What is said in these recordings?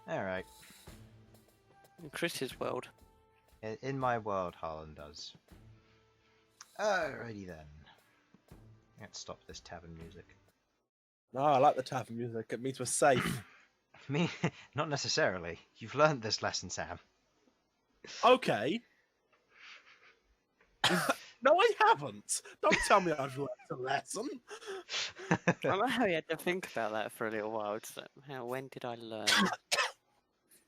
Alright. In Chris's world. In my world, Harlan does. Alrighty then. Let's stop this tavern music. No, I like the tavern music. It means we're safe. Me? Not necessarily. You've learned this lesson, Sam. Okay. No, I haven't. Don't tell me I've learned a lesson. I like how you had to think about that for a little while. It's like, when did I learn?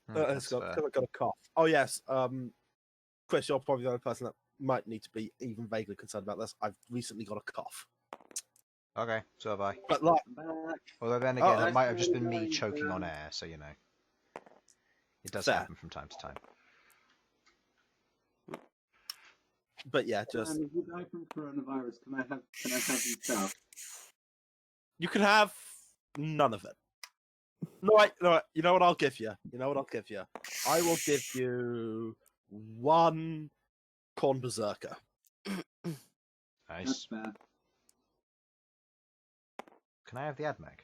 I've got a cough. Oh, yes. Chris, you're probably the only person that might need to be even vaguely concerned about this. I've recently got a cough. Okay, so have I. But like, Although then again, it might have just been me choking on air, so you know. It does happen from time to time. But yeah, just... if you die from coronavirus, can I have your stuff? You can have none of it. No, you know what I'll give you? I will give you one Corn Berserker. Nice. That's fair. Can I have the AdMag?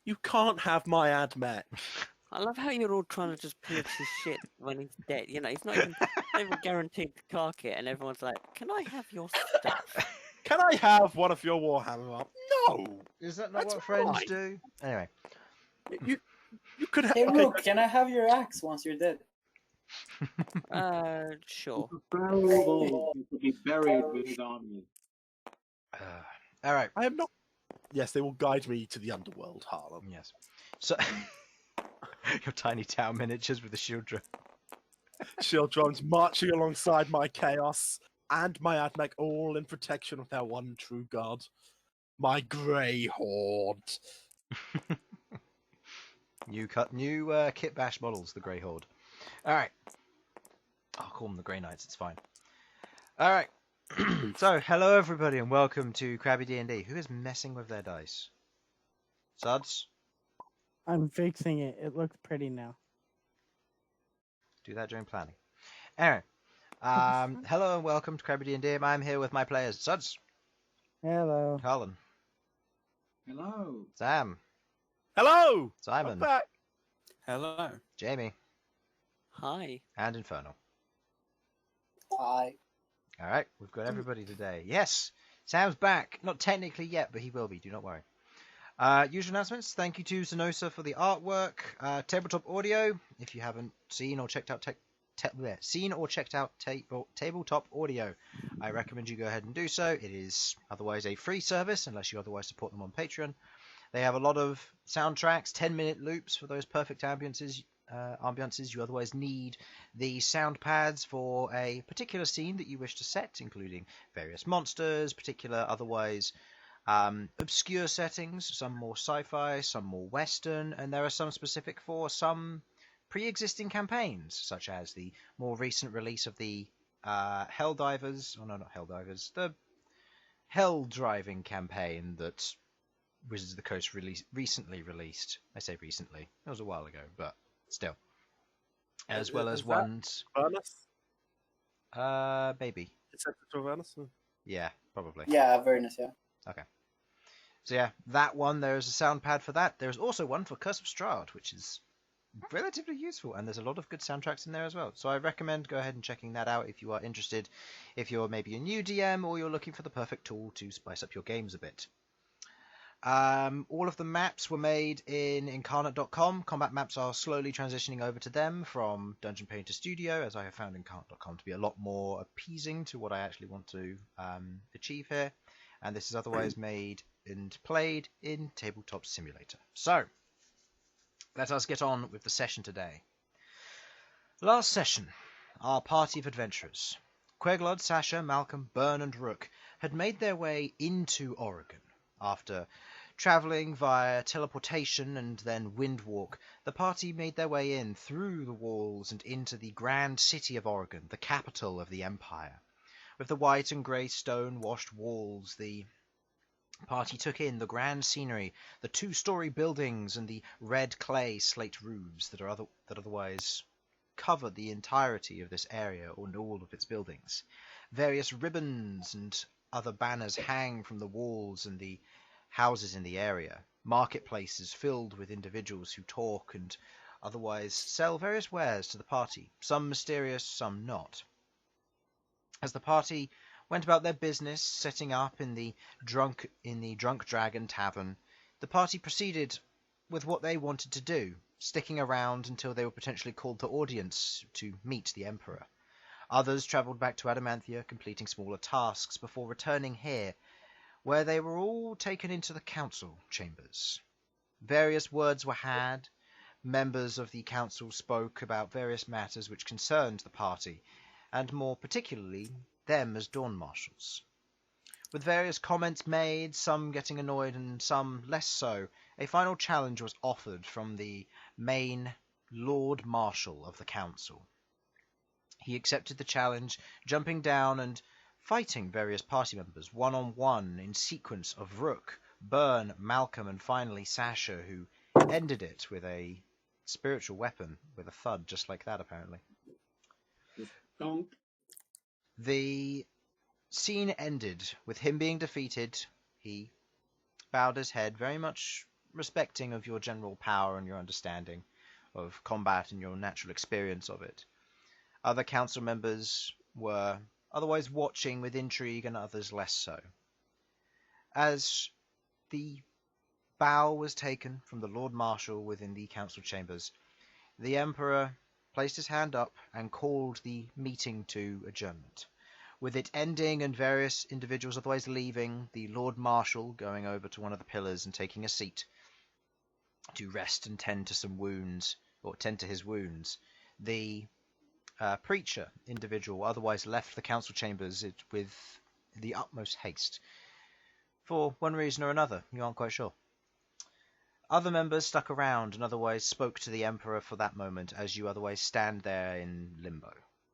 You can't have my AdMag. I love how you're all trying to just pillage his shit when he's dead. You know, he's not even guaranteed the car kit, and everyone's like, "Can I have your stuff? Can I have one of your Warhammer? No! Is that not That's what friends fine. do? Anyway. You could have... Hey, Rook, can I have your axe once you're dead? Sure. Preferable to be buried with his army. Alright. I am not... Yes, they will guide me to the underworld, Harlan. Yes. So... Your tiny town miniatures with the shield drum. Shield drones marching alongside my chaos and my AdMag, all in protection of their one true god. My grey horde. New Kit Bash models, the Grey Horde. Alright. I'll call them the Grey Knights, it's fine. Alright. So, hello everybody and welcome to Crabby D&D. Who is messing with their dice? Sudz? I'm fixing it. It looks pretty now. Do that during planning. Anyway. Hello and welcome to Crabby D&D. I'm here with my players. Sudz. Hello. Harlan. Hello. Sam. Hello! Simon. I'm back. Hello. Jamie. Hi. And Infernal. Hi. Alright, we've got everybody today. Yes! Sam's back. Not technically yet, but he will be. Do not worry. Usual announcements. Thank you to Zenosa for the artwork. Tabletop Audio. If you haven't seen or checked out Tabletop Audio, I recommend you go ahead and do so. It is otherwise a free service, unless you otherwise support them on Patreon. They have a lot of soundtracks, 10-minute loops for those perfect ambiances you otherwise need. The sound pads for a particular scene that you wish to set, including various monsters, particular otherwise obscure settings, some more sci-fi, some more western, and there are some specific for some pre-existing campaigns, such as the more recent release of the the Hell Driving campaign that Wizards of the Coast recently released. I say recently, it was a while ago, but still. As well as ones... Avernus? Maybe. It's Avernus? Yeah, probably. Yeah, Avernus, yeah. Okay. So yeah, that one, there's a sound pad for that. There's also one for Curse of Strahd, which is relatively useful, and there's a lot of good soundtracks in there as well. So I recommend go ahead and checking that out if you are interested, if you're maybe a new DM or you're looking for the perfect tool to spice up your games a bit. All of the maps were made in Incarnate.com. Combat maps are slowly transitioning over to them from Dungeon Painter Studio, as I have found Incarnate.com to be a lot more appeasing to what I actually want to achieve here. And this is otherwise made and played in Tabletop Simulator. So, let us get on with the session today. Last session, our party of adventurers, Queglod, Sasha, Malcom, Bern and Rook, had made their way into Oregon. After travelling via teleportation and then windwalk, the party made their way in through the walls and into the grand city of Oregon, the capital of the empire. With the white and grey stone-washed walls, the party took in the grand scenery, the two-storey buildings and the red clay slate roofs that otherwise covered the entirety of this area and all of its buildings. Various ribbons and other banners hang from the walls and the houses in the area. marketplaces filled with individuals who talk and otherwise sell various wares to the party, some mysterious, some not. As the party went about their business, setting up in the Drunk Dragon Tavern, the party proceeded with what they wanted to do, sticking around until they were potentially called to audience to meet the Emperor. Others travelled back to Adamanthia, completing smaller tasks before returning here, where they were all taken into the council chambers. Various words were had. Members of the council spoke about various matters which concerned the party, and more particularly them as Dawn Marshals. With various comments made, some getting annoyed and some less so, a final challenge was offered from the main Lord Marshal of the council. He accepted the challenge, jumping down and fighting various party members one-on-one in sequence of Rook, Bern, Malcom, and finally Sasha, who ended it with a spiritual weapon with a thud just like that, apparently. Donk. The scene ended with him being defeated. He bowed his head, very much respecting of your general power and your understanding of combat and your natural experience of it. Other council members were otherwise watching with intrigue and others less so. As the bow was taken from the Lord Marshal within the council chambers, the Emperor placed his hand up and called the meeting to adjournment. With it ending and various individuals otherwise leaving, the Lord Marshal going over to one of the pillars and taking a seat to rest and tend to some wounds, or tend to his wounds, the preacher individual otherwise left the council chambers with the utmost haste. For one reason or another, you aren't quite sure. Other members stuck around and otherwise spoke to the Emperor for that moment as you otherwise stand there in limbo,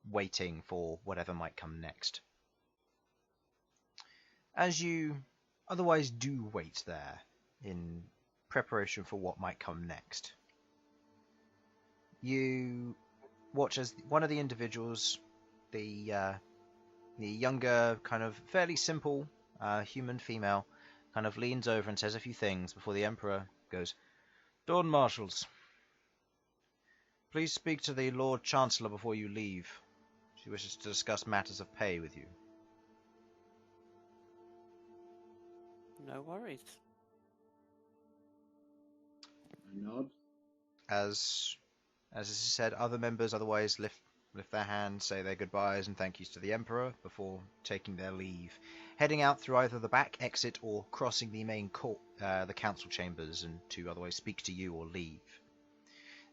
waiting for whatever might come next. As you otherwise do wait there in preparation for what might come next, you watch as one of the individuals, the younger, kind of fairly simple human female, kind of leans over and says a few things before the Emperor goes, "Dawn Marshals, please speak to the Lord Chancellor before you leave. She wishes to discuss matters of pay with you." No worries. I nod. As is said, other members otherwise lift their hands, say their goodbyes and thank yous to the Emperor before taking their leave, heading out through either the back exit or crossing the main court, the council chambers, and to otherwise speak to you or leave.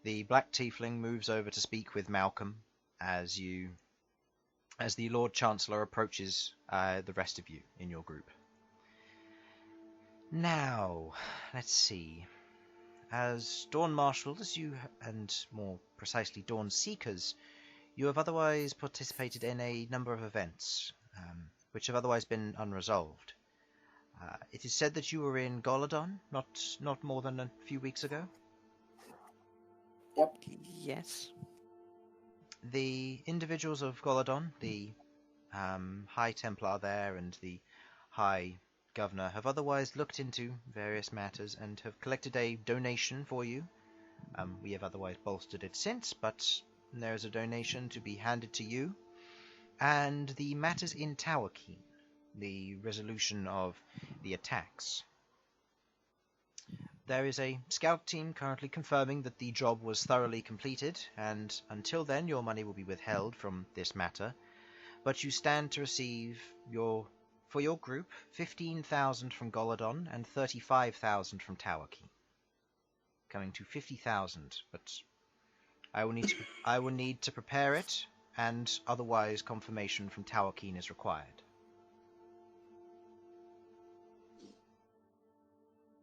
The Black Tiefling moves over to speak with Malcom as the Lord Chancellor approaches the rest of you in your group. Now, let's see. As Dawn Marshals, and more precisely Dawn Seekers, you have otherwise participated in a number of events, which have otherwise been unresolved. It is said that you were in Golodon not more than a few weeks ago. Yep. Yes. The individuals of Golodon, the High Templar there and the High Governor, have otherwise looked into various matters and have collected a donation for you. We have otherwise bolstered it since, but there is a donation to be handed to you. And the matters in Tower Keen, the resolution of the attacks. There is a scout team currently confirming that the job was thoroughly completed, and until then your money will be withheld from this matter, but you stand to receive for your group 15,000 from Golodon and 35,000 from Tower Keen, coming to 50,000, but I will need to prepare it, and otherwise confirmation from Tower Keen is required.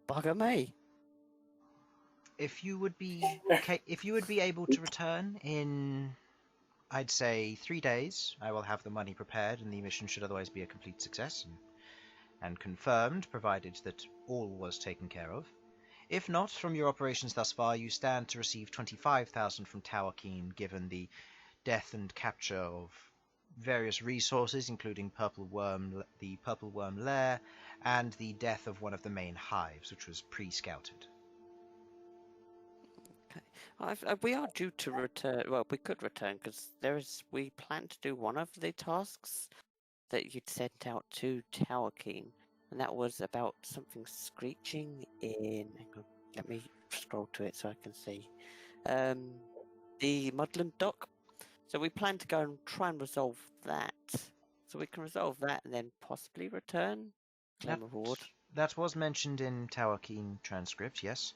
Bugger me. If you would be able to return in, I'd say, 3 days, I will have the money prepared, and the mission should otherwise be a complete success and confirmed, provided that all was taken care of. If not, from your operations thus far, you stand to receive 25,000 from Tower Keen, given the death and capture of various resources, including the purple worm lair, and the death of one of the main hives, which was pre-scouted. We are due to return. Well, we could return because we plan to do one of the tasks that you'd sent out to Tower King, and that was about something screeching in. Hang on, let me scroll to it so I can see. The Mudland Dock. So we plan to go and try and resolve that. So we can resolve that and then possibly return. Claim a reward. That was mentioned in Tower King transcript, yes.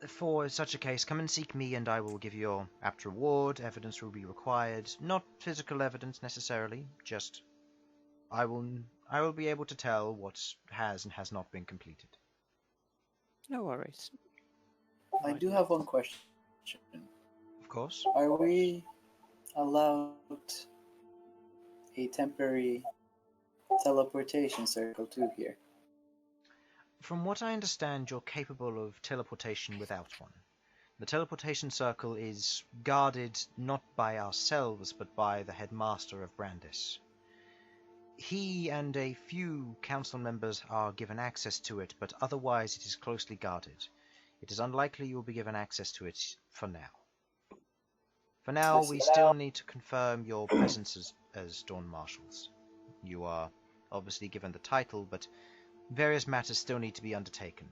For such a case, come and seek me and I will give you your apt reward. Evidence will be required. Not physical evidence necessarily, just I will be able to tell what has and has not been completed. No worries. I do have one question. Of course. Are we allowed a temporary teleportation circle too here? From what I understand, you're capable of teleportation without one. The teleportation circle is guarded not by ourselves, but by the headmaster of Brandis. He and a few council members are given access to it, but otherwise it is closely guarded. It is unlikely you will be given access to it for now. For now, we still need to confirm your presence as Dawn Marshals. You are obviously given the title, but various matters still need to be undertaken.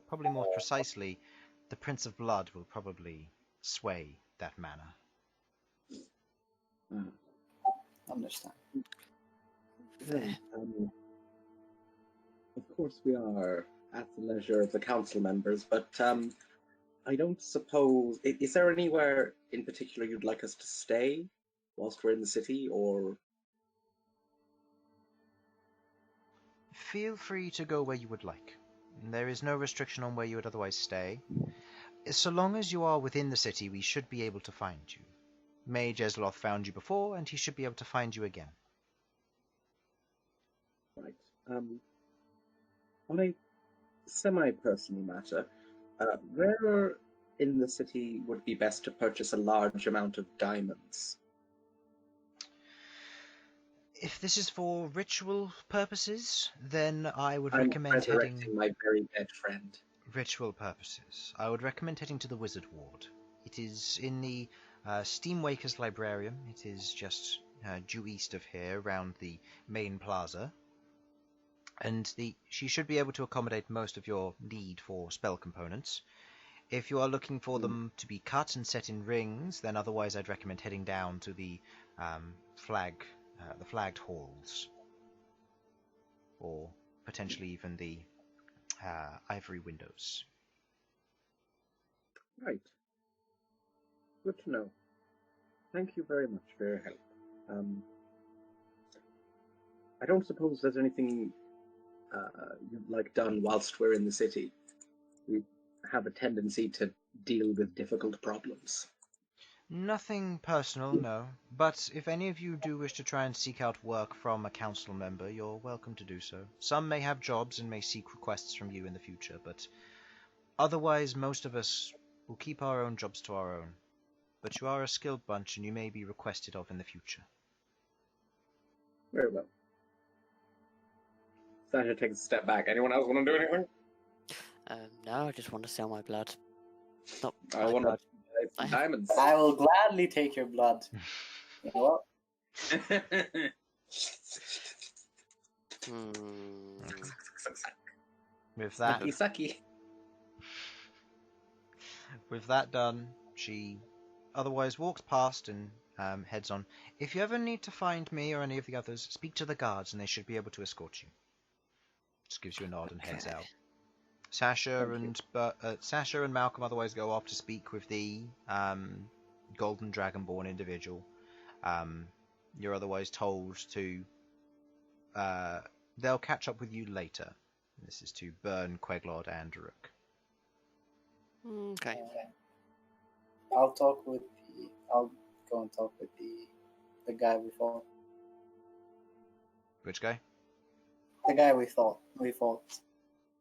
Probably more precisely, the Prince of Blood will probably sway that manner. Understand. Of course we are at the leisure of the council members, but I don't suppose... Is there anywhere in particular you'd like us to stay whilst we're in the city, or... Feel free to go where you would like. There is no restriction on where you would otherwise stay. So long as you are within the city, we should be able to find you. Mage Esloth found you before, and he should be able to find you again. Right. On a semi-personal matter, where in the city would be best to purchase a large amount of diamonds? If this is for ritual purposes, then I would I'm recommend resurrecting heading... my very dead friend. Ritual purposes. I would recommend heading to the Wizard Ward. It is in the Steamwaker's Librarium. It is just due east of here, around the main plaza. And she should be able to accommodate most of your need for spell components. If you are looking for them to be cut and set in rings, then otherwise I'd recommend heading down to the flagged halls, or potentially even the ivory windows. Right. Good to know. Thank you very much for your help. I don't suppose there's anything you'd like done whilst we're in the city. We have a tendency to deal with difficult problems. Nothing personal, no. But if any of you do wish to try and seek out work from a council member, you're welcome to do so. Some may have jobs and may seek requests from you in the future, but otherwise most of us will keep our own jobs to our own. But you are a skilled bunch and you may be requested of in the future. Very well. Sasha takes a step back. Anyone else want to do anything? No, I just want to sell my blood. Not I my want blood. some diamonds. I will gladly take your blood. You know what? With that, Sucky. with that done, she otherwise walks past and heads on. If you ever need to find me or any of the others, speak to the guards and they should be able to escort you. Just gives you a nod and heads out. Sasha and Malcom otherwise go off to speak with the Golden Dragonborn individual. You're otherwise told to... they'll catch up with you later. This is to Bern, Queglod, and Rook. Okay. I'll go and talk with the guy we fought. Which guy? The guy we fought.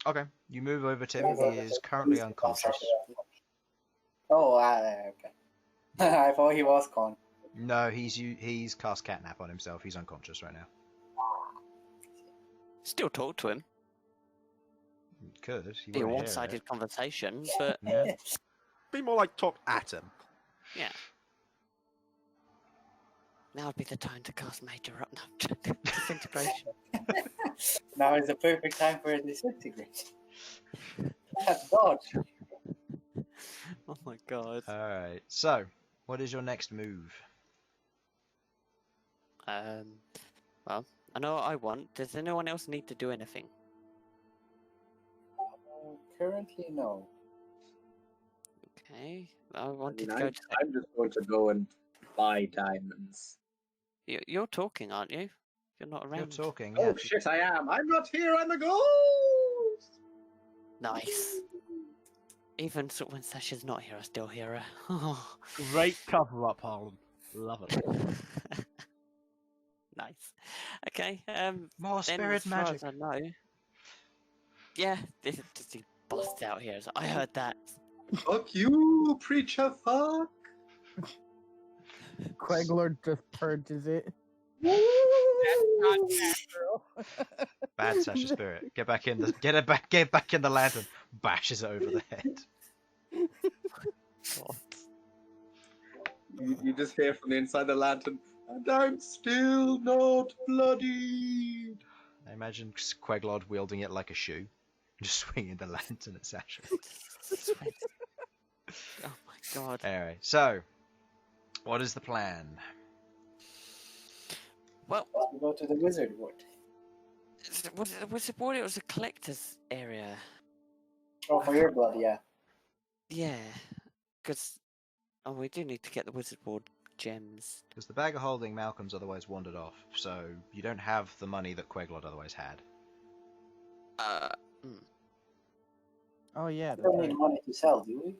Okay, you move over to him. He is currently unconscious. Oh, okay. I thought he was gone. No, he's cast catnap on himself. He's unconscious right now. Still talk to him. He could. He Be a won't hear one-sided it. conversation, but Yeah. Be more like talk at him. yeah. Now would be the time to cast Major up. No, disintegration. Now is the perfect time for a disintegration. Dodge. Oh my god. Alright, so, what is your next move? Well, I know what I want. Does anyone else need to do anything? Currently, no. Okay. I I wanted mean, to go I'm, to... I'm just going to go and buy diamonds. You're talking, aren't you? You're not around. You're talking, Oh yeah. shit, I am. I'm not here. I'm a ghost. Nice. Even when Sasha's not here, I still hear her. Oh. Great cover up, Harlan. Love it. Nice. Okay. More Then spirit as far magic. as I know, yeah, this he busts out here. So I heard that. Fuck you, preacher. Fuck. Queglod just purges it. Bad Sasha spirit. Get back in the get back in the lantern. Bashes it over the head. God. You just hear from the inside the lantern, and I'm still not bloodied. I imagine Queglod wielding it like a shoe, just swinging the lantern at Sasha. Oh my god. Anyway, so what is the plan? Well, We go to the wizard wood. was it was a collector's area? Oh, for your blood, yeah. Yeah, because we do need to get the wizard ward gems. Because the bag of holding Malcolm's otherwise wandered off, so you don't have the money that Queglod otherwise had. Oh yeah. We don't need money to sell, do we?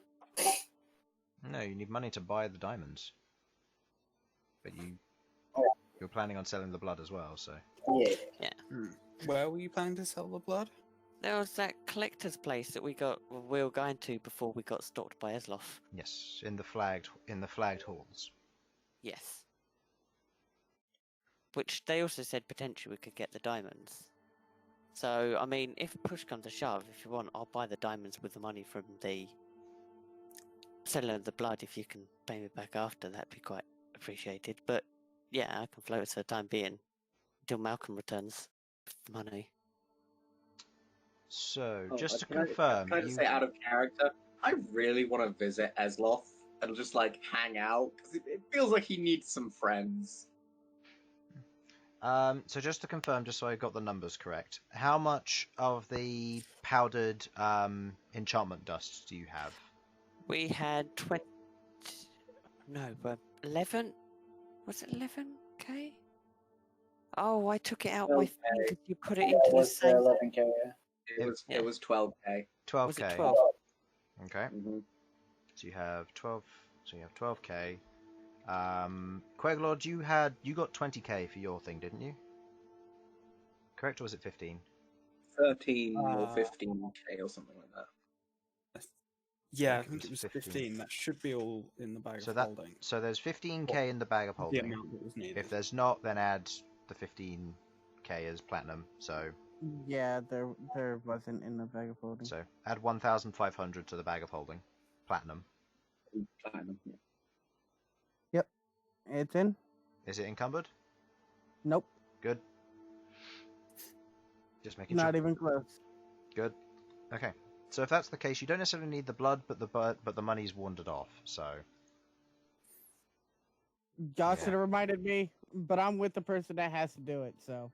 No, you need money to buy the diamonds. But you're planning on selling the blood as well, so. Yeah. Where were you planning to sell the blood? There was that collector's place that we were going to before we got stalked by Esloff. Yes, in the flagged halls. Yes. Which they also said potentially we could get the diamonds. So, I mean, if push comes to shove, if you want, I'll buy the diamonds with the money from the selling of the blood. If you can pay me back after, that'd be quite appreciated. But yeah, I can float for the time being until Malcolm returns with the money. So, Oh, just to can I- confirm, Can I just say, out of character, I really want to visit Esloff and just like hang out because it feels like he needs some friends. So just to confirm, just so I got the numbers correct, how much of the powdered enchantment dust do you have? We had 20... No, but 11... Was it 11k? Oh, I took it out my thing because you put it into It the was same... 11k, yeah. It was 12k. 12k. Was it 12? Okay. Mm-hmm. So you have 12. So you have 12k. Queglod, you got 20k for your thing, didn't you? Correct, or was it 15? 13 or 15k or something like that. Yeah, I think think it it was was 15. 15. That should be all in the bag So of that holding. so there's 15k in the bag of The holding. amount that was needed. If there's not, then add the 15k as platinum. So Yeah, there wasn't in the bag of holding. so add 1,500 to the bag of holding, platinum. Platinum, yeah. It's in? Is it encumbered? Nope. Good. Just making Not sure. even close. Good. Okay. So if that's the case, you don't necessarily need the blood, but the money's wandered off. So Y'all Yeah. should have reminded me, but I'm with the person that has to do it, so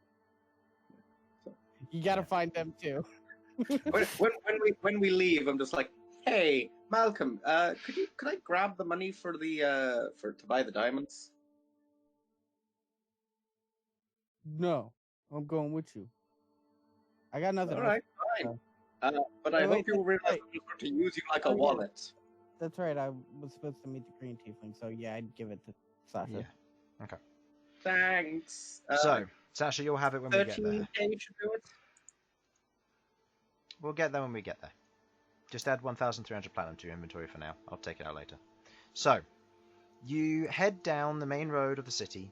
you gotta Yeah. find them too. when we leave, I'm just like, hey, Malcolm, could I grab the money for the to buy the diamonds? No, I'm going with you. I got nothing All else. right, fine. But Wait, I wait, hope you realize wait. I'm just going to use you like a Oh, yeah. wallet. That's right. I was supposed to meet the green tiefling, so yeah, I'd give it to Sasha. yeah. Okay. Thanks. So Sasha, you'll have it when we get 13k there. should do it. We'll get there when we get there. Just add 1,300 platinum to your inventory for now. I'll take it out later. So You head down the main road of the city,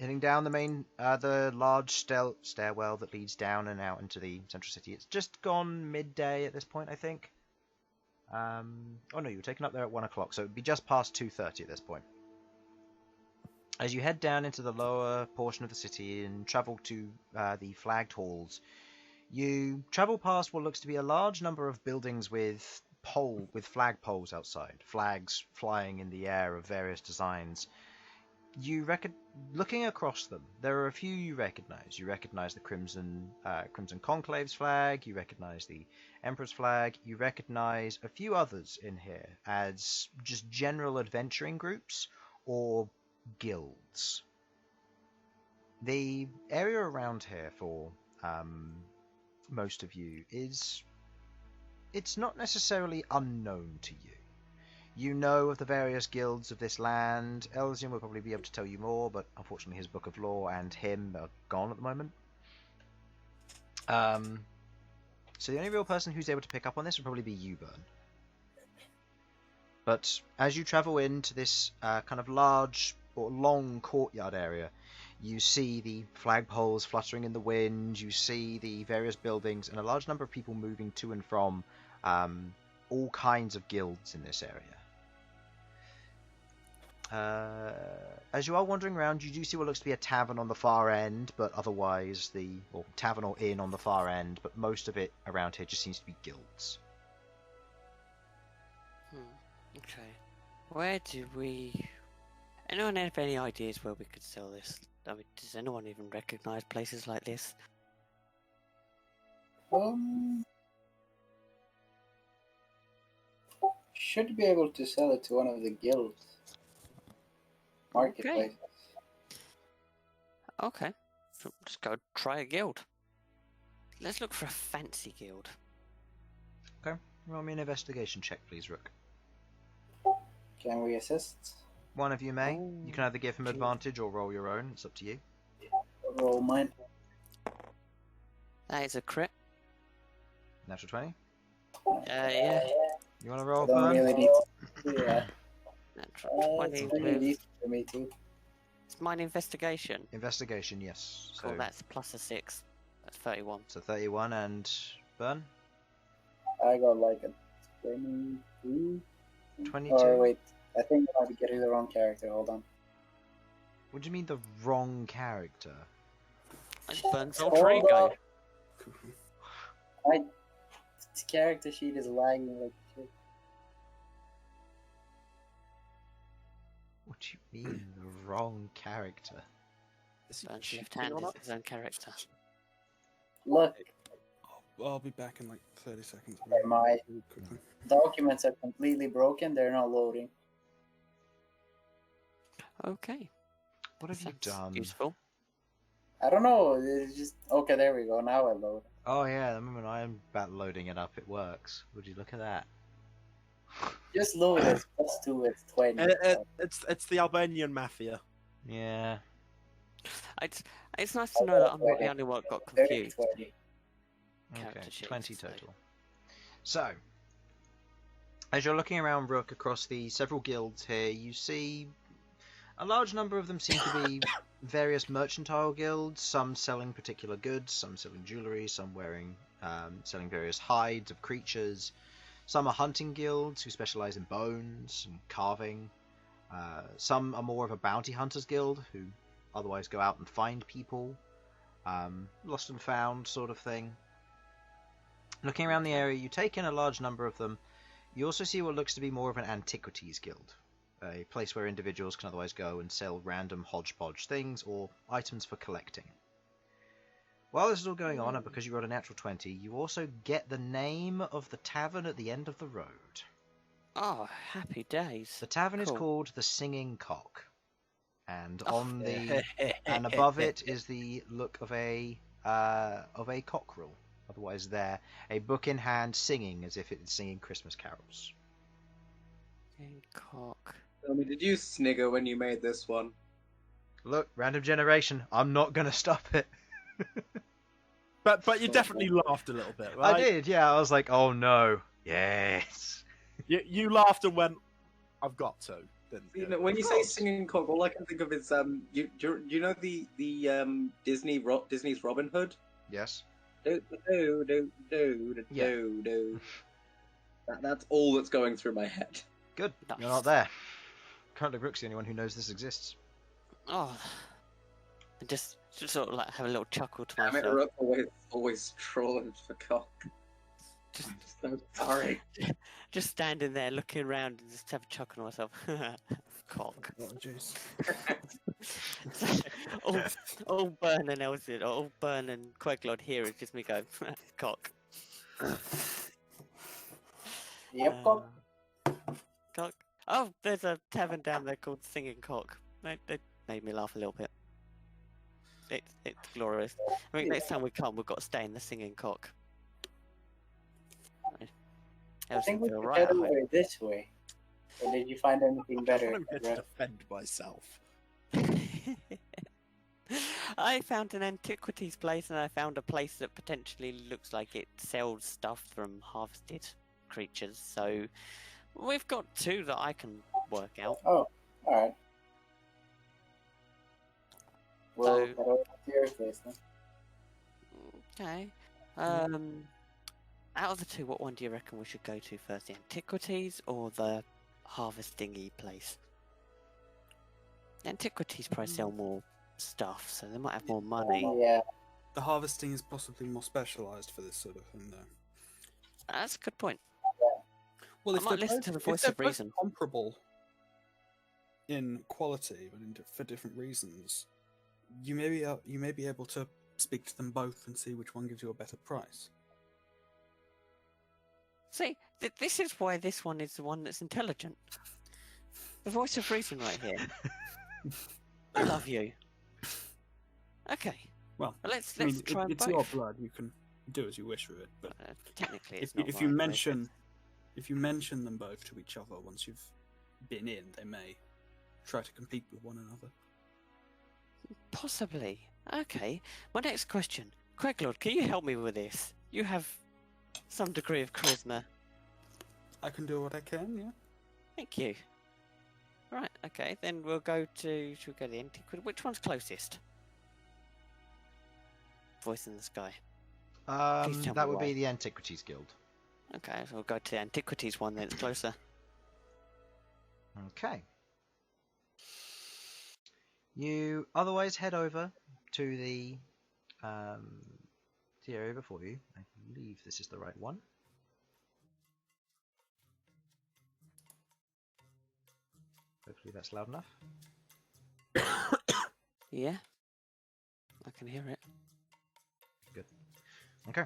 heading down the large stairwell that leads down and out into the central city. It's just gone midday at this point, I think. Oh no, you were taken up there at 1 o'clock, so it'd be just past 2:30 at this point. As you head down into the lower portion of the city and travel to the flagged halls, you travel past what looks to be a large number of buildings with flag poles outside, flags flying in the air of various designs. Looking across them, there are a few you recognize. You recognize the Crimson Conclave's flag, you recognize the Emperor's flag, you recognize a few others in here as just general adventuring groups or guilds. The area around here for most of you it's not necessarily unknown to you. You know of the various guilds of this land. Elsyan will probably be able to tell you more, but unfortunately his book of lore and him are gone at the moment. So the only real person who's able to pick up on this would probably be you, Bern. But as you travel into this kind of large or long courtyard area, you see the flagpoles fluttering in the wind, you see the various buildings, and a large number of people moving to and from all kinds of guilds in this area. As you are wandering around, you do see what looks to be a tavern on the far end, but otherwise or tavern or inn on the far end, but most of it around here just seems to be guilds. Okay. Where do we... Anyone have any ideas where we could sell this? I mean, does anyone even recognize places like this? Should be able to sell it to one of the guild marketplaces. Okay. So just go try a guild. Let's look for a fancy guild. Okay. Roll me an investigation check, please, Rook. Can we assist? One of you may. You can either give him advantage or roll your own. It's up to you. Roll mine. That is a crit. Natural 20. Yeah. You want to roll, I don't Bern? really need to do that. Natural 20 It's really with... easy for me too. It's mine investigation. Investigation, yes. So Cool, that's plus a 6. That's 31. So 31 and Bern? I got like a 22. 22? Or wait, I think I might be getting the wrong character. Hold on. What do you mean the wrong character? It's Bern's alter ego. My character sheet is lagging like shit. What do you mean the wrong character? Bern's left hand is his own character. Look, I'll be back in like 30 seconds. my Quickly. documents are completely broken. They're not loading. Okay. What have you Sounds done? useful. I don't know. It's just okay. There we go. Now I load. Oh yeah, the moment I am about loading it up, it works. Would you look at that? Just load it. +2. It's 20. It's the Albanian mafia. Yeah. It's nice to know that I'm not the only one that got confused. 20. Character Okay, sheets, 20 so- total. So, as you're looking around Rook across the several guilds here, you see a large number of them seem to be various mercantile guilds, some selling particular goods, some selling jewellery, some selling various hides of creatures. Some are hunting guilds who specialise in bones and carving. Some are more of a bounty hunters guild who otherwise go out and find people. Lost and found sort of thing. Looking around the area, you take in a large number of them. You also see what looks to be more of an antiquities guild, a place where individuals can otherwise go and sell random hodgepodge things or items for collecting. While this is all going on, and because you rolled a natural 20, you also get the name of the tavern at the end of the road. Oh, happy days. The tavern is Cool. called the Singing Cock, and Oh. on the and above it is the look of a cockerel. Otherwise, there, a book in hand, singing as if it's singing Christmas carols. Cock. Tell me, did you snigger when you made this one? Look, random generation. I'm not gonna stop it. But you definitely laughed a little bit, right? I did, yeah. I was like, oh no, yes. You laughed and went, I've got to. Then, when you say singing cock, all I can think of is you know the Disney's Robin Hood. Yes. Do do do do do Yeah. do do. That's all that's going through my head. Good. Nice. You're not there. Currently, Rook's the only one who knows this exists. Oh, and just sort of like have a little chuckle to Damn it, myself. Rook always trolling for cock. Just, I'm so sorry. just standing there looking around and just have a chuckle to myself. Cock. Oh, jeez. all Bern and Elsyan, all Bern and Queglod here is just me going, cock. Yep, cock. Cock. Oh, there's a tavern down there called Singing Cock. They made me laugh a little bit. It's glorious. I mean, next time we come, we've got to stay in the Singing Cock. I think we feel should right head at home. over this way. Or did you find anything better? I'm here to defend myself. I found an antiquities place, and I found a place that potentially looks like it sells stuff from harvested creatures. So we've got two that I can work out. Oh, alright. We'll So- head over to your place then. Okay. Out of the two, what one do you reckon we should go to first? The antiquities or the harvesting-y place? The antiquities probably sell more stuff, so they might have more money. Yeah. The harvesting is possibly more specialised for this sort of thing, though. That's a good point. Well, I might listen to the voice if of they're both reason. comparable in quality, but for different reasons, you may be able to speak to them both and see which one gives you a better price. See, this is why this one is the one that's intelligent. The voice of reason right here. I love you. Okay. Well, Let's I mean, try it's both. your blood. You can do as you wish with it. But Technically, it's if not if you mine, mention them both to each other once you've been in, they may try to compete with one another. Possibly. Okay. My next question, Queglod, can you help me with this? You have some degree of charisma. I can do what I can. Yeah. Thank you. Right. Okay. Then we'll go to. Should we go to the antiquity? Which one's closest? Voice in the sky. Please tell That me would why. be the Antiquities Guild. Okay, so we'll go to the antiquities one that's closer. Okay. You otherwise head over to the area before you. I believe this is the right one. Hopefully that's loud enough. Yeah. I can hear it. Good. Okay.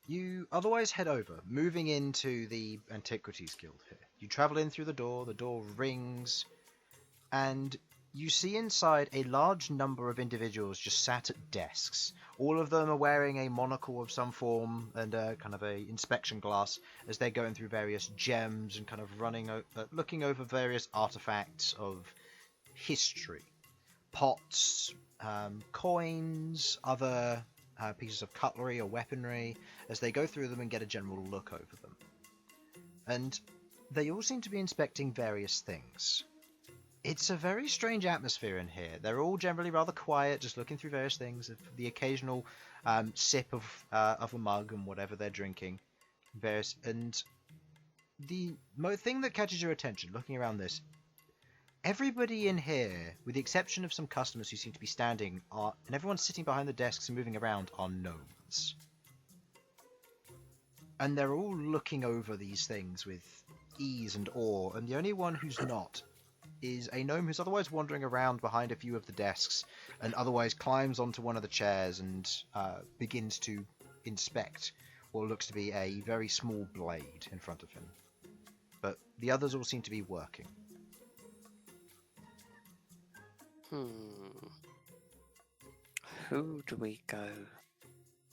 You otherwise head over, moving into the Antiquities Guild here. You travel in through the door rings, and you see inside a large number of individuals just sat at desks. All of them are wearing a monocle of some form and a kind of a inspection glass as they're going through various gems and kind of looking over various artifacts of history. Pots, coins, other pieces of cutlery or weaponry, as they go through them and get a general look over them. And they all seem to be inspecting various things. It's a very strange atmosphere in here. They're all generally rather quiet, just looking through various things, the occasional sip of a mug and whatever they're drinking. And the thing that catches your attention, looking around this, everybody in here, with the exception of some customers who seem to be standing, and everyone sitting behind the desks and moving around, are gnomes. And they're all looking over these things with ease and awe, and the only one who's not is a gnome who's otherwise wandering around behind a few of the desks, and otherwise climbs onto one of the chairs and begins to inspect what looks to be a very small blade in front of him. But the others all seem to be working. Who do we go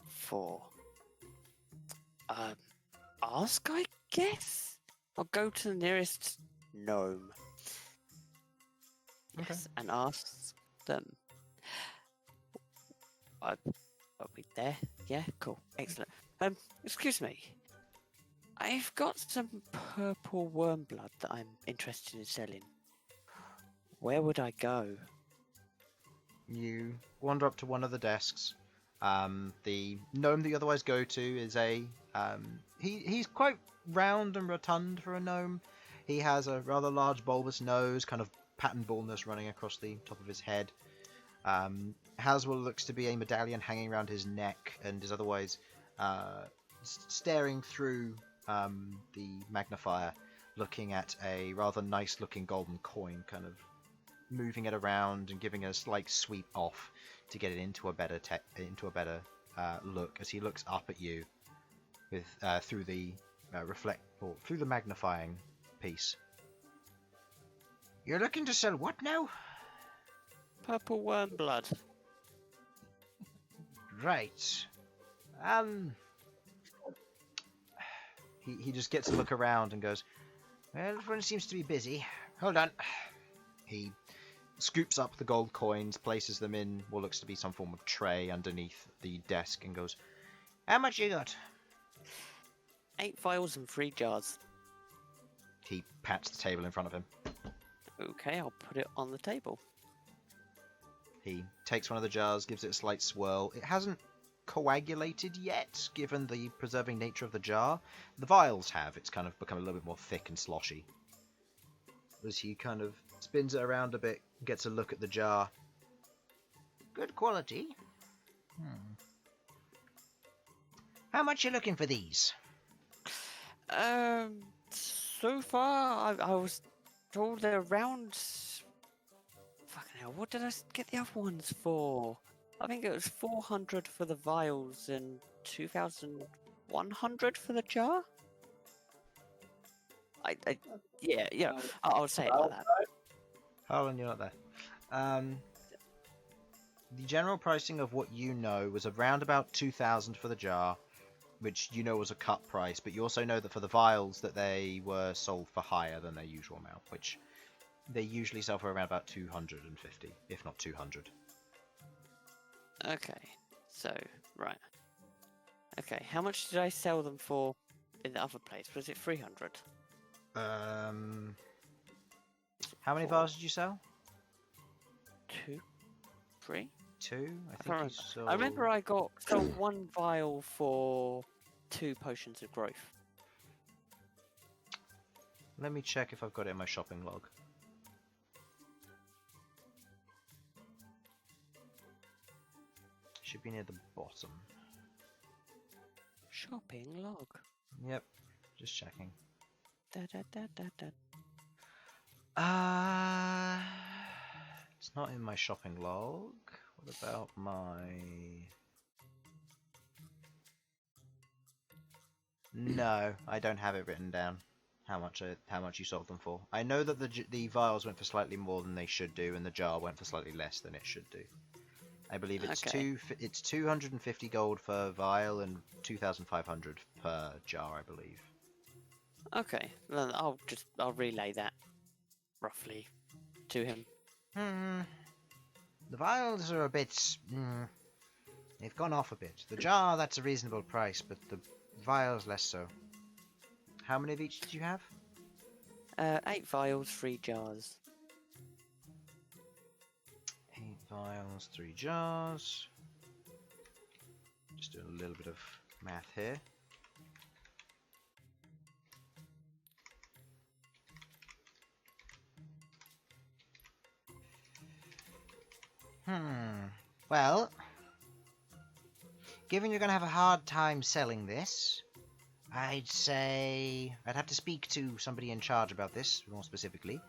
for? Ask, I guess? I'll go to the nearest gnome. Yes, and ask them. Are we there? Yeah, cool. Excellent. Excuse me. I've got some purple worm blood that I'm interested in selling. Where would I go? You wander up to one of the desks. The gnome that you otherwise go to is he's quite round and rotund for a gnome. He has a rather large bulbous nose, kind of patterned baldness running across the top of his head. Has what looks to be a medallion hanging around his neck, and is otherwise staring through the magnifier, looking at a rather nice-looking golden coin, kind of moving it around and giving it a slight sweep off to get it into a better look as he looks up at you with through the through the magnifying piece. You're looking to sell what now? Purple worm blood. Right. He just gets a look around and goes, well, everyone seems to be busy. Hold on. He scoops up the gold coins, places them in what looks to be some form of tray underneath the desk, and goes, how much you got? 8 vials and 3 jars. He pats the table in front of him. Okay, I'll put it on the table. He takes one of the jars, gives it a slight swirl. It hasn't coagulated yet, given the preserving nature of the jar. The vials have. It's kind of become a little bit more thick and sloshy. As he kind of spins it around a bit, gets a look at the jar. Good quality. How much you looking for these? So far, I was told they're around... Fucking hell, what did I get the other ones for? I think it was 400 for the vials and 2,100 for the jar? Yeah, I'll say it like that. Harlan, you're not there. The general pricing of what you know was around about 2,000 for the jar, which you know was a cut price, but you also know that for the vials that they were sold for higher than their usual amount, which they usually sell for around about 250, if not 200. Okay, so, right. Okay, how much did I sell them for in the other place? Was it 300? How many vials did you sell? 2? 3? 2? I remember I sold 1 vial for 2 potions of growth. Let me check if I've got it in my shopping log. Should be near the bottom. Shopping log. Yep, just checking. Da. It's not in my shopping log. What about my... No, I don't have it written down. How much you sold them for? I know that the vials went for slightly more than they should do, and the jar went for slightly less than it should do. I believe it's Okay. It's 250 gold per vial and 2,500 per jar, I believe. Okay, then I'll relay that roughly to him. The vials are a bit... they've gone off a bit. The jar, that's a reasonable price, but the vials less so. How many of each did you have? 8 vials, 3 jars. 8 vials, 3 jars. Just doing a little bit of math here. Well, given you're going to have a hard time selling this, I'd say I'd have to speak to somebody in charge about this, more specifically.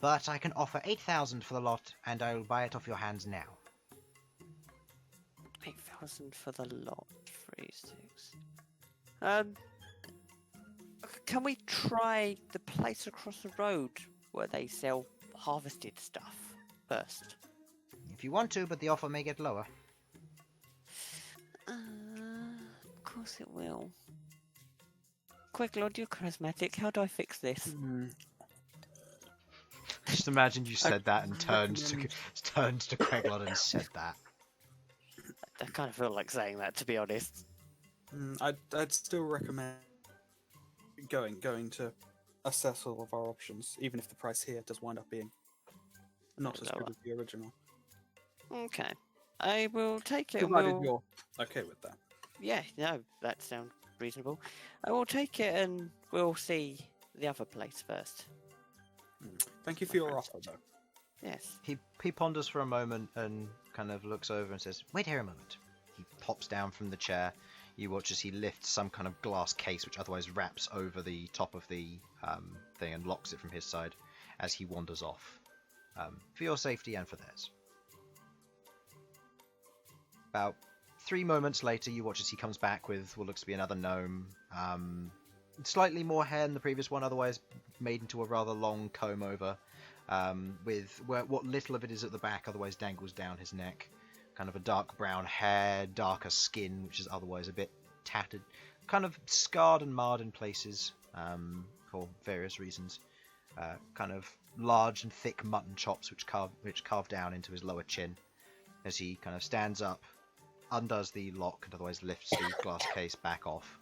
But I can offer 8,000 for the lot, and I will buy it off your hands now. 8,000 for the lot. 3, 6. Can we try the place across the road where they sell harvested stuff first? If you want to, but the offer may get lower. Of course it will. Queglod, you're charismatic. How do I fix this? Just imagine you said that and turns to Queglod and said that. I kind of feel like saying that, to be honest. I'd still recommend going to assess all of our options, even if the price here does wind up being not as good as the original. Okay. I will take it and Provided we'll... you're okay with that. Yeah, no, that sounds reasonable. I will take it and we'll see the other place first. Thank you for your offer, though. Yes. He ponders for a moment and kind of looks over and says, "Wait here a moment." He pops down from the chair. You watch as he lifts some kind of glass case, which otherwise wraps over the top of the thing and locks it from his side as he wanders off. For your safety and for theirs. About 3 moments later, you watch as he comes back with what looks to be another gnome. Slightly more hair than the previous one, otherwise made into a rather long comb over. With what little of it is at the back, otherwise dangles down his neck. Kind of a dark brown hair, darker skin, which is otherwise a bit tattered. Kind of scarred and marred in places, for various reasons. Kind of large and thick mutton chops, which carve down into his lower chin. As he kind of stands up, undoes the lock, and otherwise lifts the glass case back off.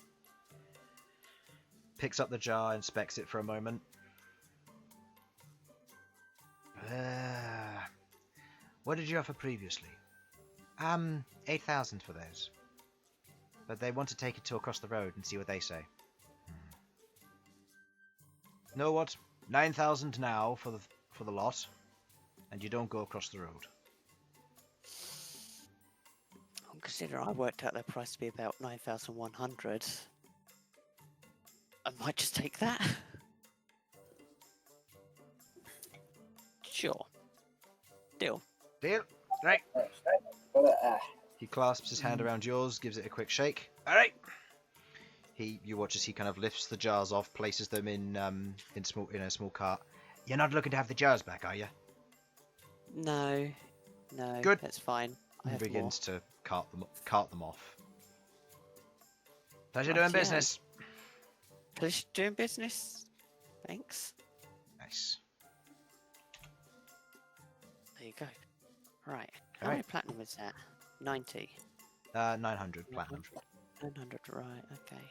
Picks up the jar, inspects it for a moment. What did you offer previously? 8,000 for those. But they want to take it to across the road and see what they say. Know what? 9,000 now for the lot, and you don't go across the road. Consider I worked out their price to be about 9,100. I might just take that. Sure. Deal. Deal. Right. But, He clasps his hand around yours, gives it a quick shake. All right. You watch as he kind of lifts the jars off, places them in a small cart. You're not looking to have the jars back, are you? No. Good. That's fine. I He have begins to cart them off. Pleasure Right, doing yeah. business. Pleasure doing business. Thanks. Nice. There you go. Right. How Alright. many platinum is that? 90. 900 platinum. 900, right, okay.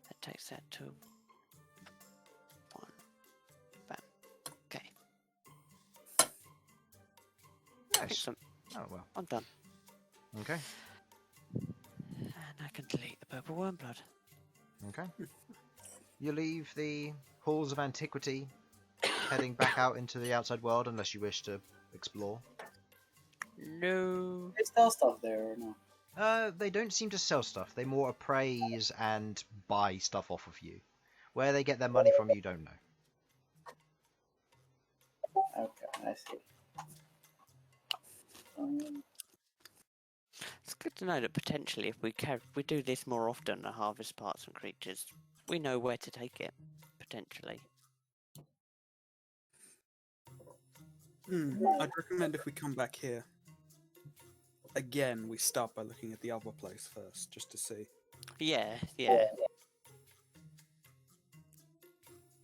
That takes that to 1. Bam. Okay. Nice. Excellent. Oh well. I'm done. Okay. And I can delete the purple worm blood. Okay. You leave the halls of antiquity, heading back out into the outside world, unless you wish to explore. No. they sell stuff there or no? They don't seem to sell stuff. They more appraise and buy stuff off of you. Where they get their money from, you don't know. Okay, I see. It's good to know that potentially if we do this more often to harvest parts and creatures, we know where to take it. Potentially. I'd recommend if we come back here, again, we start by looking at the other place first, just to see. Yeah.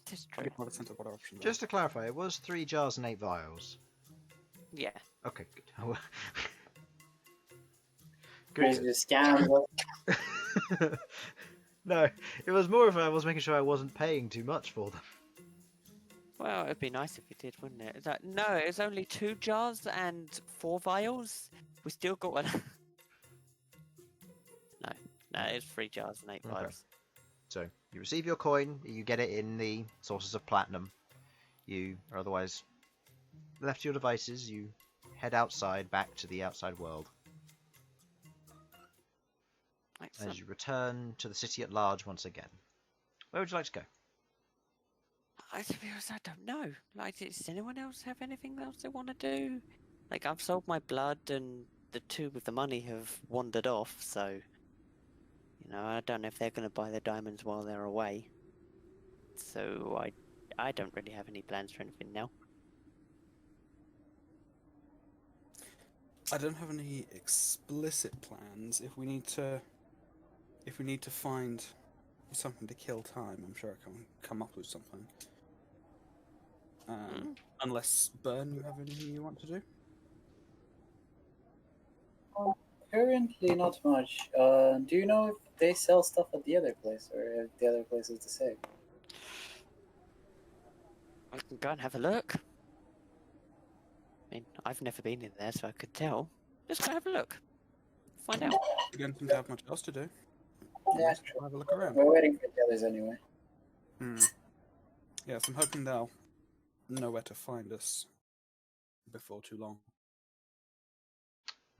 That's true. Get more sense of what our options Just to clarify, it was 3 jars and 8 vials. Yeah. Okay, good. Crazy Good. scam. No, it was more of I was making sure I wasn't paying too much for them. Well, it'd be nice if you did, wouldn't it? No, it was only 2 jars and 4 vials. We still got one. No, it's 3 jars and 8 Okay. vials. So, you receive your coin, you get it in the sources of platinum. You are otherwise left to your devices, you head outside, back to the outside world. Excellent. As you return to the city at large once again. Where would you like to go? To be honest, I don't know. Like, does anyone else have anything else they want to do? Like, I've sold my blood, and the 2 with the money have wandered off, so... You know, I don't know if they're going to buy the diamonds while they're away. So, I don't really have any plans for anything now. I don't have any explicit plans. If we need to find something to kill time, I'm sure I can come up with something. Unless, Bern, you have anything you want to do? Currently, not much. Do you know if they sell stuff at the other place, or if the other place is the same? I can go and have a look. I mean, I've never been in there, so I could tell. Just go have a look. Find out. You don't seem to have much else to do. Yeah, Let's go have a look around. we're waiting for the others anyway. Yes, I'm hoping they'll know where to find us before too long.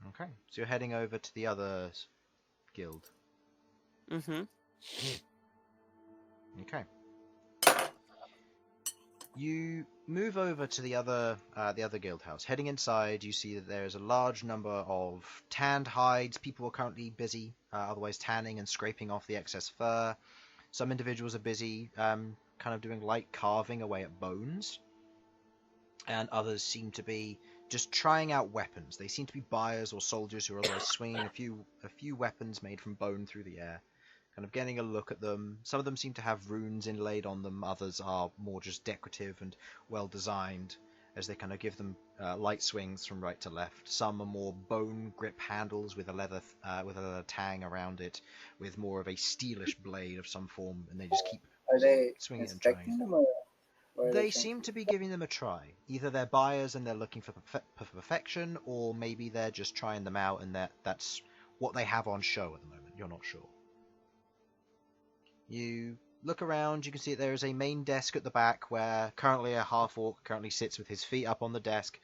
Okay, so you're heading over to the other guild. Mm-hmm. Okay. You move over to the other guild house. Heading inside, you see that there is a large number of tanned hides. People are currently busy, otherwise tanning and scraping off the excess fur. Some individuals are busy, kind of doing light carving away at bones, and others seem to be just trying out weapons. They seem to be buyers or soldiers who are otherwise swinging a few weapons made from bone through the air. Kind of getting a look at them. Some of them seem to have runes inlaid on them. Others are more just decorative and well designed, as they kind of give them light swings from right to left. Some are more bone grip handles with a leather tang around it, with more of a steelish blade of some form, and they just keep Are they swinging it and trying. inspecting them, or are They trying seem to be giving them a try. Either they're buyers and they're looking for perfection, or maybe they're just trying them out and that's what they have on show at the moment. You're not sure. You look around, you can see that there is a main desk at the back where currently a half-orc currently sits with his feet up on the desk,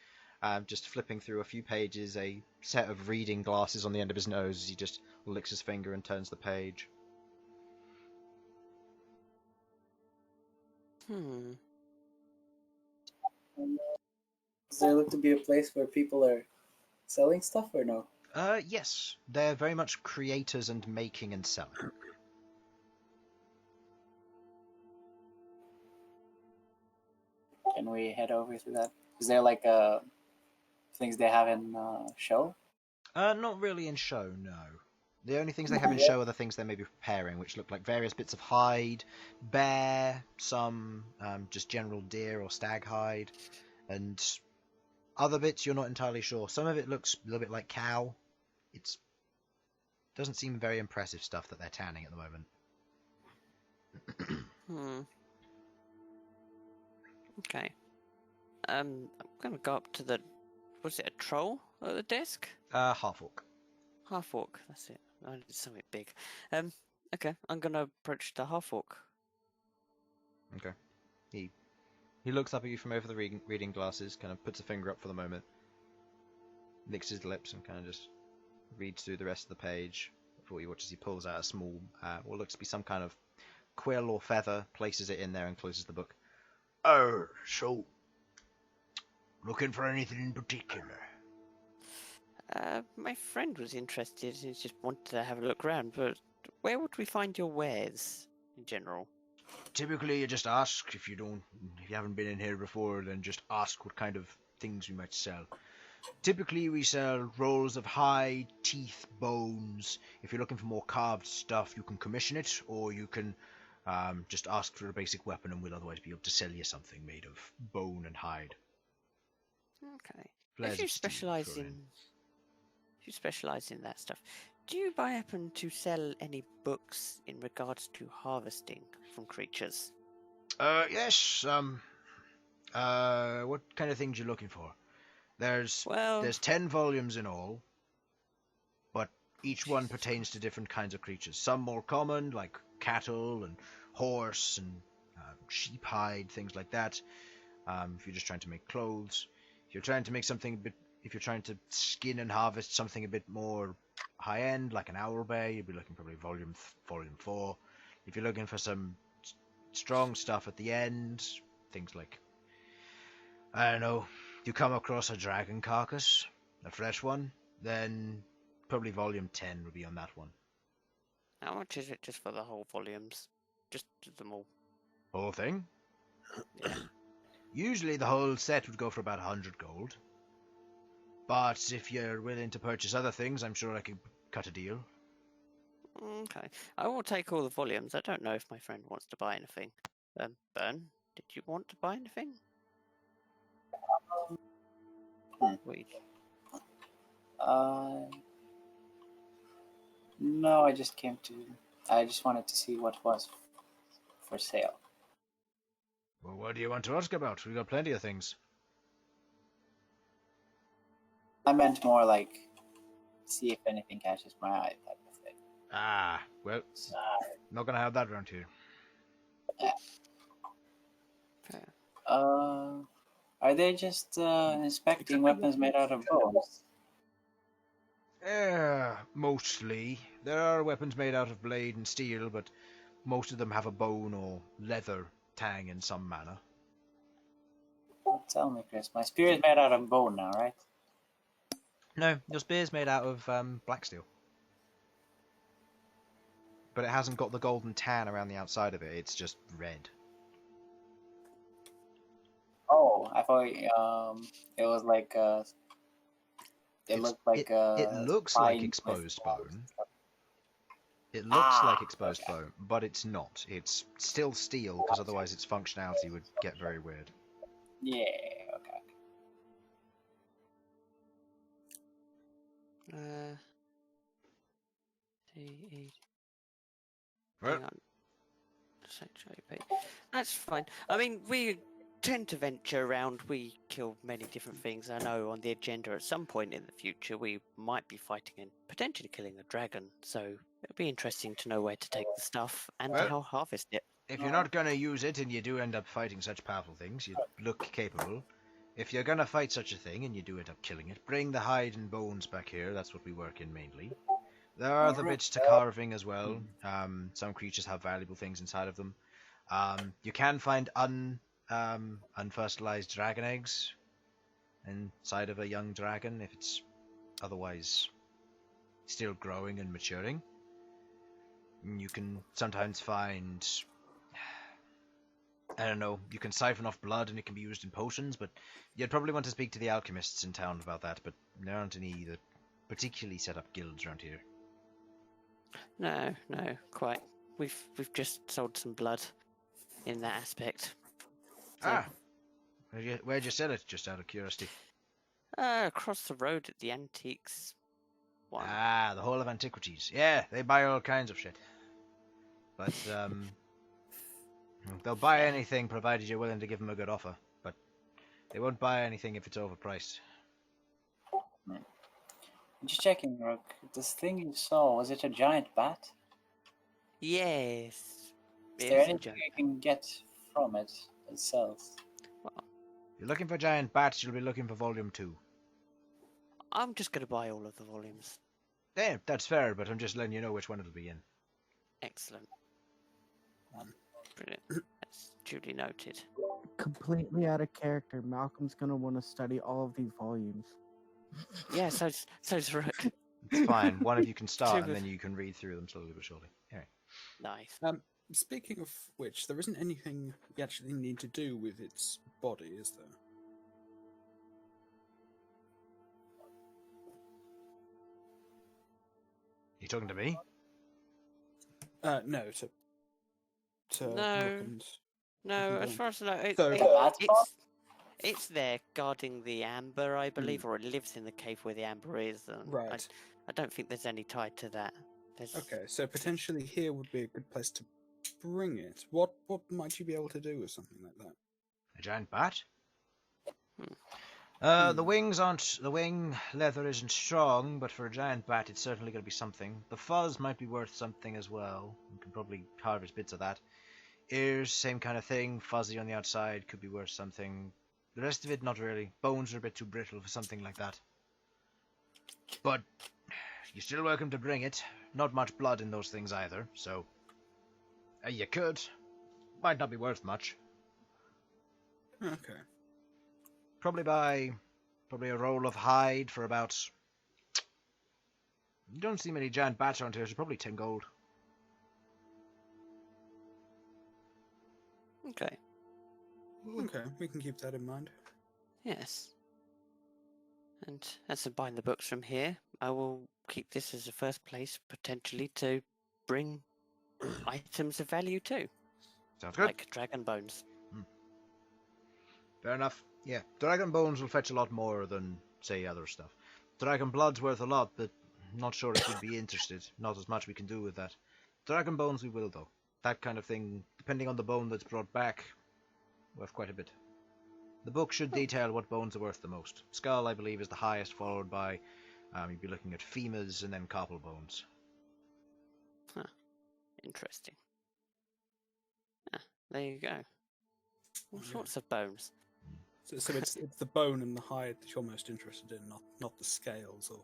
just flipping through a few pages, a set of reading glasses on the end of his nose as he just licks his finger and turns the page. Does there look to be a place where people are selling stuff, or no? Yes. They're very much creators and making and selling. Can we head over to that? Is there like things they have in show? Not really in show, no. The only things they have in show are the things they may be preparing, which look like various bits of hide, bear, some just general deer or stag hide, and other bits you're not entirely sure. Some of it looks a little bit like cow. It doesn't seem very impressive stuff that they're tanning at the moment. Okay. I'm gonna go up to the. Was it a troll at the desk? Half-orc. Half-orc. That's it. I need something big. Okay. I'm gonna approach the half-orc. Okay. He looks up at you from over the reading glasses, kind of puts a finger up for the moment, licks his lips, and kind of just reads through the rest of the page before you watch as he pulls out a small, what looks to be some kind of quill or feather, places it in there, and closes the book. Oh, so looking for anything in particular? My friend was interested. He just wanted to have a look around. But where would we find your wares in general? Typically, you just ask. If you haven't been in here before, then just ask what kind of things we might sell. Typically, we sell rolls of hide, teeth, bones. If you're looking for more carved stuff, you can commission it, or you can just ask for a basic weapon, and we'll otherwise be able to sell you something made of bone and hide. Okay. Flares If you of steel specialize thrown in that stuff, do you by happen to sell any books in regards to harvesting from creatures? Yes. What kind of things you looking for? There's 10 volumes in all, but each one pertains to different kinds of creatures. Some more common, like cattle and horse and sheep hide, things like that. If you're just trying to make clothes, if you're trying to make something if you're trying to skin and harvest something a bit more high end, like an owl bear, you'd be looking probably volume 4. If you're looking for some strong stuff at the end, things like, I don't know, you come across a dragon carcass, a fresh one, then probably volume 10 would be on that one. How much is it just for the whole volumes? Just them all? Whole thing? Yeah. Usually the whole set would go for about 100 gold. But if you're willing to purchase other things, I'm sure I could cut a deal. Okay. I will take all the volumes. I don't know if my friend wants to buy anything. Bern, did you want to buy anything? Wait. No, I just wanted to see what was for sale. Well, what do you want to ask about? We've got plenty of things. I meant more like see if anything catches my eye type of thing. Ah, well, not gonna have that around here. Fair. Are they just inspecting weapons made out of bones? Mostly. There are weapons made out of blade and steel, but most of them have a bone or leather tang in some manner. Well, tell me, Chris. My spear is made out of bone now, right? No, your spear's made out of black steel. But it hasn't got the golden tan around the outside of it, it's just red. Oh, I thought it was like it looked like it looks like spine exposed with bone. It looks like Ah, exposed okay. bone, but it's not. It's still steel, because otherwise its functionality would get very weird. Yeah, okay. Well, Hang on. Sanctuary page. That's fine. I mean, we tend to venture around. We kill many different things. I know on the agenda at some point in the future we might be fighting and potentially killing a dragon. So it'll be interesting to know where to take the stuff and Well, how to harvest it. if you're not going to use it and you do end up fighting such powerful things, you look capable. If you're going to fight such a thing and you do end up killing it, bring the hide and bones back here. That's what we work in mainly. There are other bits to carving as well. Some creatures have valuable things inside of them. You can find unfertilized dragon eggs inside of a young dragon if it's otherwise still growing and maturing. You can sometimes find, I don't know, you can siphon off blood and it can be used in potions, but you'd probably want to speak to the alchemists in town about that, but there aren't any that particularly set up guilds around here. No, quite. We've just sold some blood in that aspect. So, Where'd you sell it, just out of curiosity? across the road at the antiques one. The Hall of Antiquities. Yeah, they buy all kinds of shit. But, they'll buy anything provided you're willing to give them a good offer. But they won't buy anything if it's overpriced. Just checking, Rook. This thing you saw, was it a giant bat? Yes. Is it there is a anything giant- you can get from it itself? Well, If you're looking for giant bats, you'll be looking for Volume 2. I'm just going to buy all of the volumes. Yeah, that's fair, but I'm just letting you know which one it'll be in. Excellent. Brilliant. That's duly noted. Completely out of character. Malcolm's gonna want to study all of these volumes. Yeah, so's Rook. It's fine. One of you can start, Two and of- then you can read through them slowly but surely. Anyway. Nice. Speaking of which, there isn't anything you actually need to do with its body, is there? You talking to me? No, to No. look and No, as Mhm. far as I know, So- it's there guarding the amber, I believe, or it lives in the cave where the amber is. And Right. I don't think there's any tie to that. There's... Okay, so potentially here would be a good place to bring it. What might you be able to do with something like that? A giant bat? Hmm. The wing leather isn't strong, but for a giant bat it's certainly going to be something. The fuzz might be worth something as well. You can probably harvest bits of that. Ears, same kind of thing, fuzzy on the outside, could be worth something. The rest of it, not really. Bones are a bit too brittle for something like that. But you're still welcome to bring it. Not much blood in those things either, so you could. Might not be worth much. Okay. Probably a roll of hide for about... You don't see many giant bats around here, so probably 10 gold. Okay. Okay, we can keep that in mind. Yes. And as I bind the books from here, I will keep this as a first place, potentially, to bring items of value too. Sounds good. Like dragon bones. Fair enough. Yeah, dragon bones will fetch a lot more than, say, other stuff. Dragon blood's worth a lot, but not sure if you'd be interested. Not as much we can do with that. Dragon bones we will, though. That kind of thing, depending on the bone that's brought back, worth quite a bit. The book should detail what bones are worth the most. Skull, I believe, is the highest, followed by, you'd be looking at femurs and then carpal bones. Huh. Interesting. Ah, there you go. All Yeah. sorts of bones. So it's the bone and the hide that you're most interested in, not the scales or.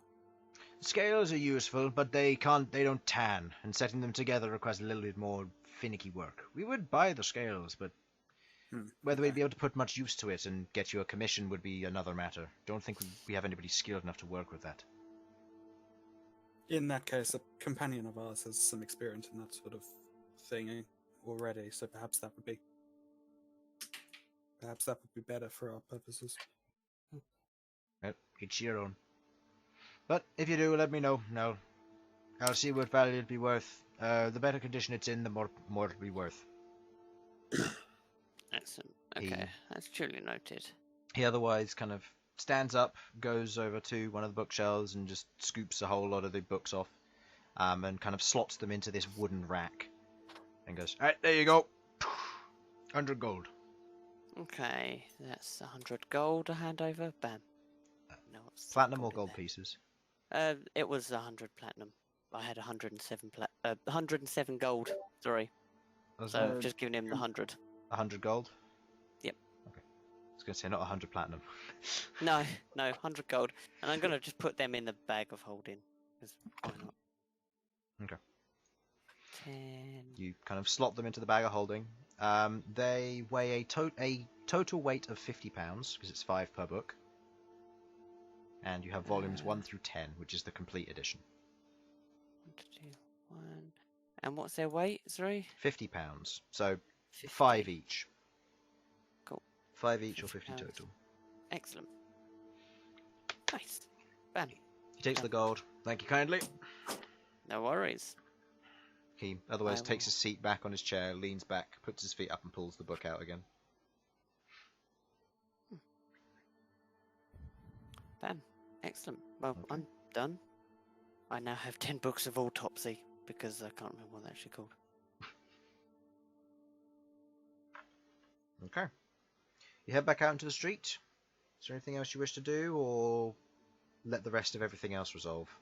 Scales are useful, but they don't tan, and setting them together requires a little bit more finicky work. We would buy the scales, but whether we'd be able to put much use to it and get you a commission would be another matter. Don't think we have anybody skilled enough to work with that. In that case, a companion of ours has some experience in that sort of thing already, so perhaps that would be better for our purposes. Well, each your own. But if you do, let me know. No, I'll see what value it'd be worth. The better condition it's in, the more it'll be worth. Excellent. Okay, that's duly noted. He otherwise kind of stands up, goes over to one of the bookshelves and just scoops a whole lot of the books off, and kind of slots them into this wooden rack, and goes, "All right, there you go, 100 gold." Okay, that's 100 gold to hand over. Bam. No, it's Platinum or in gold there. pieces? It was 100 platinum. I had 107 gold. Sorry. So I've just given him the 100. 100 gold? Yep. Okay. I was going to say not 100 platinum. No, 100 gold. And I'm going to just put them in the bag of holding. 'Cause why not? Okay. 10. You kind of slot them into the bag of holding. They weigh a total weight of 50 pounds, because it's 5 per book. And you have volumes 1 through 10, which is the complete edition. 1, 2, 1. And what's their weight? Sorry? 50 pounds. So 50. 5 each. Cool. 5 each or 50 £50. total. Excellent. Nice. Bam. He takes the gold. Thank you kindly. No worries. He otherwise I takes will. his seat back on his chair, leans back, puts his feet up and pulls the book out again. Bam. Excellent. Well, Okay. I'm done. I now have 10 books of autopsy, because I can't remember what they're actually called. Okay. You head back out into the street. Is there anything else you wish to do, or let the rest of everything else resolve?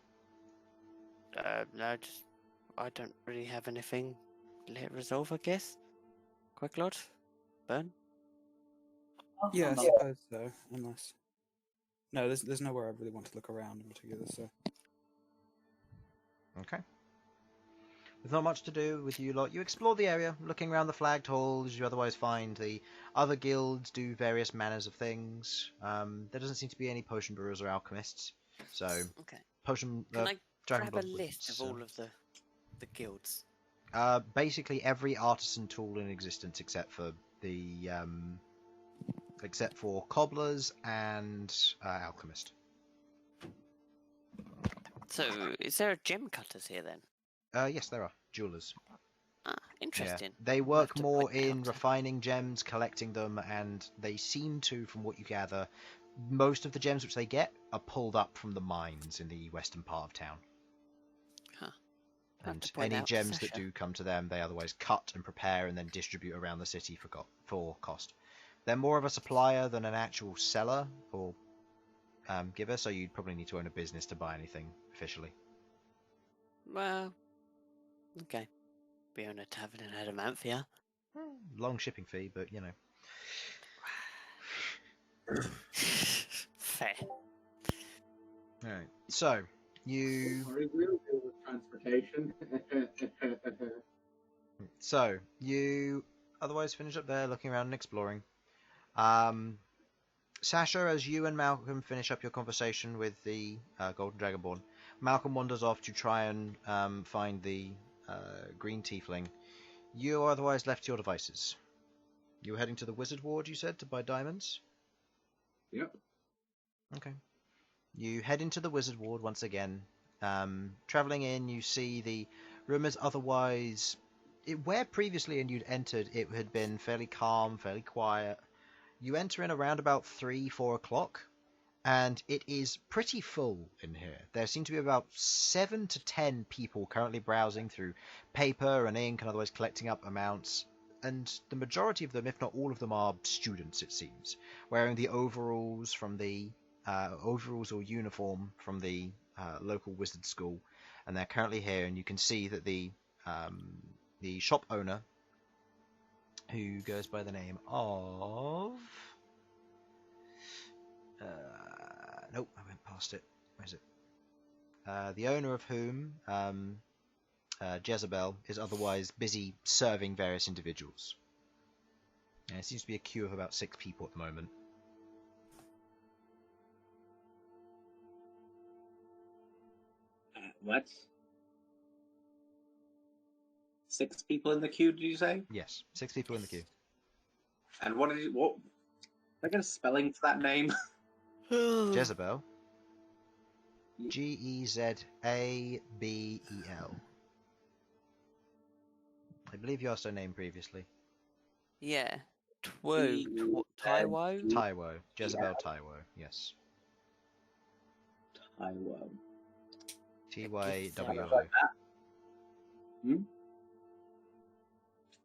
No, I don't really have anything. Let it resolve, I guess. Queglod? Bern? Yeah, I suppose so. Unless no, there's nowhere I really want to look around in particular. So Okay. With not much to do with you lot, you explore the area, looking around the flagged halls. You otherwise find the other guilds do various manners of things. There doesn't seem to be any potion brewers or alchemists. So, Okay. potion... Can I Dragon grab a Blood list of wizards, all of the guilds? basically every artisan tool in existence except for the... except for cobblers and alchemist. So, is there a gem cutters here then? Yes, there are. Jewelers. Ah, interesting. They I'll work have to more point that in out. refining gems, collecting them, and they seem to, from what you gather, most of the gems which they get are pulled up from the mines in the western part of town. Huh. I'll have And to point any out gems that Sasha. do come to them, they otherwise cut and prepare and then distribute around the city for cost. They're more of a supplier than an actual seller or giver, so you'd probably need to own a business to buy anything officially. Well, okay. We own a tavern in Adamanthia. Long shipping fee, but you know. Fair. Alright, so you Sorry, we'll deal with transportation. otherwise finish up there, looking around and exploring. Sasha, as you and Malcolm finish up your conversation with the Golden Dragonborn, Malcolm wanders off to try and find the green tiefling. You are otherwise left to your devices. You were heading to the wizard ward, you said, to buy diamonds? Yep. Okay. You head into the wizard ward once again. Travelling in, you see the room is otherwise... where previously you'd entered, it had been fairly calm, fairly quiet. You enter in around about 3-4 o'clock, and it is pretty full in here. There seem to be about 7 to 10 people currently browsing through paper and ink and otherwise collecting up amounts. and the majority of them, if not all of them, are students. It seems wearing the overalls from the overalls or uniform from the local wizard school, and they're currently here. And you can see that the shop owner, who goes by the name of nope, I went past it. Where is it? The owner of whom, Jezebel, is otherwise busy serving various individuals. And it seems to be a queue of about 6 people at the moment. What? 6 people in the queue, did you say? Yes, 6 people in the queue. And what? Did I get a spelling for that name? Jezebel. Gezabel. I believe you asked her name previously. Yeah. Taiwo? Taiwo. Jezebel Taiwo, yes. Taiwo. Tywo.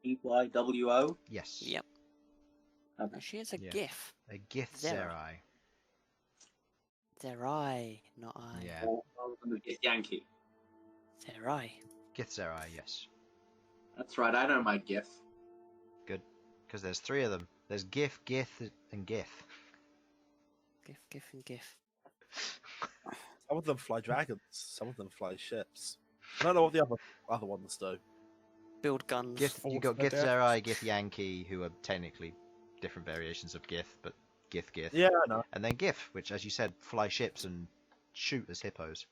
Tywo? Yes. Yep. Okay. She has a Yeah. gif. A Githzerai. Zerai, not I. Yeah. Yankee. Zerai. Githzerai, yes. That's right, I know my GIF. Good. Because there's 3 of them. There's Gith, Gith, and Gith. Gif, and gif. Some of them fly dragons. Some of them fly ships. I don't know what the other ones do. Build guns. Gith, you got Force the Githzerai, Gith Yankee, who are technically different variations of Gith, but Gith. Yeah, I know. And then Gif, which, as you said, fly ships and shoot as hippos.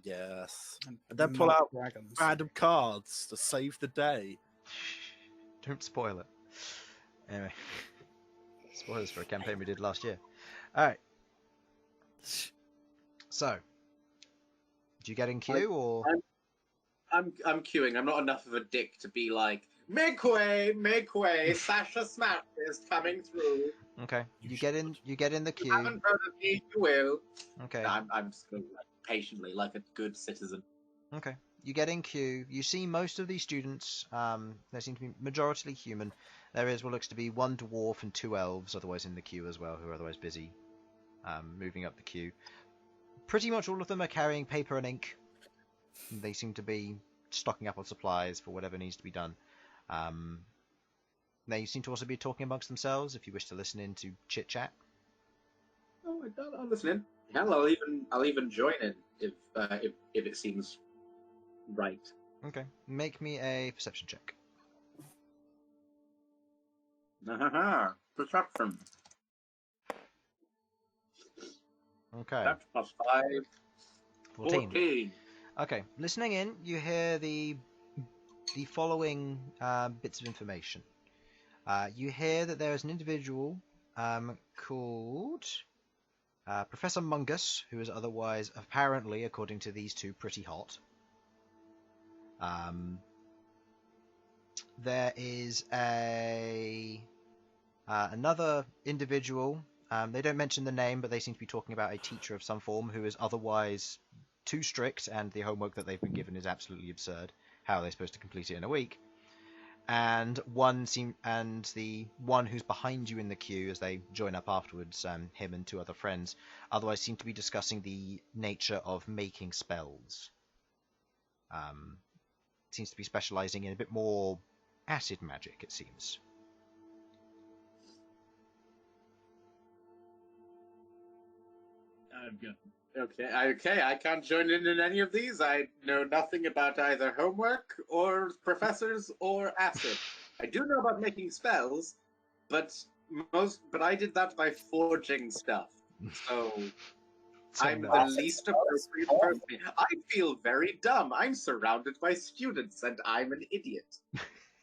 Yes. And then pull out dragons. Random cards to save the day. Don't spoil it. Anyway. Spoilers for a campaign we did last year. Alright. So. Do you get in queue, or...? I'm queuing. I'm not enough of a dick to be like, make way, Sasha Smashfist coming through. Okay. You get in the You haven't queue. heard of me, you will. Okay. No, I'm just going patiently, like a good citizen. Okay. You get in queue. You see most of these students. They seem to be majoritarily human. There is what looks to be 1 dwarf and 2 elves, otherwise in the queue as well, who are otherwise busy moving up the queue. Pretty much all of them are carrying paper and ink. They seem to be stocking up on supplies for whatever needs to be done. They seem to also be talking amongst themselves. If you wish to listen in to chit chat. Oh, I'll listen in. Hell, I'll even join in if it seems right. Okay. Make me a perception check. Perception. Okay. That's +5. 14. Okay. Listening in, you hear the following bits of information. You hear that there is an individual called Professor Mungus, who is otherwise, apparently, according to these two, pretty hot. There is another individual. They don't mention the name, but they seem to be talking about a teacher of some form who is otherwise too strict, and the homework that they've been given is absolutely absurd. How are they supposed to complete it in a week? And the one who's behind you in the queue, as they join up afterwards, him and 2 other friends, otherwise seem to be discussing the nature of making spells. Seems to be specializing in a bit more acid magic, it seems. Okay, I can't join in any of these. I know nothing about either homework or professors or acid. I do know about making spells, but I did that by forging stuff. So I'm the least appropriate person. I feel very dumb. I'm surrounded by students, and I'm an idiot.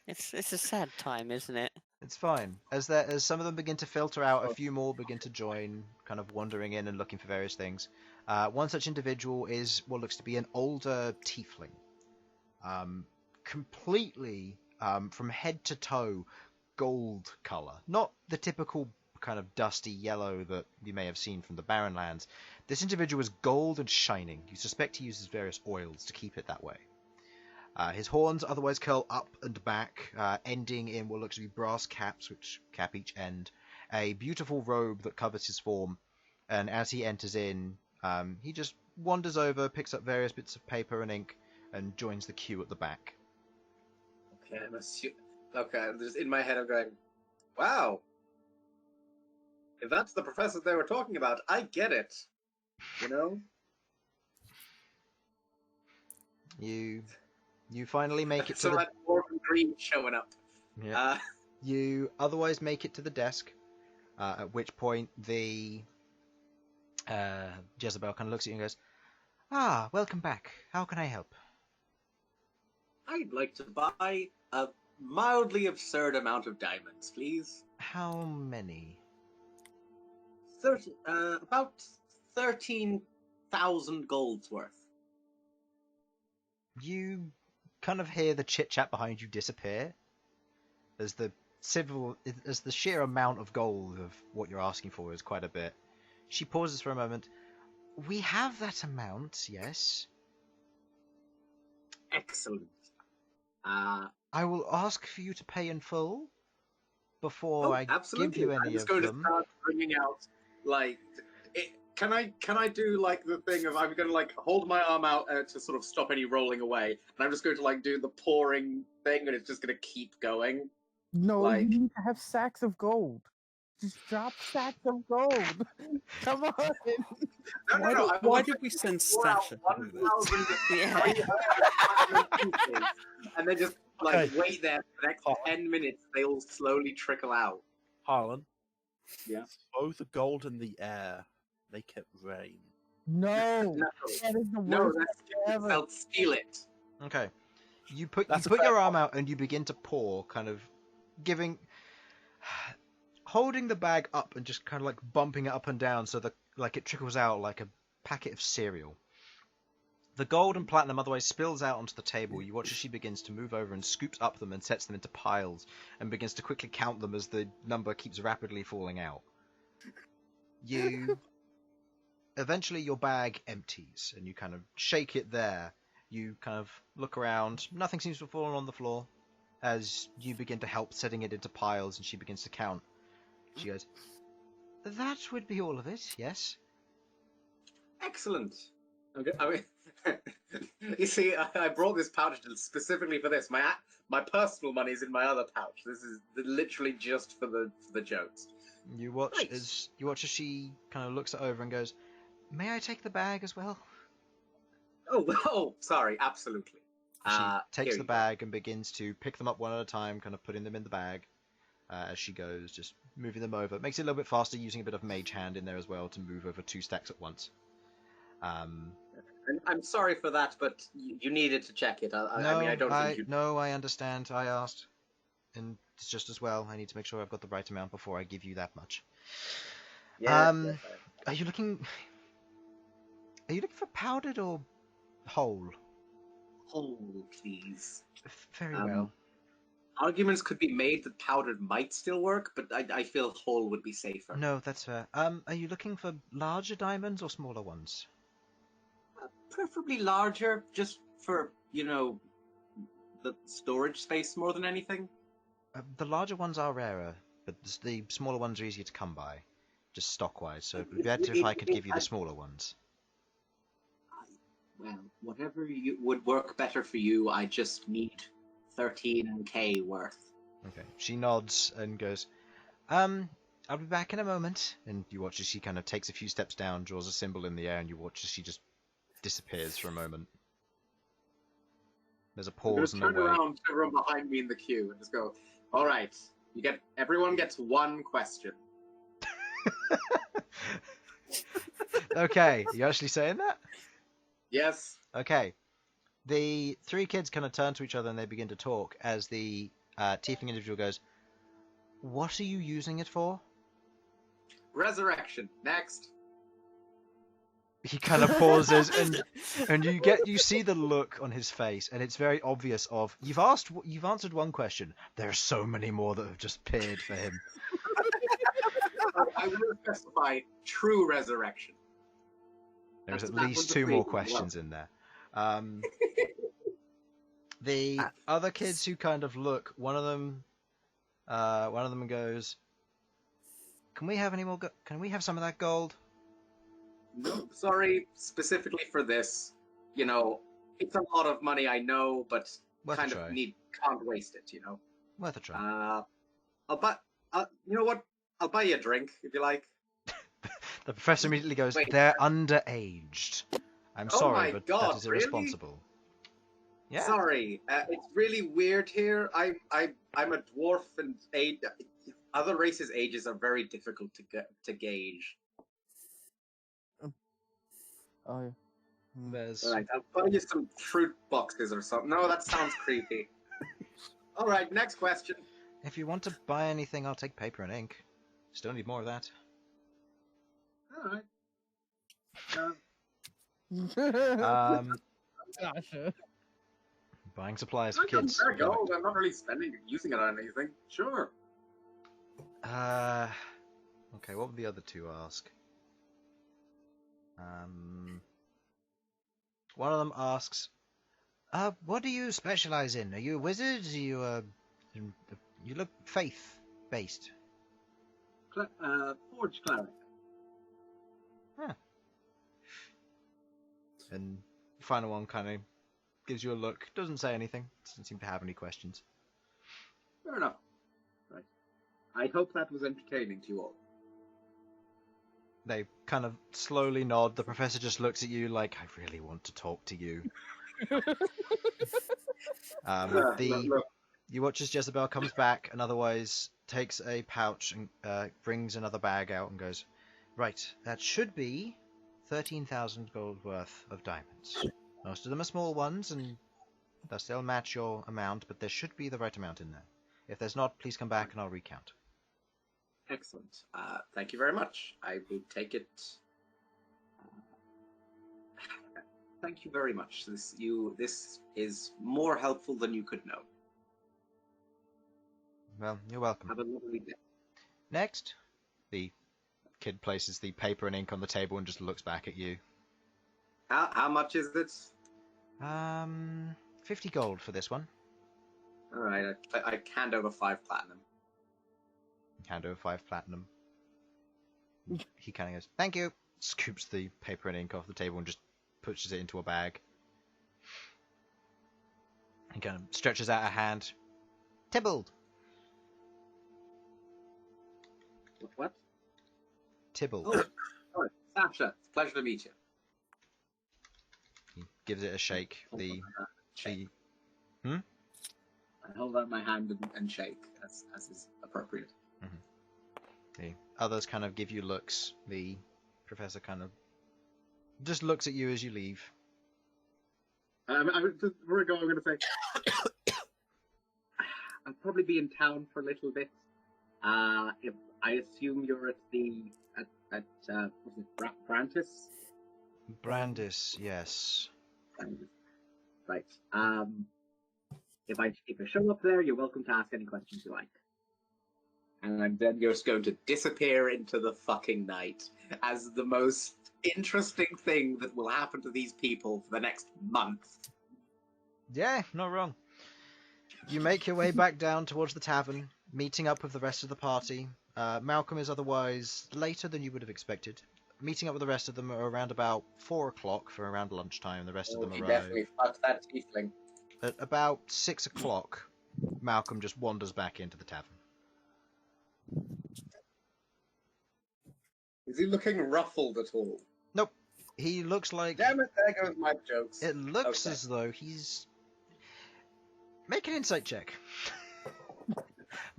It's a sad time, isn't it? It's fine. As some of them begin to filter out, a few more begin to join, kind of wandering in and looking for various things. One such individual is what looks to be an older tiefling. Completely, from head to toe, gold colour. Not the typical kind of dusty yellow that you may have seen from the Barrenlands. This individual is gold and shining. You suspect he uses various oils to keep it that way. His horns otherwise curl up and back, ending in what looks to be brass caps, which cap each end. A beautiful robe that covers his form, and as he enters in, he just wanders over, picks up various bits of paper and ink, and joins the queue at the back. Okay, okay, just in my head I'm going, wow. If that's the professor they were talking about, I get it. You know? You finally make it to So the... that Morgan Green showing up. Yeah. You otherwise make it to the desk, at which point the Jezebel kind of looks at you and goes, "Ah, welcome back. How can I help?" I'd like to buy a mildly absurd amount of diamonds, please. How many? About 13,000 golds worth. You kind of hear the chit-chat behind you disappear as the sheer amount of gold of what you're asking for is quite a bit. She pauses for a moment. We have that amount, yes. Excellent. I will ask for you to pay in full before I absolutely. give you any I'm just of going them. to start bringing out, like, can I do like the thing of I'm going to like hold my arm out to sort of stop any rolling away, and I'm just going to like do the pouring thing, and it's just going to keep going. No, Like- you need to have sacks of gold. Just drop sacks of gold. Come on. No. Why did we send Sasha to do this? 1,300 pieces, and then just like Okay. wait there for the next 10 minutes. They all slowly trickle out. Harlan. Yeah. Throw the gold in the air. Make it rain. No. No, That is the no, worst that's ever. they'll steal it. Okay. You put That's a your fair arm out and you begin to pour, kind of holding the bag up and just kind of like bumping it up and down so that like it trickles out like a packet of cereal. The gold and platinum otherwise spills out onto the table. You watch as she begins to move over and scoops up them and sets them into piles and begins to quickly count them as the number keeps rapidly falling out. Eventually your bag empties and you kind of shake it there. You kind of look around. Nothing seems to have fallen on the floor as you begin to help setting it into piles and she begins to count. She goes, "That would be all of it, yes." Excellent. You see, I brought this pouch specifically for this. My personal money is in my other pouch. This is literally just for the jokes. You watch Nice. as she kind of looks it over and goes, "May I take the bag as well?" Oh, sorry, absolutely. She Here takes you the go. bag and begins to pick them up one at a time, kind of putting them in the bag as she goes, just moving them over. Makes it a little bit faster, using a bit of mage hand in there as well to move over 2 stacks at once. I'm sorry for that, but you needed to check it. I don't think you. No, I understand. I asked, and it's just as well. I need to make sure I've got the right amount before I give you that much. Yeah, Are you looking for powdered or whole? Whole, please. Very well. Arguments could be made that powdered might still work, but I feel whole would be safer. No, that's fair. Are you looking for larger diamonds or smaller ones? Preferably larger, just for, the storage space more than anything. The larger ones are rarer, but the smaller ones are easier to come by, just stock-wise. So it would be better if I could give you the smaller ones. Well, whatever would work better for you, I just need 13k worth. Okay. She nods and goes, I'll be back in a moment. And you watch as she kind of takes a few steps down, draws a symbol in the air, and you watch as she just disappears for a moment. There's a pause and a I'm gonna wait. turn around to everyone behind me in the queue and just go, all right, everyone gets one question. Okay, you actually saying that? Yes. Okay. The 3 kids kind of turn to each other and they begin to talk as the tiefling individual goes, "What are you using it for?" Resurrection. Next. He kind of pauses and you see the look on his face, and it's very obvious of you've answered one question. There are so many more that have just appeared for him. I will specify true resurrection. There's at That least was the 2 more previous one. questions in there. The other kids who kind of look, one of them goes, "Can we have any more? Can we have some of that gold?" No, sorry, specifically for this. You know, it's a lot of money, I know, but Worth kind a of try. can't waste it. You know. Worth a try. I'll buy. You know what? I'll buy you a drink if you like. The professor immediately goes, Wait. "They're underaged. I'm Oh sorry, my but God, that is really? irresponsible." Yeah. Sorry, it's really weird here. I'm a dwarf, and other races' ages are very difficult to gauge. Oh yeah. There's All right, I'll buy you some fruit boxes or something. No, that sounds creepy. All right, next question. If you want to buy anything, I'll take paper and ink. Still need more of that. All right. Sasha. Buying supplies for I can kids. bear gold. I'm not really using it on anything. Sure. Okay, what would the other two ask? One of them asks, what do you specialize in? Are you a wizard? Are you you look faith-based. Forge cleric. Huh. And the final one kind of gives you a look, doesn't say anything, doesn't seem to have any questions. Fair enough. Right. I hope that was entertaining to you all. They kind of slowly nod. The professor just looks at you like, "I really want to talk to you." You watch as Jezebel comes back and otherwise takes a pouch and brings another bag out and goes, "Right, that should be 13,000 gold worth of diamonds. Most of them are small ones, and thus they'll match your amount, but there should be the right amount in there. If there's not, please come back and I'll recount." Excellent. Thank you very much. I will take it. Thank you very much. This is more helpful than you could know. Well, you're welcome. Have a lovely day. Next, the kid places the paper and ink on the table and just looks back at you. How much is it? 50 gold for this one. All right, I hand over 5 platinum. Hand over 5 platinum. He kind of goes, "Thank you." Scoops the paper and ink off the table and just pushes it into a bag. He kind of stretches out a hand. "Tybalt." What? Tybalt. Oh, Sasha. It's a pleasure to meet you. He gives it a shake. I hold out my hand and shake as is appropriate. The others kind of give you looks. The professor kind of just looks at you as you leave. Before I go, I'm going to say I'll probably be in town for a little bit. If I assume you're at what's it, Brantis? Brandis, yes. Right. If I show up there, you're welcome to ask any questions you like. And I'm then just going to disappear into the fucking night as the most interesting thing that will happen to these people for the next month. Yeah, not wrong. You make your way back down towards the tavern, meeting up with the rest of the party. Malcom is otherwise later than you would have expected. Meeting up with the rest of them around about 4 o'clock for around lunchtime. The rest of them He arrive. definitely fucked that tiefling. At about 6 o'clock, Malcom just wanders back into the tavern. Is he looking ruffled at all? Nope. He looks like... Damn it, there goes my jokes. It looks Okay. as though he's... Make an insight check.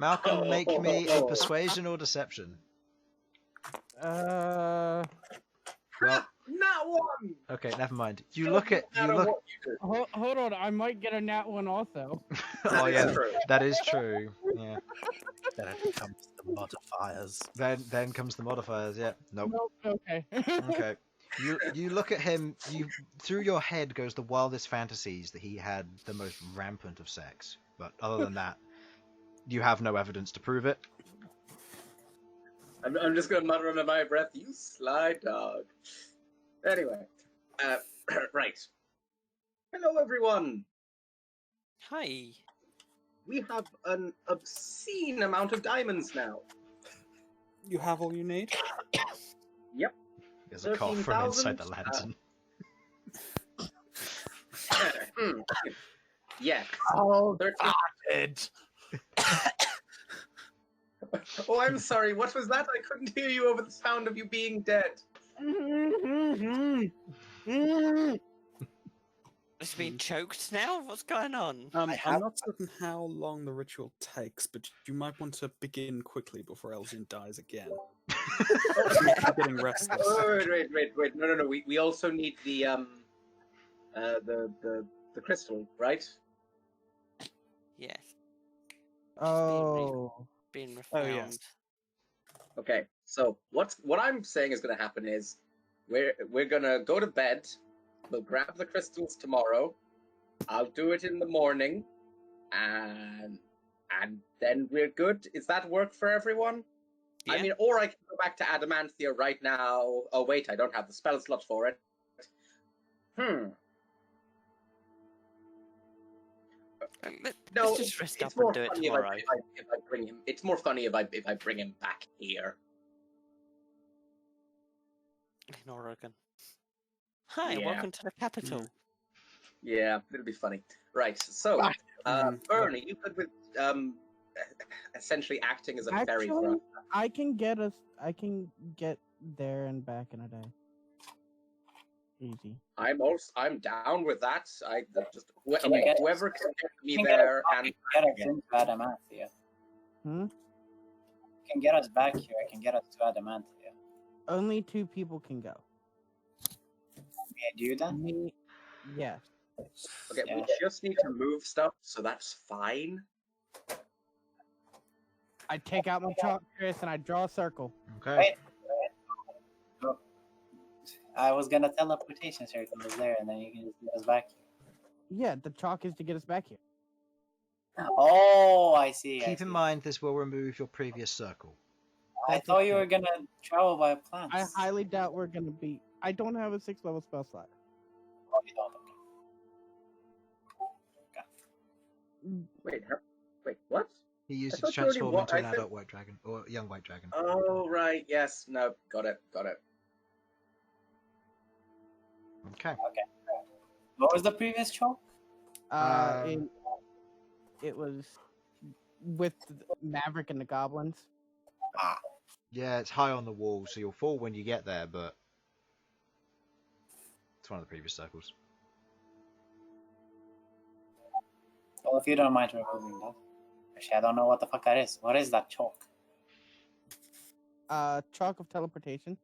Malcom, make me a persuasion or deception. Uh, Well, Not one! okay, never mind. You look at... You look... hold on, I might get a nat one also. Oh yeah, true. that is true. Yeah. Then it comes to the modifiers. Then comes the modifiers. Yeah. Nope. Nope, okay. Okay. You look at him. Through your head goes the wildest fantasies that he had the most rampant of sex. But other than that, you have no evidence to prove it. I'm just going to mutter under my breath, "You sly dog." Anyway, right. Hello, everyone. Hi. We have an obscene amount of diamonds now. You have all you need. Yep. There's a cough from inside the 13,000, lantern. Yes. Oh, 13. it. Oh, I'm sorry. What was that? I couldn't hear you over the sound of you being dead. It's been choked now? What's going on? I'm not certain how long the ritual takes, but you might want to begin quickly before Elsyan dies again. I'm getting restless. Wait. No. We also need the crystal, right? Yes. Oh. Being Oh, refound. yes. Okay. So what I'm saying is going to happen is we're gonna go to bed. We'll grab the crystals tomorrow. I'll do it in the morning, and then we're good. Is that work for everyone? Yeah. I mean, or I can go back to Adamanthia right now. Oh wait, I don't have the spell slot for it. No, Let's just rest up it's more and do it funny tomorrow. if I bring him. It's more funny if I bring him back here. In Oregon. Hi, Yeah. welcome to the capital. Yeah, it'll be funny. Right. So, Bern, are you good with essentially acting as a ferry for us? I can get there and back in a day. Easy. I'm down with that. Can you get whoever can get me can there get us into Adamanthia. Can get us back here. I can get us to Adamanthia. Only 2 people can go. Me and you then? Me, yes. Okay, Yeah. we just need to move stuff, so that's fine. I take out my chalk, Chris, and I draw a circle. Okay. Wait. Oh. I was gonna teleportation circle is there, and then you can just get us back here. Yeah, the chalk is to get us back here. Oh, I see. Keep in mind, this will remove your previous circle. I thought you were gonna travel by plants. I highly doubt we're gonna be. I don't have a 6th level spell slot. Oh, you don't. Wait, what? He used I it to thought you already transform wa- into I an thought- adult white dragon, or young white dragon. Oh, right. Yes. No. Got it. Okay. What was the previous chalk? It was with Maverick and the goblins. Yeah, it's high on the wall, so you'll fall when you get there, but it's one of the previous circles. Well, if you don't mind removing that. Actually, I don't know what the fuck that is. What is that chalk? Chalk of teleportation.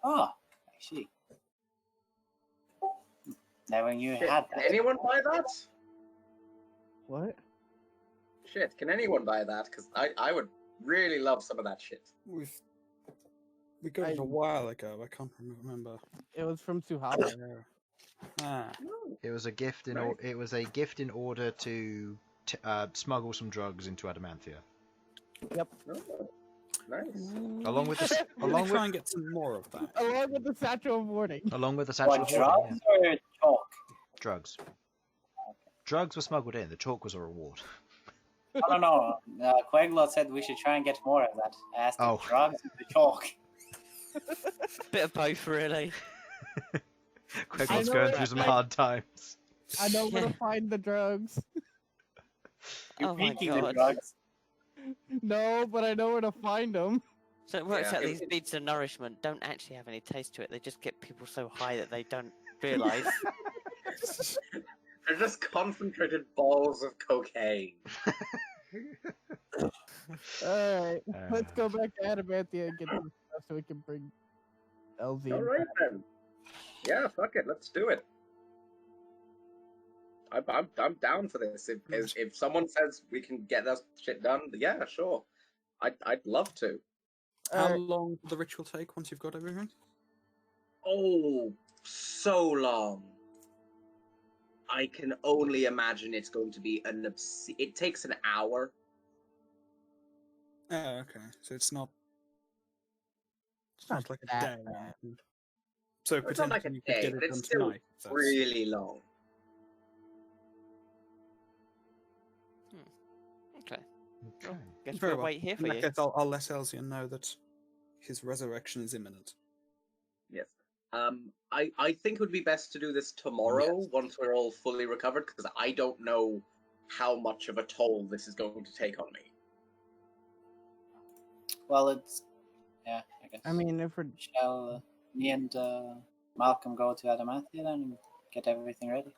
Oh, I see. Never knew you Shit, had can that. anyone buy that? What? Shit, can anyone buy that? Because I would really love some of that shit. We got it a while ago. I can't remember. It was from Suhala. It was a gift in Nice. It was a gift in order to smuggle some drugs into Adamanthia. Yep. Oh, nice. Along with the Along try and get some more of that. Along with the Satchel of Warning. along with the satchel What, of hoarding, drugs or chalk? drugs. Drugs were smuggled in. The chalk was a reward. No. Queglod said we should try and get more of that. I asked Oh. if drugs or the chalk. Bit of both, really. Queglod's know going it, through some I- hard times. I know where to find the drugs. Oh my Speaking of god. drugs, No, but I know where to find them. So it works Yeah, out it- these beads of nourishment don't actually have any taste to it. They just get people so high that they don't realise. They're just concentrated balls of cocaine. Alright, let's go back to Adamanthia and get this stuff so we can bring LZ. All right then. Yeah, fuck it. Let's do it. I'm down for this. If someone says we can get that shit done, yeah, sure. I'd love to. How long will the ritual take once you've got everything? Oh, so long. I can only imagine it's going to be it takes an hour. Oh, okay. So it's not. It's Not not like a that day. bad. So It's not like a potentially you could day, get but it it's done still tonight. if that's- really long. Okay. Guess Very we'll well. wait here In for that you. case, I'll let Elsyan know that his resurrection is imminent. Yes. I think it would be best to do this tomorrow Yes. once we're all fully recovered, because I don't know how much of a toll this is going to take on me. Well, it's I guess. I mean, if we're Shall me and Malcom go to Adamantia then and get everything ready?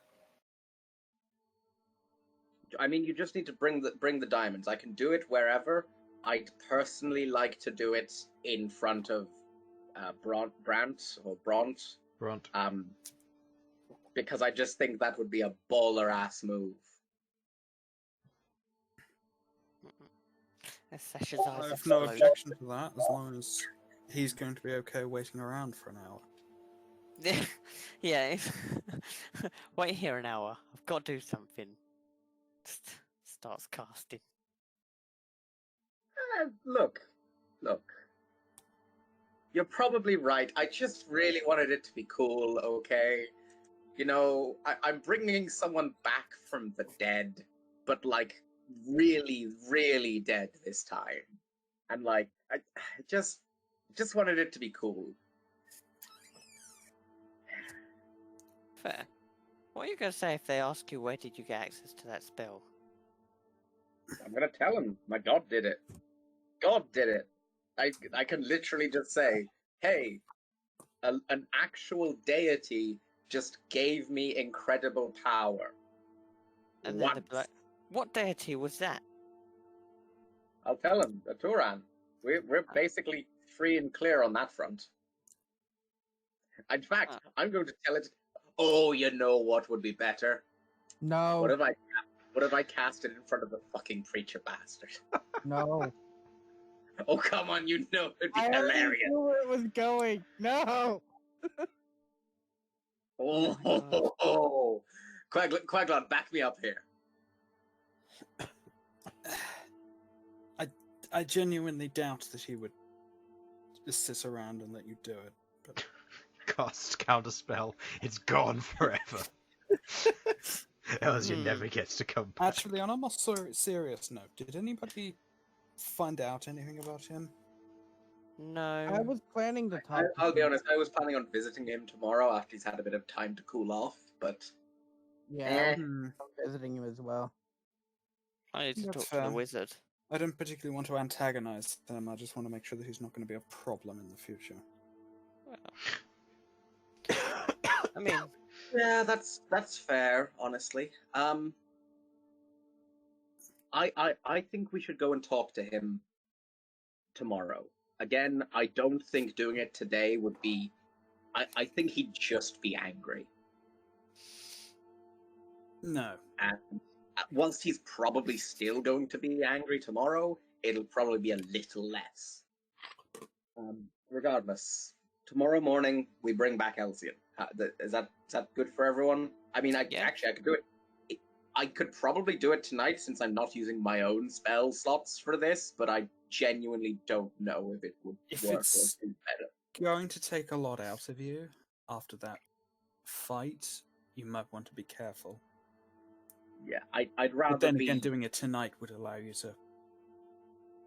I mean, you just need to bring the diamonds. I can do it wherever. I'd personally like to do it in front of Brant, Brunt. because I just think that would be a baller ass move. Sasha's I eyes have no explode. objection to that, as long as he's going to be okay waiting around for an hour. Yeah, wait here an hour. I've got to do something. Starts casting. Look. You're probably right. I just really wanted it to be cool, okay? You know, I'm bringing someone back from the dead, but like really, really dead this time. And like, I just wanted it to be cool. Fair. What are you going to say if they ask you where did you get access to that spell? I'm gonna tell him my god did it. God did it. I can literally just say, hey, an actual deity just gave me incredible power. And then Once. they'd be like, what deity was that? I'll tell him, a Turan. We're basically free and clear on that front. In fact, I'm going to tell it. Oh, you know what would be better? no, What if I cast it in front of the fucking preacher bastard? no. Oh, come on, you know it'd be I already hilarious. knew where it was going. No. Oh, Queglod, back me up here. I genuinely doubt that he would just sit around and let you do it. But Cast counter spell. It's gone forever. Elsyan never gets to come back. actually, on a more serious note, did anybody find out anything about him? No. I was planning to talk. I'll to be him. honest, I was planning on visiting him tomorrow after he's had a bit of time to cool off, but Yeah, I was Hmm. visiting him as well. I need to That's talk to the fair. wizard. I don't particularly want to antagonize him. I just want to make sure that he's not going to be a problem in the future. I mean, yeah, that's fair, honestly. I think we should go and talk to him tomorrow. Again, I don't think doing it today would be. I think he'd just be angry. No. And whilst he's probably still going to be angry tomorrow, it'll probably be a little less. Regardless, tomorrow morning we bring back Elsyan. Is that good for everyone? I mean, I could do it. I could probably do it tonight since I'm not using my own spell slots for this, but I genuinely don't know if it would If work it's or do better. going to take a lot out of you after that fight, you might want to be careful. Yeah, I'd rather But then be again, doing it tonight would allow you to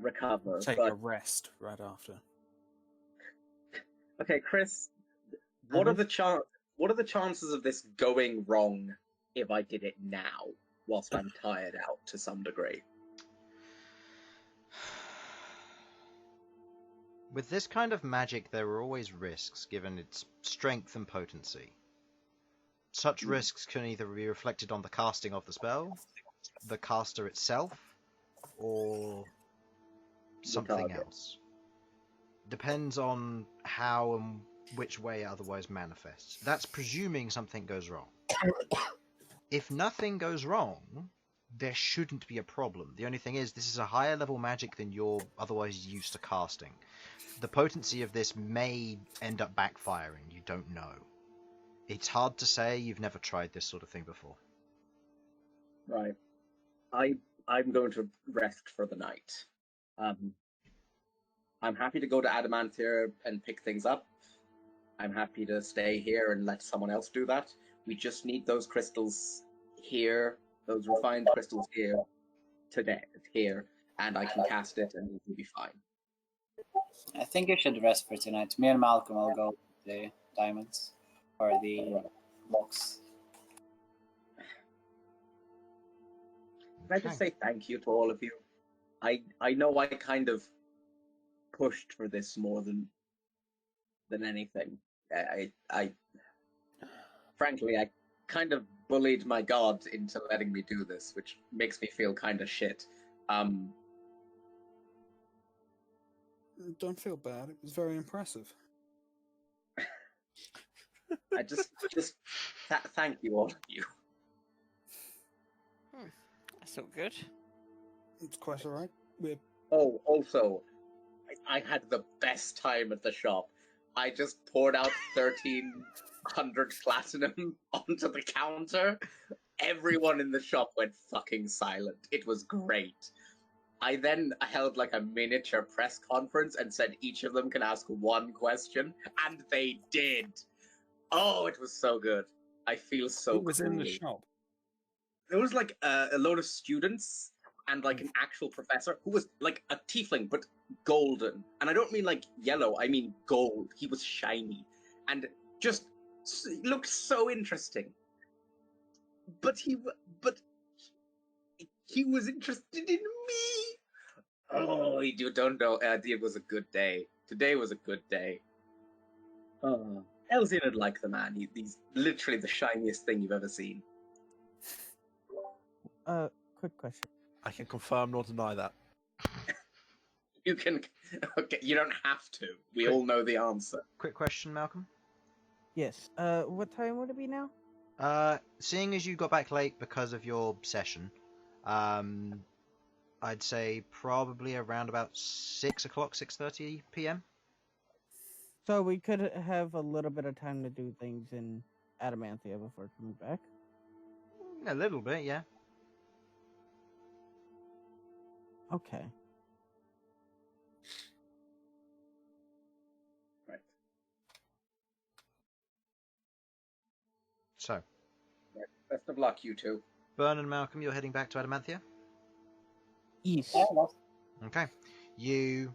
recover. take but... a rest right after. Okay, Chris, what are the chances of this going wrong if I did it now, whilst I'm tired out to some degree? With this kind of magic, there are always risks, given its strength and potency. Such risks can either be reflected on the casting of the spell, the caster itself, or something else. Depends on how and which way it otherwise manifests. That's presuming something goes wrong. If nothing goes wrong, there shouldn't be a problem. The only thing is, this is a higher level magic than you're otherwise used to casting. The potency of this may end up backfiring, you don't know. It's hard to say, you've never tried this sort of thing before. Right. I'm going to rest for the night. I'm happy to go to Adamantia and pick things up. I'm happy to stay here and let someone else do that. We just need those crystals here, those refined crystals here, today, here. and I can cast it, and it will be fine. I think you should rest for tonight. Me and Malcolm will go with the diamonds or the blocks. Can I just say thank you to all of you? I know I kind of pushed for this more than anything. I frankly, I kind of bullied my god into letting me do this, which makes me feel kind of shit. Don't feel bad. It was very impressive. I just thank you all of you. That's all good. It's quite alright. Oh, also, I had the best time at the shop. I just poured out 1,300 platinum onto the counter. Everyone in the shop went fucking silent. It was great. I then held like a miniature press conference and said each of them can ask one question, and they did. Oh, it was so good. I feel so Who was in the cool. shop? There was like a load of students and like an actual professor who was like a tiefling but golden, and I don't mean like yellow, I mean gold. He was shiny and just looked so interesting, but he was interested in me. Oh, you don't know. It was a good day. Today was a good day. Elsyan would like the man. He's literally the shiniest thing you've ever seen. Quick question. I can confirm nor deny that. You can. Okay, you don't have to. We all know the answer. Quick question, Malcolm. Yes. What time would it be now? Seeing as you got back late because of your session, I'd say probably around about 6 o'clock, 6:30 p.m. So we could have a little bit of time to do things in Adamanthia before coming back. A little bit, yeah. Okay. Right. So, Best of luck, you two. Bern and Malcolm, you're heading back to Adamanthia? Yes. Okay. You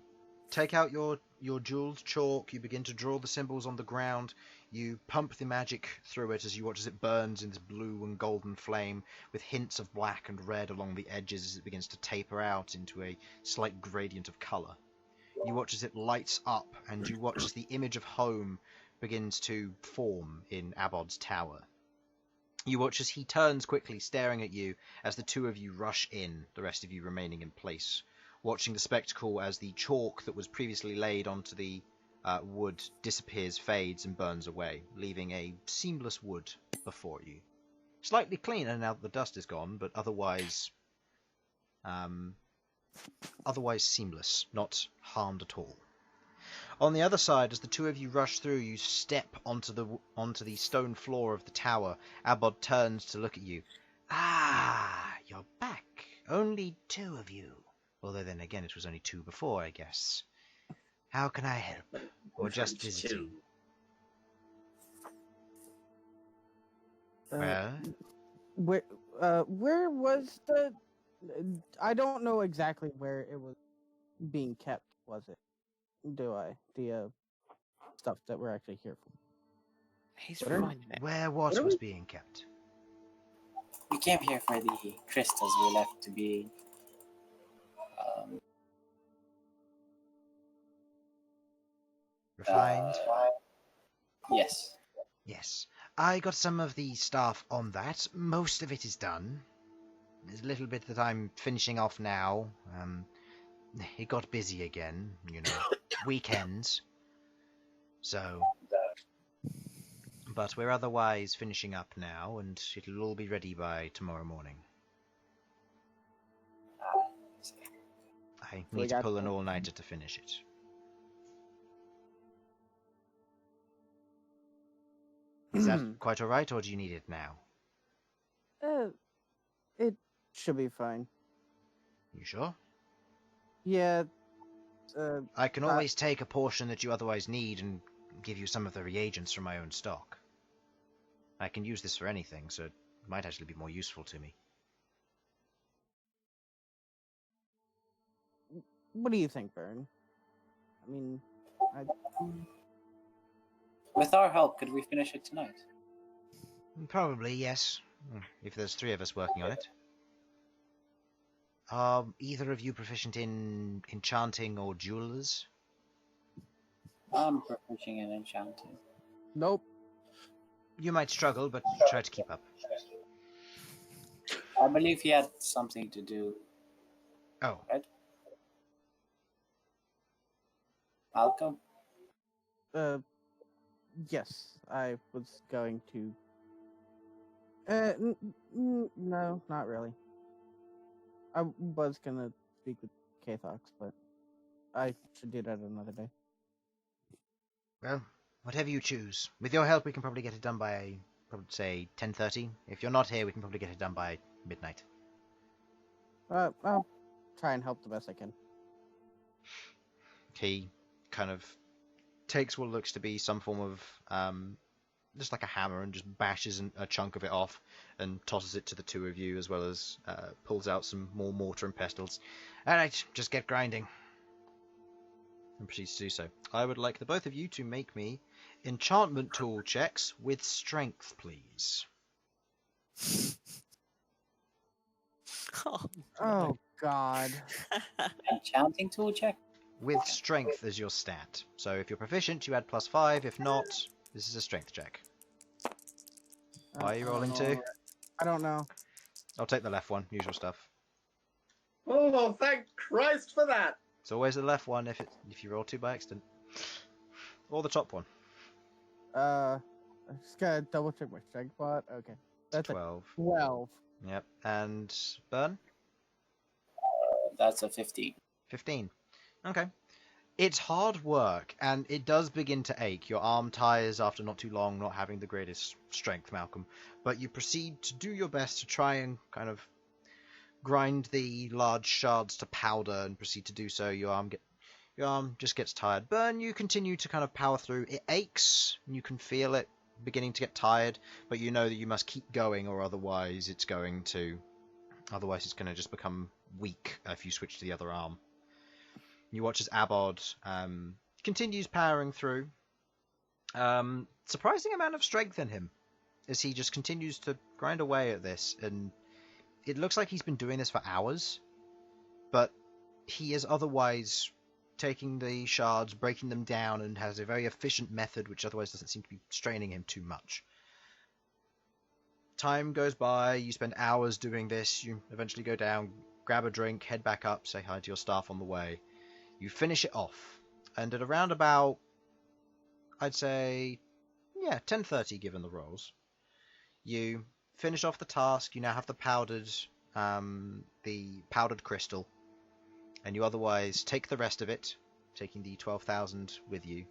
take out your jeweled chalk, you begin to draw the symbols on the ground, you pump the magic through it as you watch as it burns in this blue and golden flame, with hints of black and red along the edges as it begins to taper out into a slight gradient of colour. You watch as it lights up, and you watch as the image of home begins to form in Abod's tower. You watch as he turns quickly, staring at you, as the two of you rush in, the rest of you remaining in place, watching the spectacle as the chalk that was previously laid onto the wood disappears, fades, and burns away, leaving a seamless wood before you. Slightly cleaner now that the dust is gone, but otherwise seamless, not harmed at all. On the other side, as the two of you rush through, you step onto the stone floor of the tower. Abod turns to look at you. Ah, you're back. Only two of you. Although then again, it was only two before, I guess. How can I help? Or just visiting? Well? Where was the... I don't know exactly where it was being kept, was it? Do I? The stuff that we're actually here for. He's finding it. Where what was being kept? We came here for the crystals we left to be... Refined? Yes. Yes. I got some of the staff on that. Most of it is done. There's a little bit that I'm finishing off now. It got busy again, you know. Weekends. So... But we're otherwise finishing up now, and it'll all be ready by tomorrow morning. I need to pull an all-nighter to finish it. Is that quite alright, or do you need it now? It should be fine. You sure? Yeah, I can always take a portion that you otherwise need and give you some of the reagents from my own stock. I can use this for anything, so it might actually be more useful to me. what do you think, Bern? I mean, With our help, could we finish it tonight? Probably, yes. If there's 3 of us working on it. Are either of you proficient in enchanting or jewelers? I'm proficient in enchanting. nope. You might struggle, but try to keep up. I believe he had something to do. Oh, Right? Malcom? Yes, I was going to. No, not really. I was gonna speak with Kathox, but I should do that another day. well, whatever you choose. With your help, we can probably get it done by, probably say, 10:30. If you're not here, we can probably get it done by midnight. I'll try and help the best I can. He kind of takes what looks to be some form of just like a hammer and just bashes a chunk of it off and tosses it to the 2 of you, as well as pulls out some more mortar and pestles. Alright, just get grinding. And proceeds to do so. I would like the both of you to make me enchantment tool checks with strength, please. Oh God. Enchanting tool check? With strength as your stat. So if you're proficient, you add +5. If not, this is a strength check. Why are you rolling 2? I don't know. I'll take the left one, usual stuff. Oh, thank Christ for that! It's always the left one if you roll 2 by accident. Or the top one. I just gotta double check my strength bot. Okay. That's 12. a 12. Yep. And Bern? That's a 15. 15. Okay. It's hard work, and it does begin to ache. Your arm tires after not too long, not having the greatest strength, Malcom. But you proceed to do your best to try and kind of grind the large shards to powder and proceed to do so. Your arm just gets tired. Bern, you continue to kind of power through. It aches, and you can feel it beginning to get tired, but you know that you must keep going, or otherwise it's going to just become weak if you switch to the other arm. You watch as Abod continues powering through. Surprising amount of strength in him as he just continues to grind away at this, and it looks like he's been doing this for hours, but he is otherwise taking the shards, breaking them down, and has a very efficient method which otherwise doesn't seem to be straining him too much. Time goes by, you spend hours doing this, you eventually go down, grab a drink, head back up, say hi to your staff on the way. You finish it off, and at around about, I'd say, 10:30 given the rolls, you finish off the task. You now have the powdered crystal, and you otherwise take the rest of it, taking the 12,000 with you,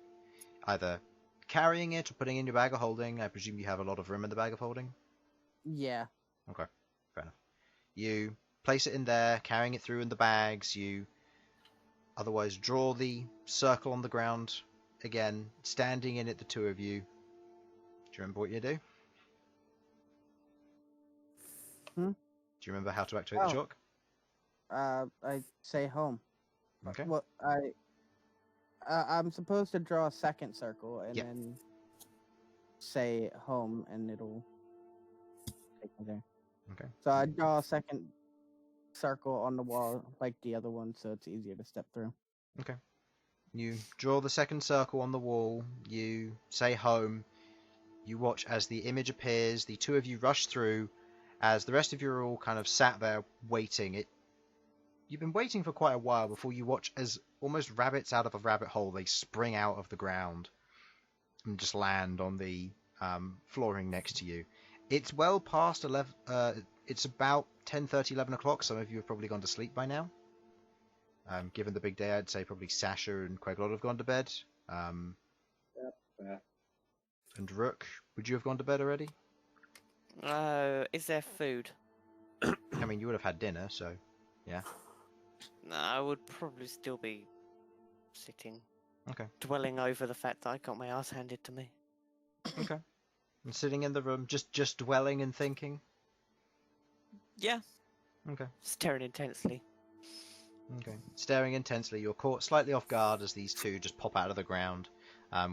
either carrying it or putting it in your bag of holding. I presume you have a lot of room in the bag of holding? Yeah. Okay, fair enough. You place it in there, carrying it through in the bags. You otherwise draw the circle on the ground again, standing in it, the 2 of you. Do you remember what you do? Do you remember how to activate the chalk? I say home. Okay. Well, I'm supposed to draw a second circle and then say home, and it'll take me there. Okay. So I draw a second circle on the wall like the other one, so it's easier to step through. Okay. You draw the second circle on the wall. You say home. You watch as the image appears. The 2 of you rush through, as the rest of you are all kind of sat there waiting. You've been waiting for quite a while before you watch as almost rabbits out of a rabbit hole, they spring out of the ground and just land on the flooring next to you. It's well past 11. It's about 10:30, 11 o'clock. Some of you have probably gone to sleep by now. Given the big day, I'd say probably Sasha and Queglod have gone to bed. And Rook, would you have gone to bed already? Is there food? I mean, you would have had dinner, so yeah. No, I would probably still be sitting. Okay. Dwelling over the fact that I got my ass handed to me. Okay. And sitting in the room, just dwelling and thinking? Yeah. Okay. Staring intensely. Okay. Staring intensely, you're caught slightly off guard as these two just pop out of the ground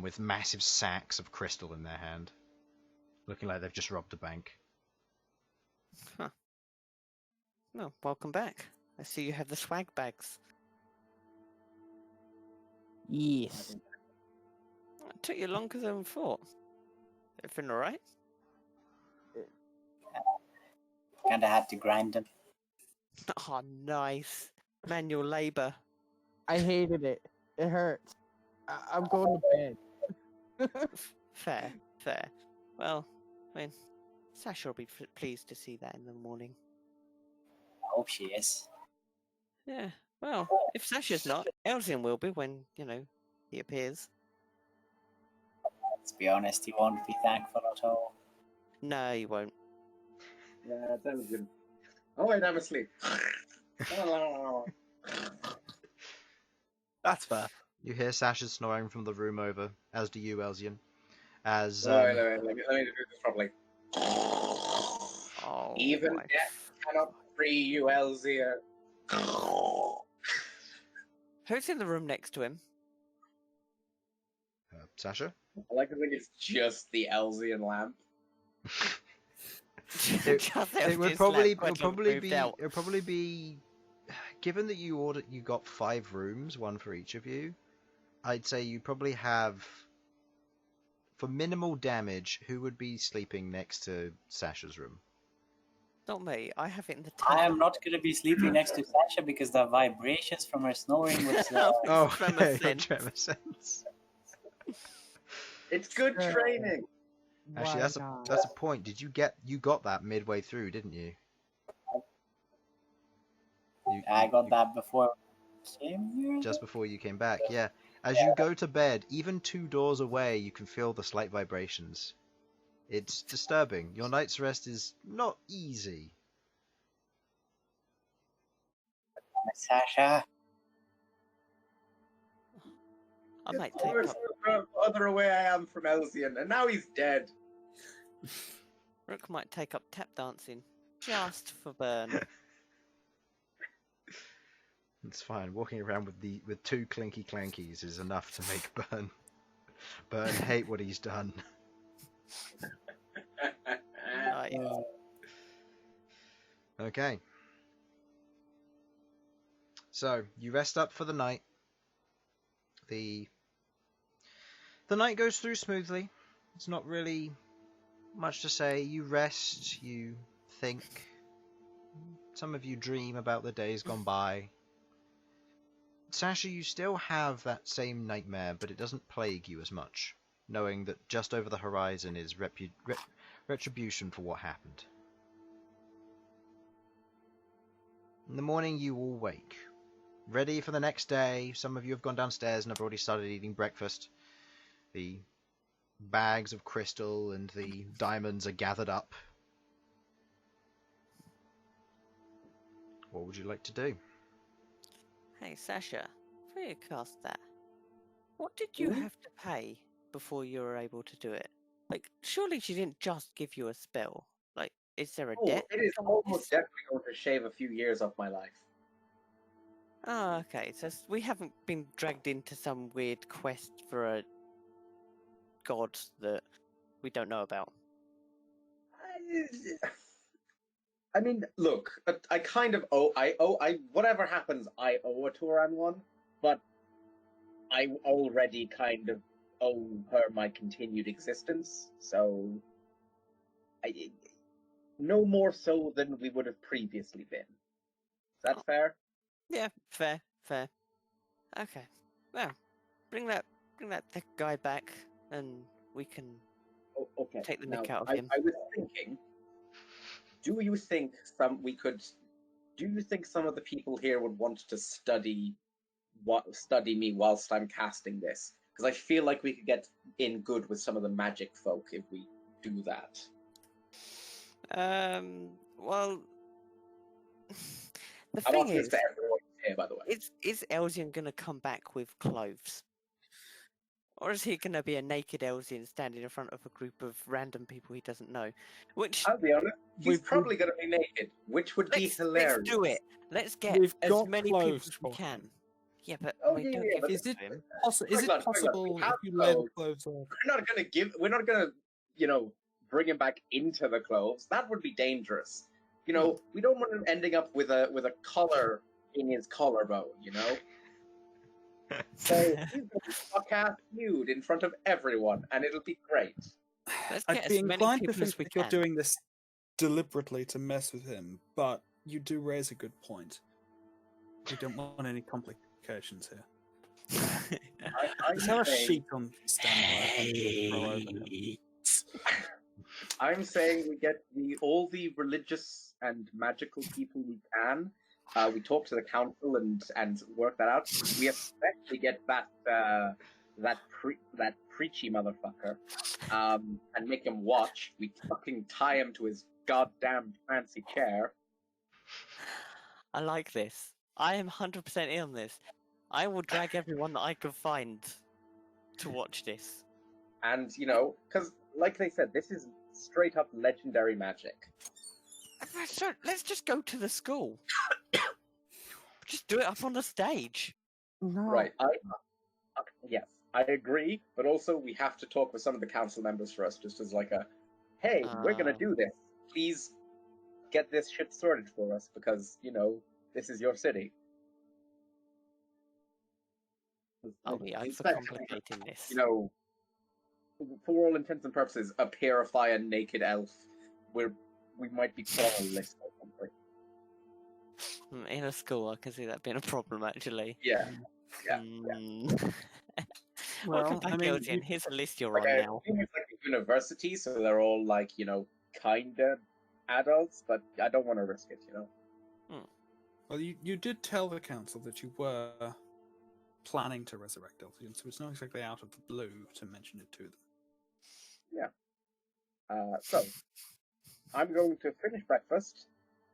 with massive sacks of crystal in their hand, looking like they've just robbed a bank. Huh. Well, welcome back. I see you have the swag bags. Yes. It took you longer than we thought. Everything alright? Kinda had to grind them. Oh, nice. Manual labour. I hated it. It hurts. I'm going to bed. Fair, fair. Well, I mean, Sasha will be pleased to see that in the morning. I hope she is. Yeah, well, if Sasha's not, Elsyan will be when, he appears. Let's be honest, he won't be thankful at all. No, he won't. Yeah, that was good. Oh wait, I'm asleep. That's fair. You hear Sasha snoring from the room over, as do you, Elsyan. As Wait, let me do this properly. Oh, Even my death cannot free you, Elzia. Who's in the room next to him? Sasha? I like to think it's just the Elzian lamp. It would probably be given that you got 5 rooms, one for each of you. I'd say you probably have, for minimal damage, who would be sleeping next to Sasha's room? Not me. I have it in the I am tent. not going to be sleeping next to Sasha because the vibrations from her snoring was... Oh, Tremor okay, sense. tremor sense. It's good Sure. training. Actually, Why that's a point. You got that midway through, didn't you? I got that before I came here. Just before you came back, yeah. As you go to bed, even 2 doors away, you can feel the slight vibrations. It's disturbing. Your night's rest is not easy. Sasha. I might It's take worse up. the further away I am from Elzian, and now he's dead. Rook might take up tap dancing, just for Bern. It's fine. Walking around with 2 clinky clankies is enough to make Bern hate what he's done. Right. Okay. So you rest up for the night. The night goes through smoothly. It's not really much to say. You rest. You think. Some of you dream about the days gone by. Sasha, you still have that same nightmare, but it doesn't plague you as much, knowing that just over the horizon is retribution for what happened. In the morning, you all wake, ready for the next day. Some of you have gone downstairs and have already started eating breakfast. The bags of crystal and the diamonds are gathered up. What would you like to do? Hey, Sasha, before you cast that, what did you have to pay before you were able to do it? Like, surely she didn't just give you a spell. Like, is there a debt? It is from almost this? definitely going to shave a few years off my life. Oh, okay. So we haven't been dragged into some weird quest for a god that we don't know about. I mean, look, I kind of whatever happens, I owe it to her on one, but I already kind of owe her my continued existence, so no more so than we would have previously been. Is that fair? Yeah, fair. Okay. Well, bring that thick guy back, and we can Okay. take the Now, nick out of him. I was thinking, do you think some of the people here would want to study me whilst I'm casting this? Because I feel like we could get in good with some of the magic folk if we do that. Well, the I thing want this is, to everyone here, by the way. is Elsyan gonna come back with clothes? Or is he going to be a naked Elsyan standing in front of a group of random people he doesn't know? Which, I'll be honest, He's probably going to be naked, which would be hilarious. Let's do it. Let's get We've as got many people clothes as we for can. him. Yeah, but Oh, we yeah, don't yeah, give but it Is to it him. is it Queglod, possible we have if you lay the clothes. clothes off? We're not going to, bring him back into the clothes. That would be dangerous. We don't want him ending up with a collar in his collarbone, So he's going to be fuck-ass nude in front of everyone, and it'll be great. Let's I'd get be as many inclined to people think as we that you're can. doing this deliberately to mess with him, but you do raise a good point. We don't want any complications here. Is there a sheet on standby? I'm saying we get all the religious and magical people we can. We talk to the council and work that out. We especially get that preachy motherfucker and make him watch. We fucking tie him to his goddamn fancy chair. I like this. I am 100% in on this. I will drag everyone that I can find to watch this. And, because, like they said, this is straight up legendary magic. So let's just go to the school. Just do it up on the stage. No. Right. Yes, I agree, but also we have to talk with some of the council members first, just as like hey, we're gonna do this. Please get this shit sorted for us, because, this is your city. I'll be overcomplicating this. For all intents and purposes, a purify a naked elf. We might be put on a list or something. In a school, I can see that being a problem, actually. Yeah. Welcome back, Elsyan. Here's a list you're on now. It's like a university, so they're all like, kinda adults, but I don't want to risk it, Well, you did tell the council that you were planning to resurrect Elsyan, so it's not exactly out of the blue to mention it to them. Yeah. So, I'm going to finish breakfast.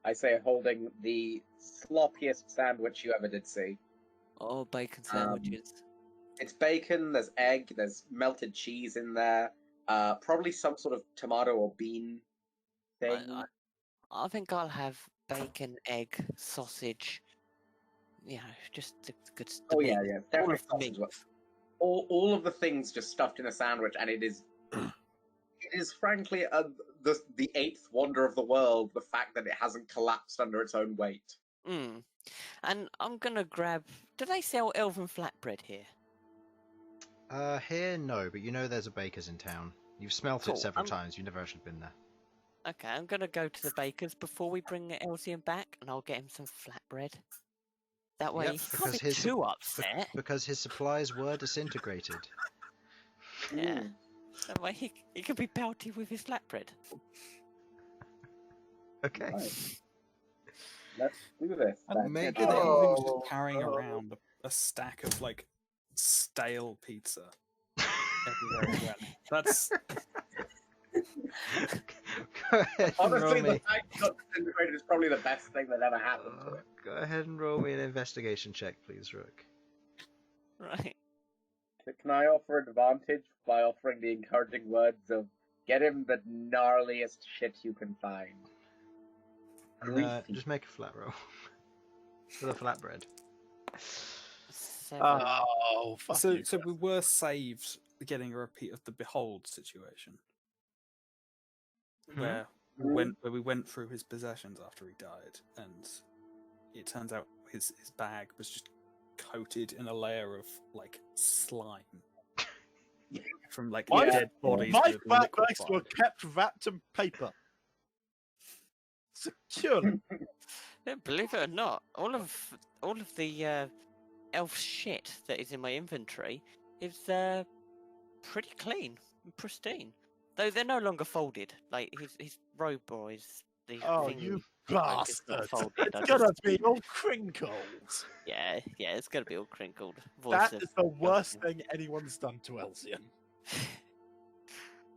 I say, holding the sloppiest sandwich you ever did see. Oh, bacon sandwiches. It's bacon, there's egg, there's melted cheese in there, probably some sort of tomato or bean thing. I think I'll have bacon, egg, sausage. Just the good stuff. Oh, yeah. Definitely All of the sausage. All of the things just stuffed in a sandwich, and it is frankly the eighth wonder of the world, the fact that it hasn't collapsed under its own weight. And I'm gonna grab... Do they sell elven flatbread here? Here, no, but there's a baker's in town. You've smelt it several times, you've never actually been there. Okay, I'm gonna go to the baker's before we bring Elsyan back, and I'll get him some flatbread. That way he can't be too upset. Because his supplies were disintegrated. Yeah. That way he can be pelty with his flatbread. Okay. Right. Let's do this. Maybe they're just carrying around a stack of stale pizza everywhere again. That's Go ahead and honestly, roll the me. fact that it's disintegrated is probably the best thing that ever happened to it. Go ahead and roll me an investigation check, please, Rook. Right. Can I offer advantage by offering the encouraging words of get him the gnarliest shit you can find? Just make a flat roll. For the flatbread. 7. Oh, fuck so you. we were saved getting a repeat of the Behold situation, where we went through his possessions after he died, and it turns out his bag was just coated in a layer of slime from dead bodies. My that had been bags were liquefied. kept wrapped in paper. Securely. Yeah, believe it or not, all of the elf shit that is in my inventory is pretty clean and pristine. Though they're no longer folded. Like his robe boys. Oh, thing you is not bastard! folded. It's gonna be all crinkled. Yeah, it's gonna be all crinkled. That is the worst thing anyone's done to Elsyan.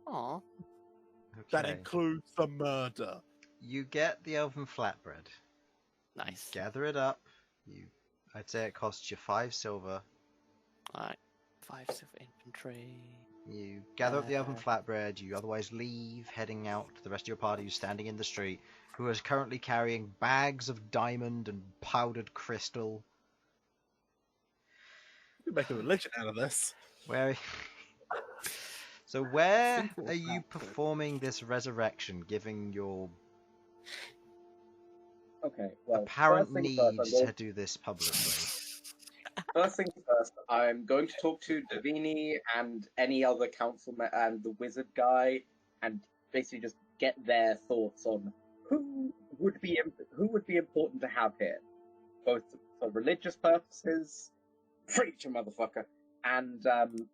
Aw. That Okay. includes the murder. You get the elven flatbread. Nice. Gather it up. I'd say it costs you 5 silver. Alright. 5 silver inventory. You gather up the oven flatbread, you otherwise leave, heading out to the rest of your party who's standing in the street, who is currently carrying bags of diamond and powdered crystal. We make a religion out of this. Where where Simple are you fact. performing this resurrection, given your Okay, well, apparent first things need first, I'm going- to do this publicly? First things first, I'm going to talk to Davini and any other council and the wizard guy, and basically just get their thoughts on who would be important to have here, both for religious purposes, preacher motherfucker, and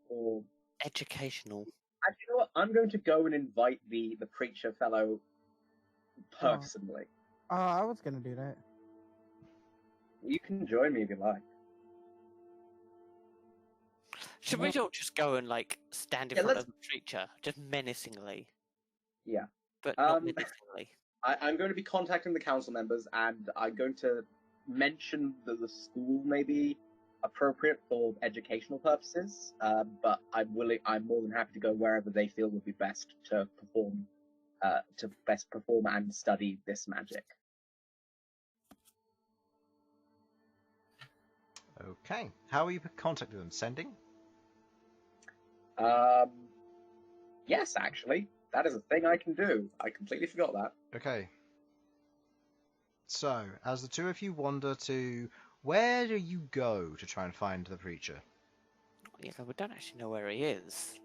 or Educational. actually, you know what? I'm going to go and invite the preacher fellow personally. I was gonna do that. You can join me if you like. Should we not just go and like stand in Yeah, front let's- of the preacher, just menacingly? Yeah. But not menacingly. I'm going to be contacting the council members, and I'm going to mention that the school may be appropriate for educational purposes. But I'm more than happy to go wherever they feel would be best to perform and study this magic. Okay. How are you contacting them? Sending? Yes, actually, that is a thing I can do. I completely forgot that. Okay. So, as the two of you wander to... Where do you go to try and find the preacher? Yeah, we don't actually know where he is.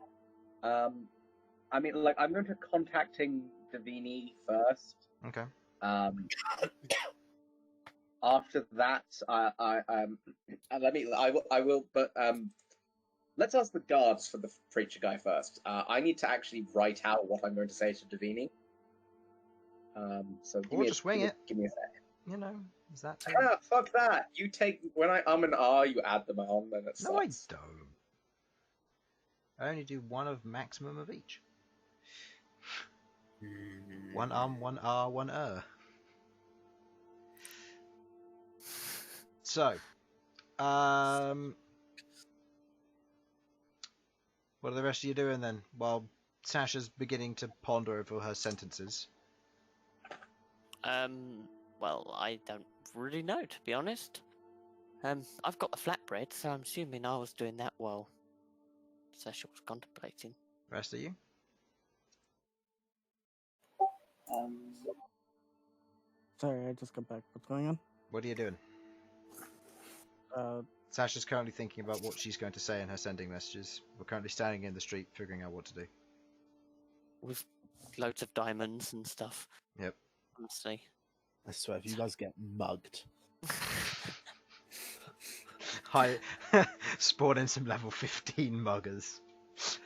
I mean, like, I'm going to contacting Davini first. Okay. After that, I will, but let's ask the guards for the preacher guy first. I need to actually write out what I'm going to say to Davini. So Or just wing it. Give me a sec. You know, is that too... Ah, fuck that. You take when I and R, you add them on, then it's No, I don't. I only do one of maximum of each. One one R, one So, what are the rest of you doing then? While Sasha's beginning to ponder over her sentences. Well, I don't really know, to be honest. I've got the flatbread, so I'm assuming I was doing that while Sasha was contemplating. Rest of you? Sorry, I just got back. What's going on? What are you doing? Sasha's currently thinking about what she's going to say in her sending messages. We're currently standing in the street figuring out what to do. With loads of diamonds and stuff. Yep. Honestly. I swear, if you guys get mugged. Hi, spawn in some level 15 muggers.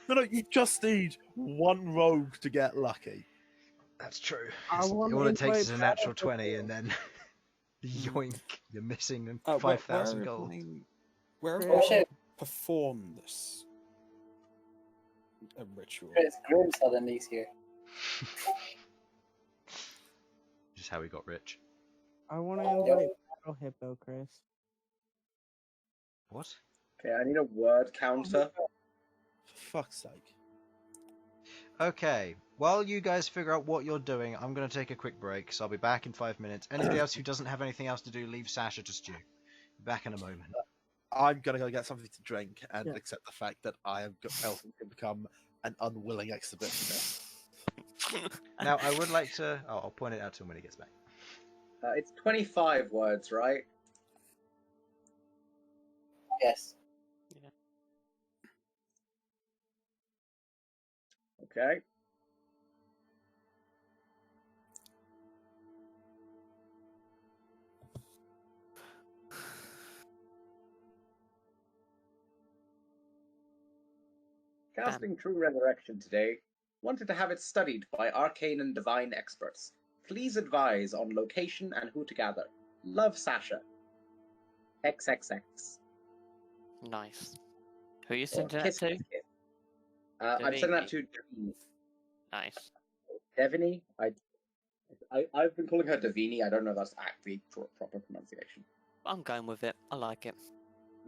No, you just need one rogue to get lucky. That's true. I wanna All it takes is a invite natural Sasha 20 and then yoink, you're missing Where 5,000 are gold. Where Oh, shit. perform this ritual? Chris Grim suddenly is here. Just how we got rich. I want to invite Battle Hippo, Chris. What? Okay, I need a word counter. For fuck's sake. Okay, while you guys figure out what you're doing, I'm going to take a quick break, so I'll be back in 5 minutes. Anybody else who doesn't have anything else to do, leave Sasha to stew. Back in a moment. I'm gonna go get something to drink and Yeah. accept the fact that I am else can become an unwilling exhibitionist. Now, I would like to... Oh, I'll point it out to him when he gets back. It's 25 words, right? Yes. Okay. Casting True Resurrection today. Wanted to have it studied by arcane and divine experts. Please advise on location and who to gather. Love, Sasha. XXX. Nice. Who are you sending that Kiss, to? kiss, kiss. I'm sending that to Davini. Nice. Devini? I've been calling her Davini. I don't know if that's actually proper pronunciation. I'm going with it. I like it.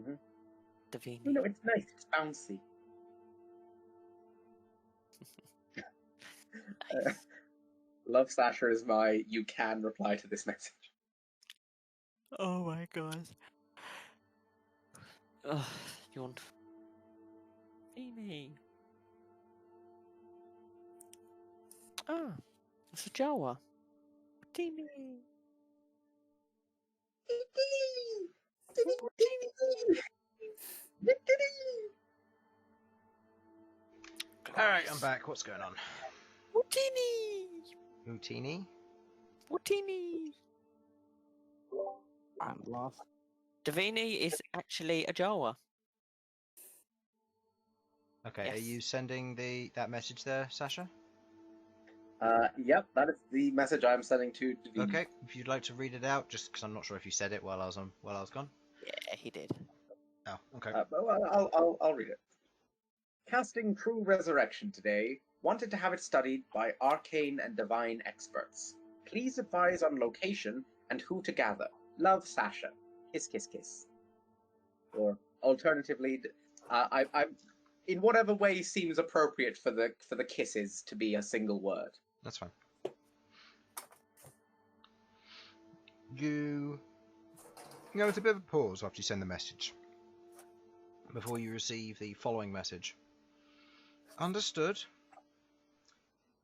Mhm. Davini. No, it's nice. It's bouncy. Love Sasha is my you can reply to this message. Oh my god. Ugh, yawn. Beanie. Oh, it's a Jawa. Teeny. Alright, I'm back. What's going on? Wootini! Houtini? Wootini! I'm lost. Davini is actually a Jawa. Okay, are Yes. you sending that message there, Sasha? Yep, that is the message I'm sending to Davini. Okay, if you'd like to read it out, just because I'm not sure if you said it while I was gone. Yeah, he did. Oh, okay. Well, I'll read it. Casting True Resurrection today. Wanted to have it studied by arcane and divine experts. Please advise on location and who to gather. Love, Sasha. Kiss, kiss, kiss. Or alternatively, I in whatever way seems appropriate for the kisses to be a single word. That's fine. You know, it's a bit of a pause after you send the message before you receive the following message. Understood.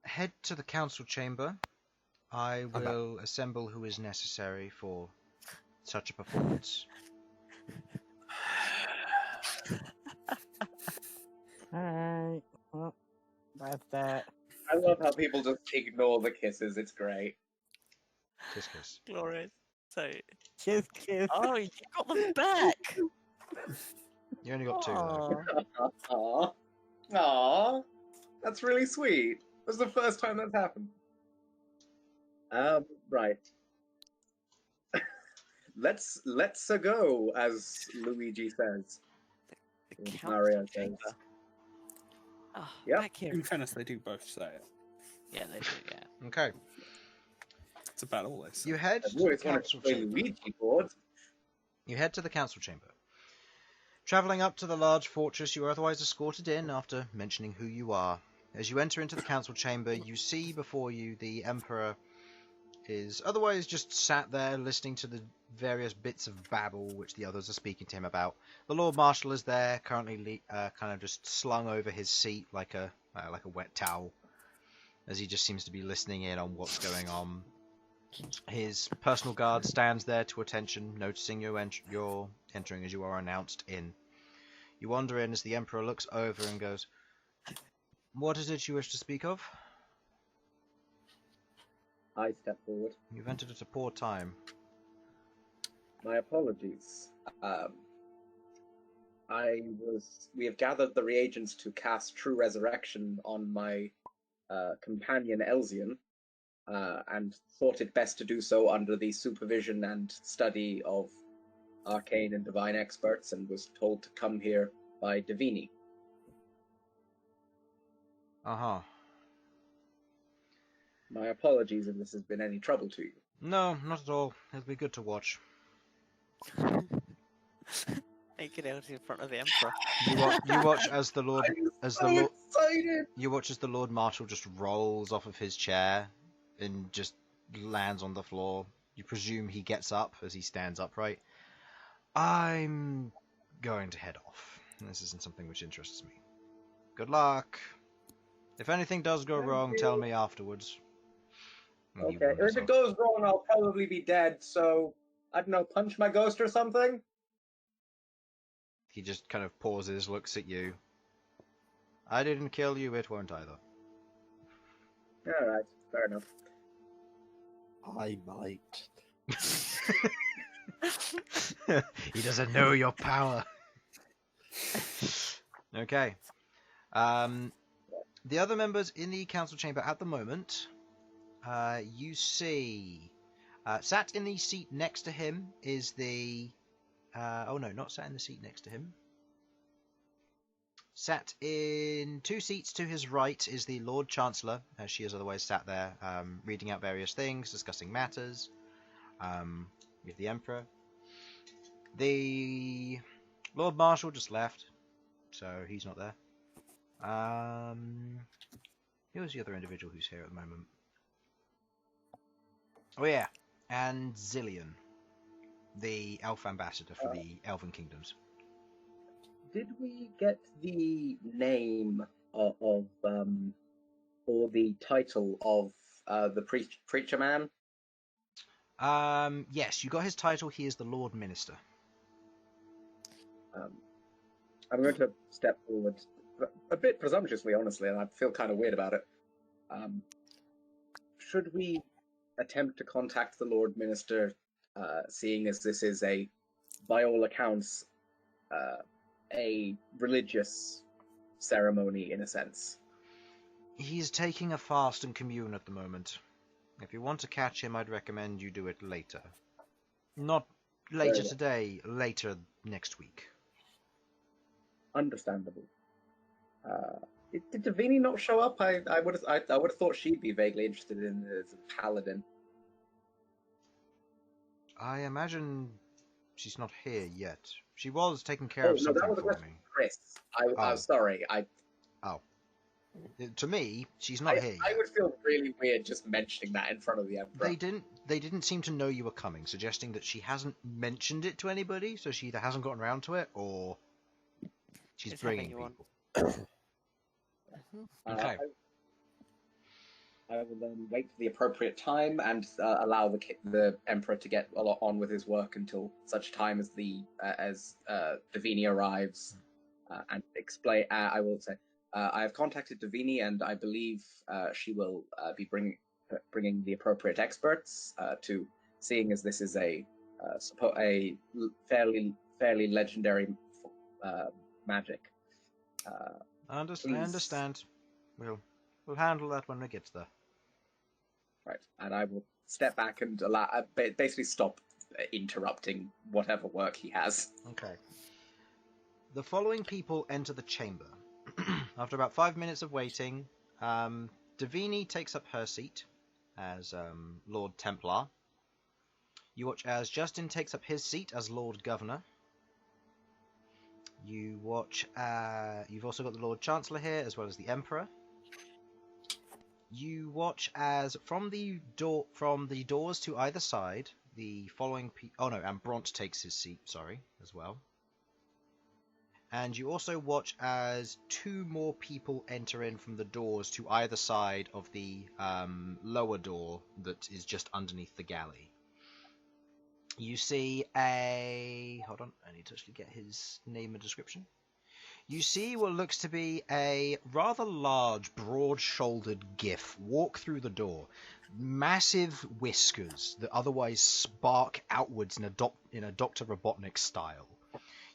Head to the council chamber. I will assemble who is necessary for such a performance. Alright. Well, that's that. I love how people just ignore the kisses. It's great. Kiss, kiss. Glorious. So, Kiss, kiss. oh, you got them back! You only got two, though. Aw. Aww. Aww. That's really sweet. This is the first time that's happened. Right. let's go, as Luigi says. The council Mario says. chamber. Oh, Yep. back here. In fairness, they do both say it. Yeah, they do, yeah. Okay. It's about all they say. You head I've to the always wanted to council play chamber. Luigi board. You head to the council chamber. Travelling up to the large fortress, you are otherwise escorted in after mentioning who you are. As you enter into the council chamber, you see before you the Emperor is otherwise just sat there listening to the various bits of babble which the others are speaking to him about. The Lord Marshal is there, currently kind of just slung over his seat like a wet towel, as he just seems to be listening in on what's going on. His personal guard stands there to attention, noticing you're entering as you are announced in. You wander in as the Emperor looks over and goes, "What is it you wish to speak of?" I step forward. You've entered at a poor time. My apologies. We have gathered the reagents to cast True Resurrection on my companion Elsyan, and thought it best to do so under the supervision and study of arcane and divine experts, and was told to come here by Davini. Uh-huh. My apologies if this has been any trouble to you. No, not at all. It'll be good to watch. Naked out in front of the Emperor. You watch as the Lord excited! you watch as the Lord Marshal just rolls off of his chair and just lands on the floor. You presume he gets up as he stands upright. I'm going to head off. This isn't something which interests me. Good luck. If anything does go Thank wrong, you. tell me afterwards. And he Okay, wanders if it off. goes wrong, I'll probably be dead, so, I don't know, punch my ghost or something? He just kind of pauses, looks at you. I didn't kill you, it won't either. Alright, fair enough. I might. He doesn't know your power. Okay. The other members in the council chamber at the moment, you see, sat in the seat next to him is the, oh no, not sat in the seat next to him. Sat in 2 seats to his right is the Lord Chancellor, as she is otherwise sat there, reading out various things, discussing matters, with the Emperor. The Lord Marshal just left, so he's not there. Who's the other individual who's here at the moment? Oh yeah, and Zillion, the elf ambassador for the Elven Kingdoms. Did we get the name of or the title of the preacher man? Yes, you got his title. He is the Lord Minister. I'm going to step forward a bit presumptuously, honestly, and I feel kind of weird about it. Should we attempt to contact the Lord Minister, seeing as this is by all accounts, a religious ceremony in a sense? He's taking a fast and commune at the moment. If you want to catch him, I'd recommend you do it later. Not later today, later next week. Understandable. Did Davini not show up? I would have thought she'd be vaguely interested in as a paladin. I imagine she's not here yet. She was taking care of no, something that was a for question me. for Chris. I'm sorry. To me, she's not here yet. I would feel really weird just mentioning that in front of the Emperor. They didn't seem to know you were coming, suggesting that she hasn't mentioned it to anybody, so she either hasn't gotten around to it or she's bringing people. Okay. I will then wait for the appropriate time and allow the Emperor to get on with his work until such time as Davini arrives and explain. I will say I have contacted Davini, and I believe she will be bringing the appropriate experts to, seeing as this is a fairly legendary magic. I understand. We'll handle that when we get there. Right, and I will step back and basically stop interrupting whatever work he has. Okay. The following people enter the chamber. After about 5 minutes of waiting, Davini takes up her seat as Lord Templar. You watch as Justin takes up his seat as Lord Governor. You watch. You've also got the Lord Chancellor here, as well as the Emperor. You watch as from the doors to either side, the following. And Bront takes his seat. Sorry, as well. And you also watch as 2 more people enter in from the doors to either side of the lower door that is just underneath the galley. You see hold on, I need to actually get his name and description. You see what looks to be a rather large, broad-shouldered gif walk through the door. Massive whiskers that otherwise spark outwards in a Dr. Robotnik style.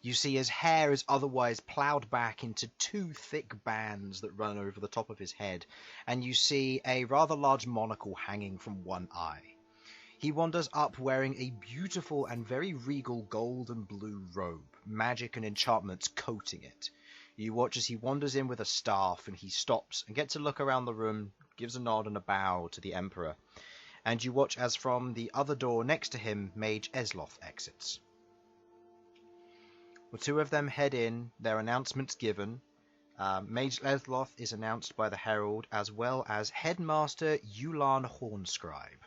You see his hair is otherwise ploughed back into 2 thick bands that run over the top of his head, and you see a rather large monocle hanging from one eye. He wanders up wearing a beautiful and very regal gold and blue robe, magic and enchantments coating it. You watch as he wanders in with a staff, and he stops and gets a look around the room, gives a nod and a bow to the Emperor. And you watch as from the other door next to him, Mage Esloth exits. The 2 of them head in, their announcements given. Mage Esloth is announced by the Herald, as well as Headmaster Ulan Hornscribe.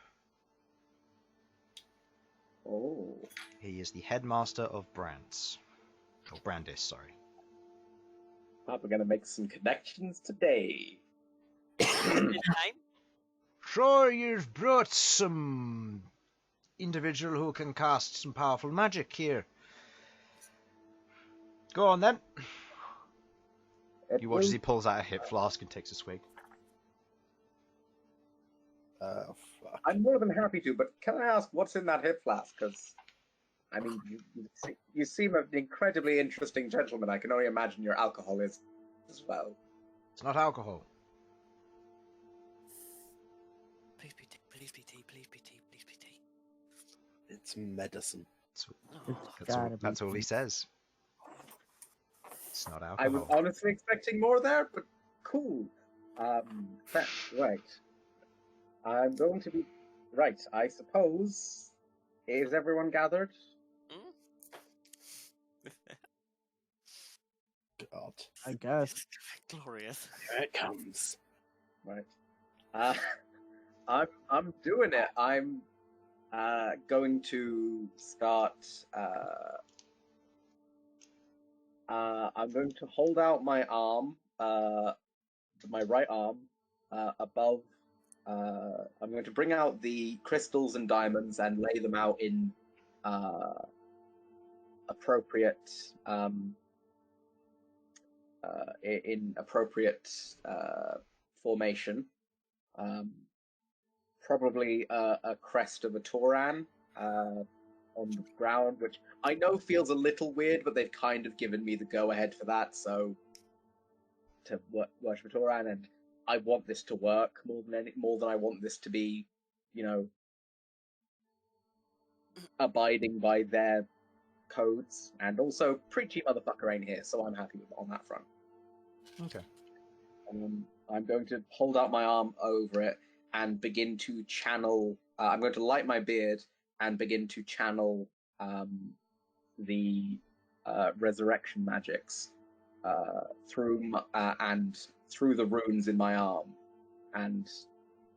Oh. He is the headmaster of Brandis, sorry. We're going to make some connections today. His name? Sure, you've brought some individual who can cast some powerful magic here. Go on then. You watch as he pulls out a hip flask and takes a swig. Fuck. I'm more than happy to, but can I ask what's in that hip flask? Because, I mean, you seem an incredibly interesting gentleman. I can only imagine your alcohol is as well. It's not alcohol. Please be tea, please be tea, please be tea, please be tea. It's medicine. That's all he says. It's not alcohol. I was honestly expecting more there, but cool. Right. I'm going to be... Right, I suppose... Is everyone gathered? God. I guess. Glorious. Here it comes. Right. I'm doing it. I'm going to start. I'm going to hold out my arm, my right arm, above. I'm going to bring out the crystals and diamonds and lay them out in appropriate formation. Probably a crest of a Tauran on the ground, which I know feels a little weird, but they've kind of given me the go-ahead for that, so to worship a Tauran, and I want this to work more than I want this to be, abiding by their codes, and also preachy motherfucker ain't here, so I'm happy on that front. Okay. I'm going to hold out my arm over it and begin to channel. I'm going to light my beard and begin to channel the resurrection magics through the runes in my arm, and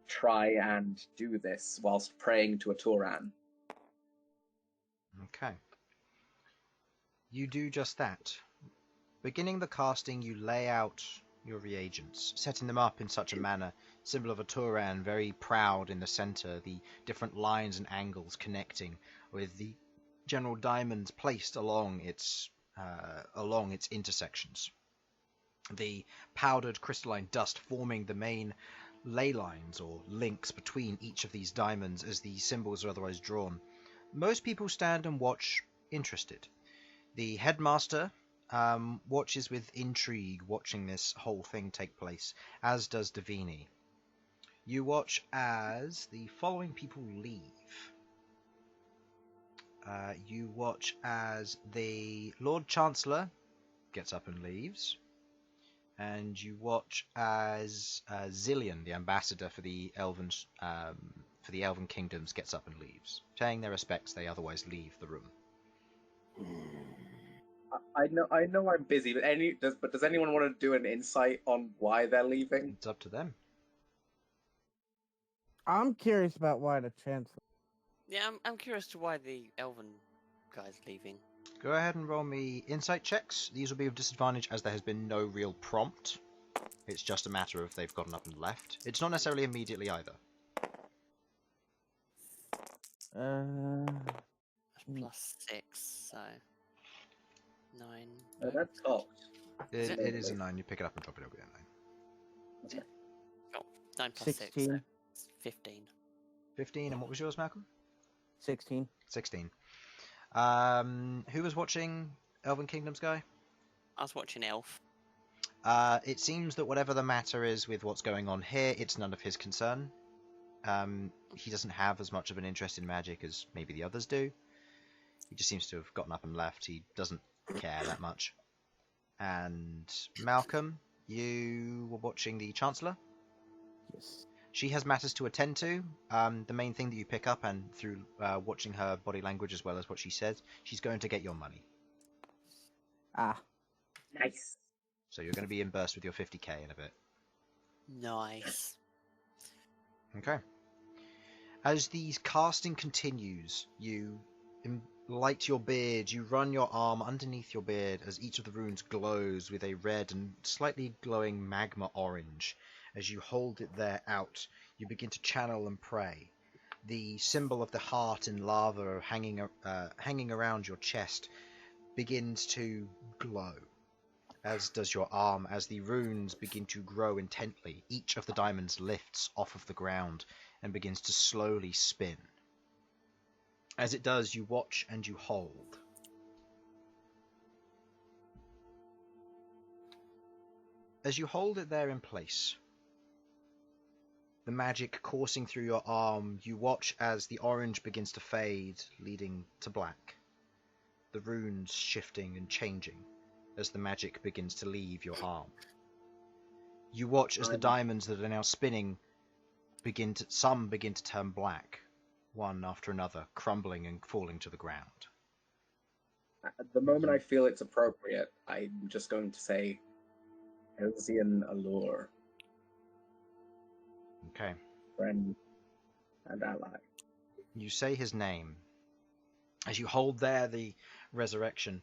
try and do this whilst praying to a Tauran. Okay. You do just that. Beginning the casting, you lay out your reagents, setting them up in such a manner, symbol of a Tauran, very proud in the center, the different lines and angles connecting, with the general diamonds placed along its intersections. The powdered crystalline dust forming the main ley lines or links between each of these diamonds as the symbols are otherwise drawn. Most people stand and watch, interested. The headmaster watches with intrigue, watching this whole thing take place, as does Davini. You watch as the following people leave. You watch as the Lord Chancellor gets up and leaves, and you watch as Zillion, the ambassador for the Elven kingdoms, gets up and leaves, paying their respects. They otherwise leave the room. I know I'm busy, but does anyone want to do an insight on why they're leaving? It's up to them. I'm curious about why the Chancellor. Yeah, I'm curious to why the Elven guy's leaving. Go ahead and roll me insight checks. These will be of disadvantage as there has been no real prompt. It's just a matter of they've gotten up and left. It's not necessarily immediately either. Plus 6, so 9. Oh, that's cocked. It is a 9. You pick it up and drop it, it'll be a 9. Oh, 9 plus 6, 16. so it's 15. 15, and what was yours, Malcolm? 16. 16. Who was watching Elven Kingdoms, guy? I was watching Elf. It seems that whatever the matter is with what's going on here, it's none of his concern. He doesn't have as much of an interest in magic as maybe the others do. He just seems to have gotten up and left. He doesn't care that much. And Malcolm, you were watching the Chancellor? Yes. She has matters to attend to. The main thing that you pick up, and through watching her body language as well as what she says, she's going to get your money. Ah. Nice. So you're going to be reimbursed with your 50k in a bit. Nice. Okay. As the casting continues, you light your beard, you run your arm underneath your beard as each of the runes glows with a red and slightly glowing magma orange. As you hold it there out, you begin to channel and pray. The symbol of the heart in lava hanging around your chest begins to glow, as does your arm. As the runes begin to grow intently, each of the diamonds lifts off of the ground and begins to slowly spin. As it does, you watch and you hold. As you hold it there in place, the magic coursing through your arm, you watch as the orange begins to fade, leading to black. The runes shifting and changing as the magic begins to leave your arm. You watch as the diamonds that are now spinning some begin to turn black, one after another, crumbling and falling to the ground. At the moment I feel it's appropriate, I'm just going to say, Elsyan Aleuir. Okay. friend, and ally. You say his name. As you hold there the resurrection,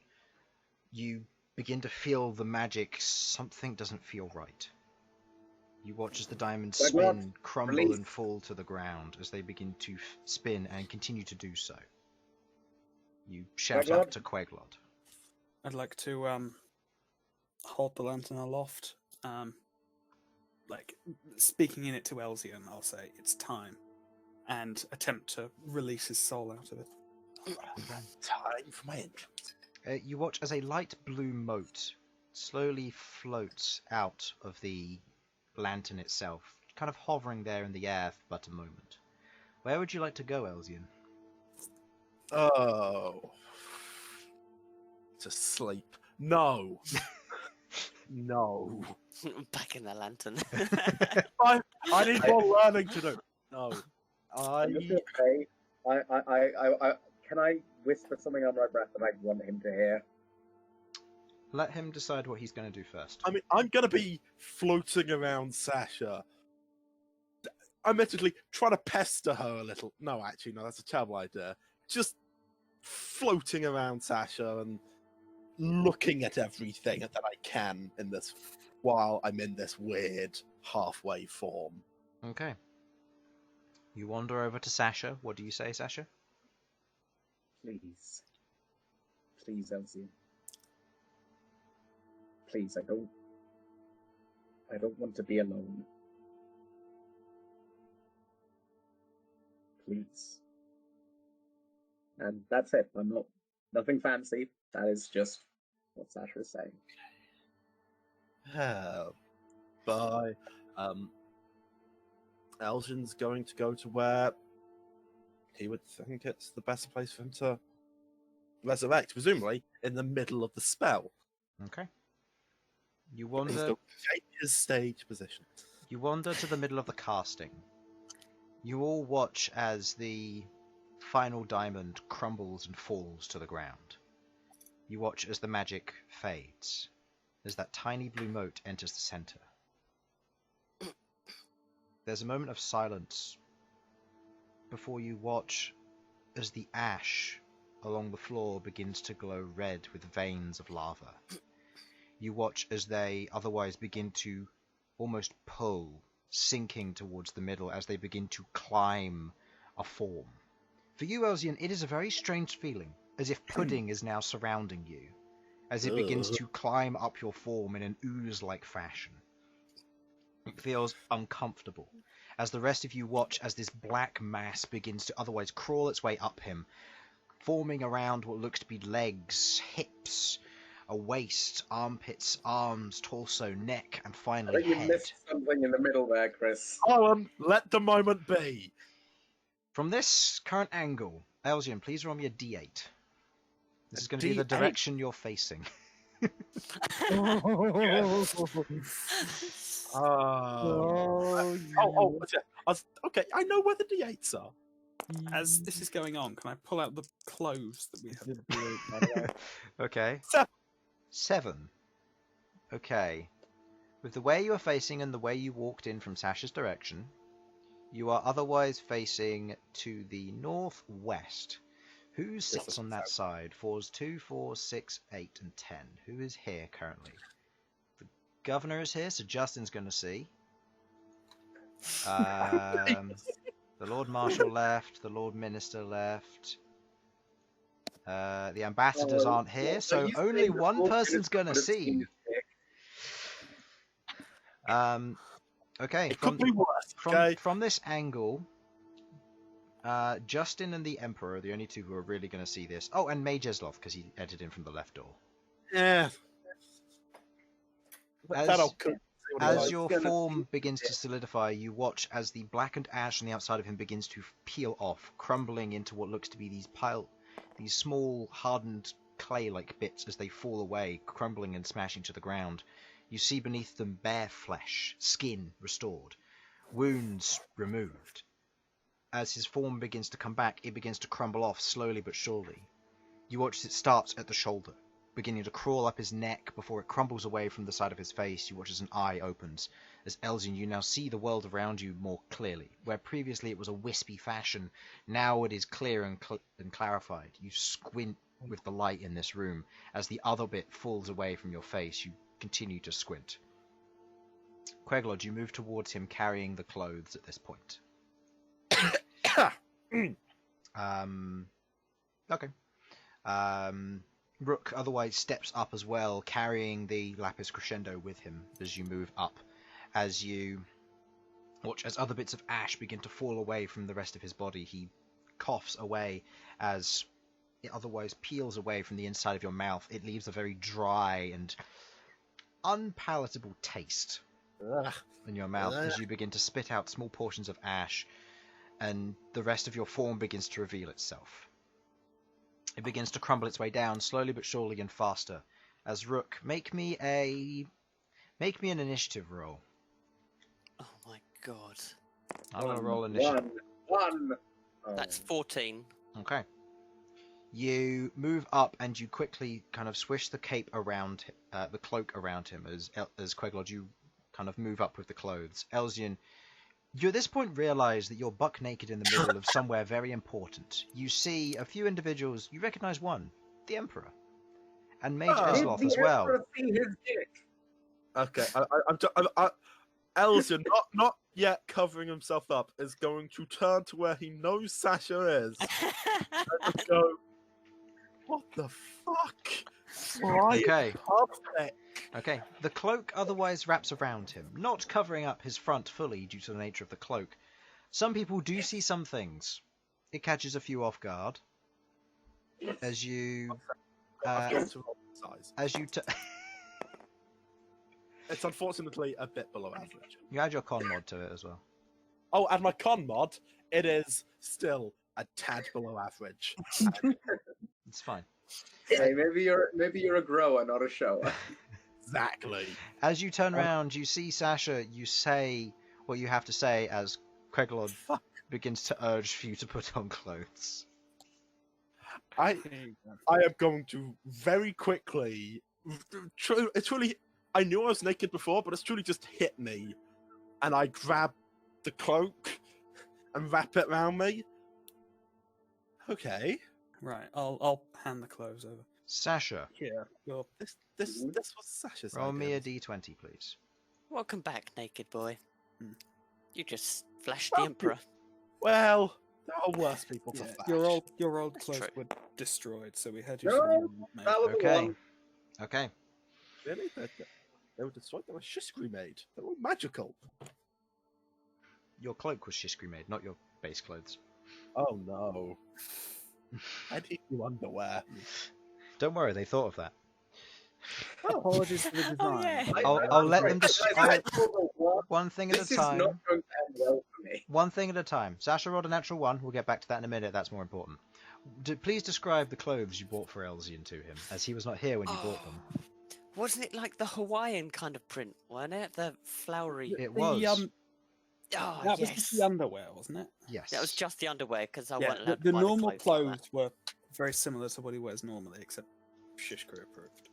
you begin to feel the magic. Something doesn't feel right. You watch as the diamonds spin, crumble, release. and fall to the ground as they begin to spin and continue to do so. You shout Queglod? out to Queglod. I'd like to hold the lantern aloft. Like speaking in it to Elsyan, I'll say it's time, and attempt to release his soul out of it. Time for my entrance. You watch as a light blue mote slowly floats out of the lantern itself, kind of hovering there in the air for but a moment. Where would you like to go, Elsyan? Oh. To sleep. No. No. Back in the lantern. I need more learning to do. No. I'm just gonna say, I can I whisper something on my breath that I want him to hear? Let him decide what he's going to do first. I mean, I'm going to be floating around Sasha. I'm admittedly trying to pester her a little. No, actually, no, that's a terrible idea. Just floating around Sasha and looking at everything that I can in this while I'm in this weird halfway form. Okay. You wander over to Sasha. What do you say, Sasha? Please. Please, Elsyan. Please, I don't want to be alone. Please. And that's it. Nothing fancy. That is just what Sasha is saying. Bye. Elsyan's going to go to where he would think it's the best place for him to resurrect, presumably in the middle of the spell. Okay. You He's wander. going to take his stage position. You wander to the middle of the casting. You all watch as the final diamond crumbles and falls to the ground. You watch as the magic fades, as that tiny blue mote enters the center. There's a moment of silence before you watch as the ash along the floor begins to glow red with veins of lava. You watch as they otherwise begin to almost pull, sinking towards the middle as they begin to climb a form. For you, Elsyan, it is a very strange feeling, as if pudding is now surrounding you, as it begins to climb up your form in an ooze-like fashion. It feels uncomfortable, as the rest of you watch as this black mass begins to otherwise crawl its way up him, forming around what looks to be legs, hips, a waist, armpits, arms, torso, neck, and I finally think you head. missed something in the middle there, Chris. Harlan, let the moment be. From this current angle, Elsyan, please roll me a d8. This is going to be the D8? direction you're facing. Okay, I know where the D8s are. As this is going on, can I pull out the clothes that we have? Okay. 7. Okay. With the way you are facing and the way you walked in from Sasha's direction, you are otherwise facing to the northwest. Who sits on that side? 4's 2, 4, 6, 8, and 10. Who is here currently? The governor is here, so Justin's going to see. The Lord Marshal left. The Lord Minister left. The ambassadors aren't here, so only one person's going to see. Okay, It could be worse. Okay. from this angle, Justin and the Emperor are the only two who are really going to see this. Oh, and Mage Eslov, because he entered in from the left door. Yeah. As your form begins to solidify, you watch as the blackened ash on the outside of him begins to peel off, crumbling into what looks to be these small, hardened clay-like bits as they fall away, crumbling and smashing to the ground. You see beneath them bare flesh, skin restored, wounds removed. As his form begins to come back, it begins to crumble off slowly but surely. You watch as it starts at the shoulder, beginning to crawl up his neck before it crumbles away from the side of his face. You watch as an eye opens. As Elsyan, you now see the world around you more clearly. Where previously it was a wispy fashion, now it is clear and clarified. You squint with the light in this room. As the other bit falls away from your face, you continue to squint. Queglod, you move towards him carrying the clothes at this point. Okay. Rook otherwise steps up as well, carrying the lapis crescendo with him as you move up. As you watch as other bits of ash begin to fall away from the rest of his body, he coughs away as it otherwise peels away from the inside of your mouth. It leaves a very dry and unpalatable taste in your mouth as you begin to spit out small portions of ash, and the rest of your form begins to reveal itself. It begins to crumble its way down, slowly but surely and faster. As Rook, make me an initiative roll. Oh my god. I'm going to roll initiative. One. Oh. That's 14. Okay. You move up and you quickly kind of swish the cape around, the cloak around him as Queglod, you kind of move up with the clothes. Elsyan, you at this point realize that you're buck naked in the middle of somewhere very important. You see a few individuals. You recognize one, the Emperor, and Mage Esloth as well. See his dick. Okay, Elsyan, not yet covering himself up, is going to turn to where he knows Sasha is. And just go, what the fuck? Okay. Perfect. Okay. The cloak otherwise wraps around him, not covering up his front fully due to the nature of the cloak. Some people do see some things. It catches a few off guard. As you... It's unfortunately a bit below average. You add your con mod to it as well. Oh, and my con mod, it is still a tad below average. It's fine. Hey, maybe you're a grower, not a shower. Exactly. As you turn around, you see Sasha. You say what you have to say as Queglod begins to urge for you to put on clothes. I am going to very quickly. It's really. I knew I was naked before, but it's truly just hit me, and I grab the cloak and wrap it around me. Okay. Right, I'll hand the clothes over. Sasha, Yeah. Well, this was Sasha's roll me idea. a d20, please. Welcome back, naked boy. You just flashed the Emperor. Well, there are worse people to flash. Your old That's clothes true. were destroyed, so we had you. That was the Okay. one. Okay. Really? They were destroyed. They were shishkri made. They were magical. Your cloak was shishkri made, not your base clothes. Oh no. I need new underwear. Don't worry, they thought of that. Apologies for the design. Oh, yeah. I'll let them Guys, one thing at This a is not time. going to end well for me. One thing at a time. Sasha rolled a natural 1. We'll get back to that in a minute. That's more important. Please describe the clothes you bought for Elsyan to him, as he was not here when you bought them. Wasn't it like the Hawaiian kind of print, wasn't it? The flowery... It was. Oh, That was yes. just the underwear, wasn't it? Yes. That was just the underwear, because I Yeah, wasn't allowed the to buy normal the clothes. clothes Like that. were very similar to what he wears normally, except Shishkri approved.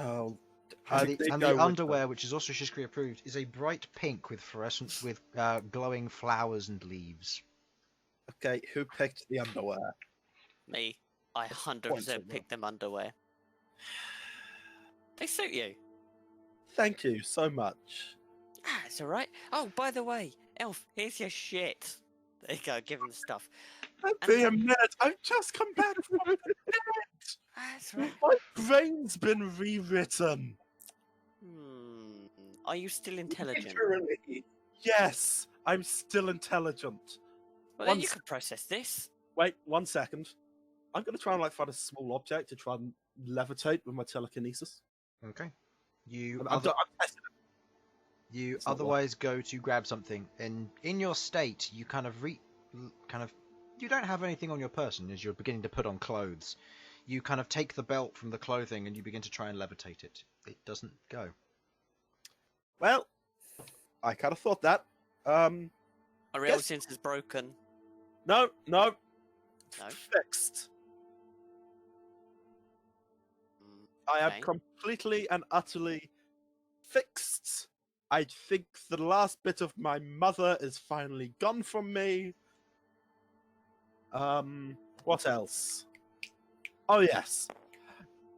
Oh. The underwear, which is also Shishkri approved, is a bright pink with fluorescent, with glowing flowers and leaves. Okay, who picked the underwear? Me. I 100% picked them underwear. They suit you. Thank you so much. Ah, it's alright. Oh, by the way, Elf, here's your shit. There you go, give him the stuff. Be a minute. I've just come back from a minute. Ah, that's right. My brain's been rewritten. Are you still intelligent? Literally. Yes, I'm still intelligent. Well, then One you s- could process this. Wait, 1 second. I'm going to try and find a small object to try and levitate with my telekinesis. Okay. You I'm testing You It's not otherwise go to grab something, and in your state, you you don't have anything on your person as you're beginning to put on clothes. You kind of take the belt from the clothing and you begin to try and levitate it. It doesn't go. Well, I kind of thought that. Our Yes. sense is broken. No. No? Fixed. I am Okay. completely and utterly fixed. I think the last bit of my mother is finally gone from me. What else? Oh yes.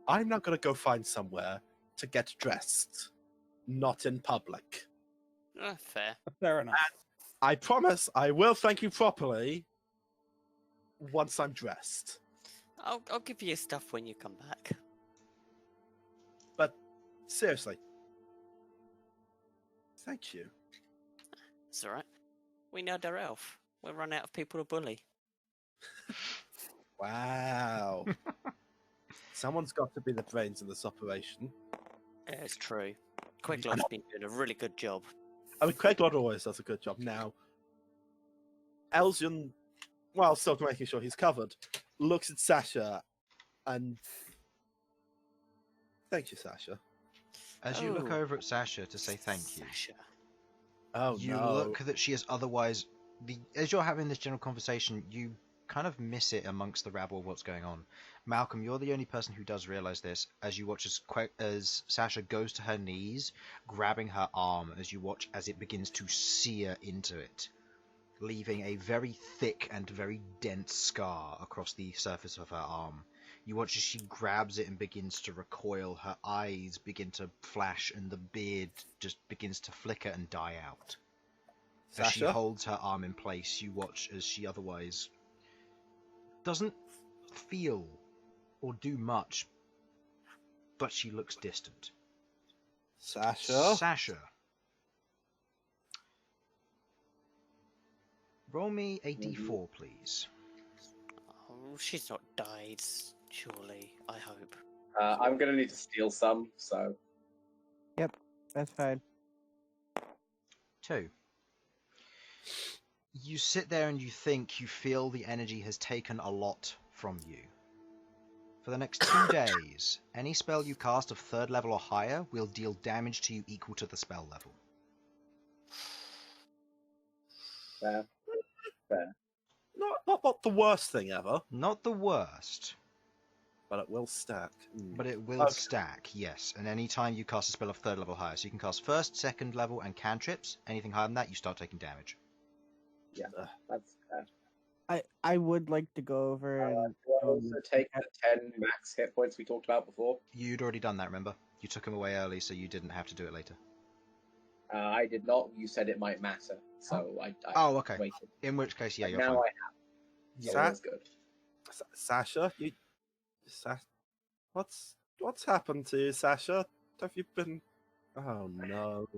I'm now gonna go find somewhere to get dressed. Not in public. Fair. Fair enough. I promise I will thank you properly once I'm dressed. I'll give you your stuff when you come back. But seriously, thank you. It's alright. We know their elf. We'll run out of people to bully. Wow. Someone's got to be the brains of this operation. Yeah, it's true. Queglod's been doing a really good job. I mean, Queglod always does a good job. Now, Elsyan, while still making sure he's covered, looks at Sasha and... Thank you, Sasha. As you look over at Sasha to say thank you, Sasha. Oh, you no. look that she is otherwise... As you're having this general conversation, you kind of miss it amongst the rabble of what's going on. Malcom, you're the only person who does realize this as you watch as Sasha goes to her knees, grabbing her arm as you watch as it begins to sear into it, leaving a very thick and very dense scar across the surface of her arm. You watch as she grabs it and begins to recoil, her eyes begin to flash, and the beard just begins to flicker and die out. As she Sasha? holds her arm in place, you watch as she otherwise doesn't feel or do much, but she looks distant. Sasha? Sasha. Roll me a d4, please. Oh, she's not died, surely. I hope. I'm gonna need to steal some, so. Yep, that's fine. 2. You sit there and you feel the energy has taken a lot from you. For the next 2 days, any spell you cast of 3rd level or higher will deal damage to you equal to the spell level. Fair. Fair. Not the worst thing ever, Not the worst, but it will stack. but it will stack, yes. And any time you cast a spell of 3rd level or higher, so you can cast 1st, 2nd level, and cantrips. Anything higher than that, you start taking damage. Yeah, that's fair. I would like to go over and Do I also take the 10 max hit points we talked about before? You'd already done that, remember? You took them away early, so you didn't have to do it later. I did not. You said it might matter, so I okay. waited. In which case, yeah, But you're now fine. I have. So that's good. Sasha, what's happened to you, Sasha? Have you been? Oh no.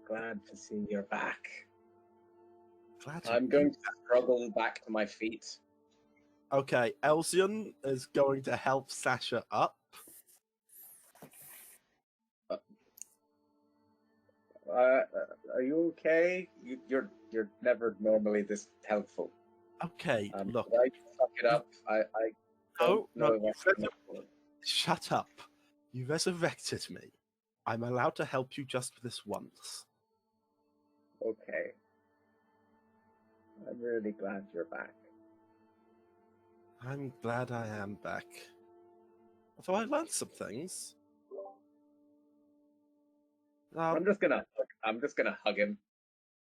Glad to see you're back. Glad I'm going to struggle back to my feet. Okay, Elsyan is going to help Sasha up. Are you okay? You're never normally this helpful. Okay, look. I suck it up. I don't No, know if I can afford it. Shut up. You resurrected me. I'm allowed to help you just for this once. Okay. I'm really glad you're back. I'm glad I am back. Although I learned some things. I'm just gonna hug him.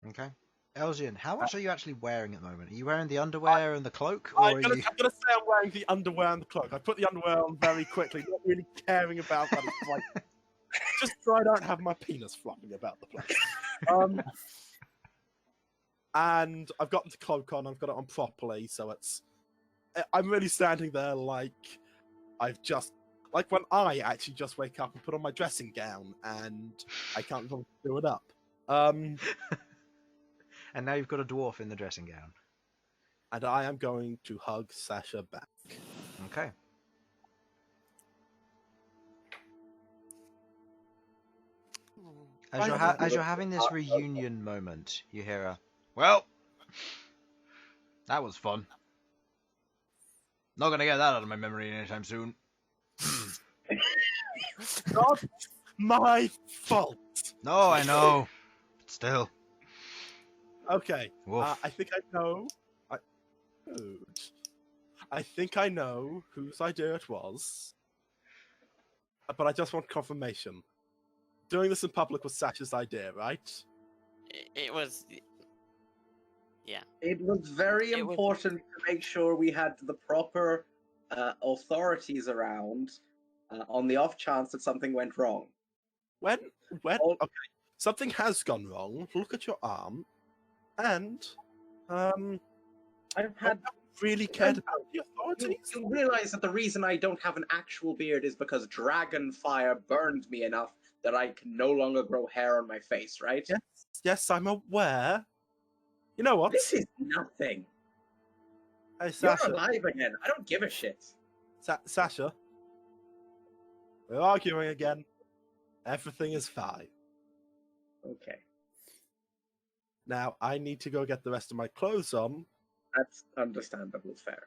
Okay. Elsyan, how much are you actually wearing at the moment? Are you wearing the underwear and the cloak, or I'm are gonna you... say I'm wearing the underwear and the cloak. I put the underwear on very quickly, not really caring about that. It's like, just so I don't have my penis flopping about the place. And I've got the cloak on. I've got it on properly, so I'm really standing there like when I actually just wake up and put on my dressing gown, and I can't even do it up. And now you've got a dwarf in the dressing gown. And I am going to hug Sasha back. Okay. As you're having this reunion moment, you hear a, "Well, that was fun. Not gonna get that out of my memory anytime soon." Not my fault. No, I know. But still. Okay. Woof. I think I know. I think I know whose idea it was. But I just want confirmation. doing this in public was Sasha's idea, right? It was. Yeah. It was very It was- important to make sure we had the proper authorities around on the off chance that something went wrong. When Oh. okay, something has gone wrong. Look at your arm, and I've had. really cared about the authorities. You realize that the reason I don't have an actual beard is because dragon fire burned me enough that I can no longer grow hair on my face, right? Yes, I'm aware. You know what? This is nothing. Hey, You're Sasha. alive again. I don't give a shit. Sasha. We're arguing again. Everything is fine. Okay. Now, I need to go get the rest of my clothes on. That's understandable. Fair.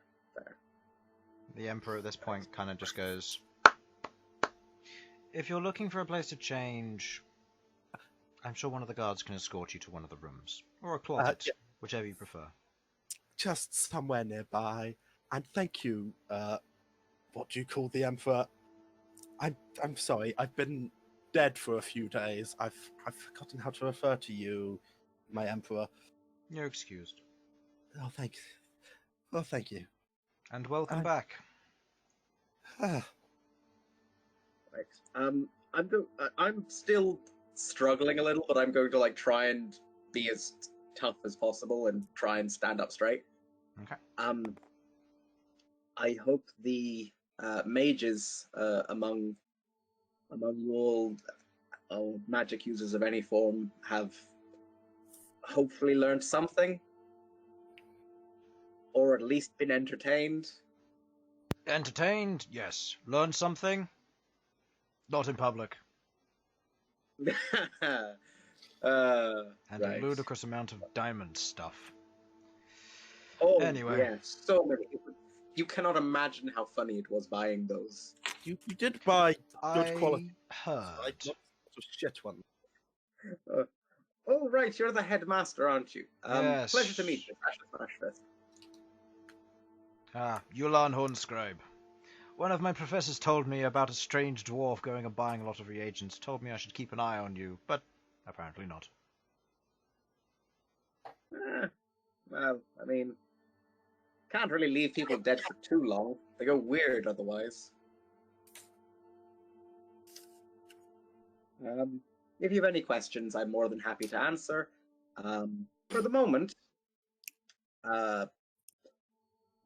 The Emperor at this point kind of just goes, if you're looking for a place to change, I'm sure one of the guards can escort you to one of the rooms. Or a closet, yeah. whichever you prefer. Just somewhere nearby. And thank you, what do you call the Emperor? I'm sorry, I've been dead for a few days. I've forgotten how to refer to you, my Emperor. You're excused. Oh, thanks. Oh, thank you. And welcome back. Right. I'm still struggling a little, but I'm going to try and be as tough as possible and try and stand up straight. Okay. I hope the mages among you all, magic users of any form, have hopefully learned something, or at least been entertained. Entertained? Yes. Learned something? Not in public. And Right. a ludicrous amount of diamond stuff. Oh, Anyway. yes, so many. You cannot imagine how funny it was buying those. You did buy good quality, heard. right? Not a shit one. Oh, right, you're the headmaster, aren't you? Yes. Pleasure to meet you, Sasha Smashfist. Yulan Hornscribe. One of my professors told me about a strange dwarf going and buying a lot of reagents. Told me I should keep an eye on you, but apparently not. Well, I mean, can't really leave people dead for too long. They go weird otherwise. If you have any questions, I'm more than happy to answer. For the moment,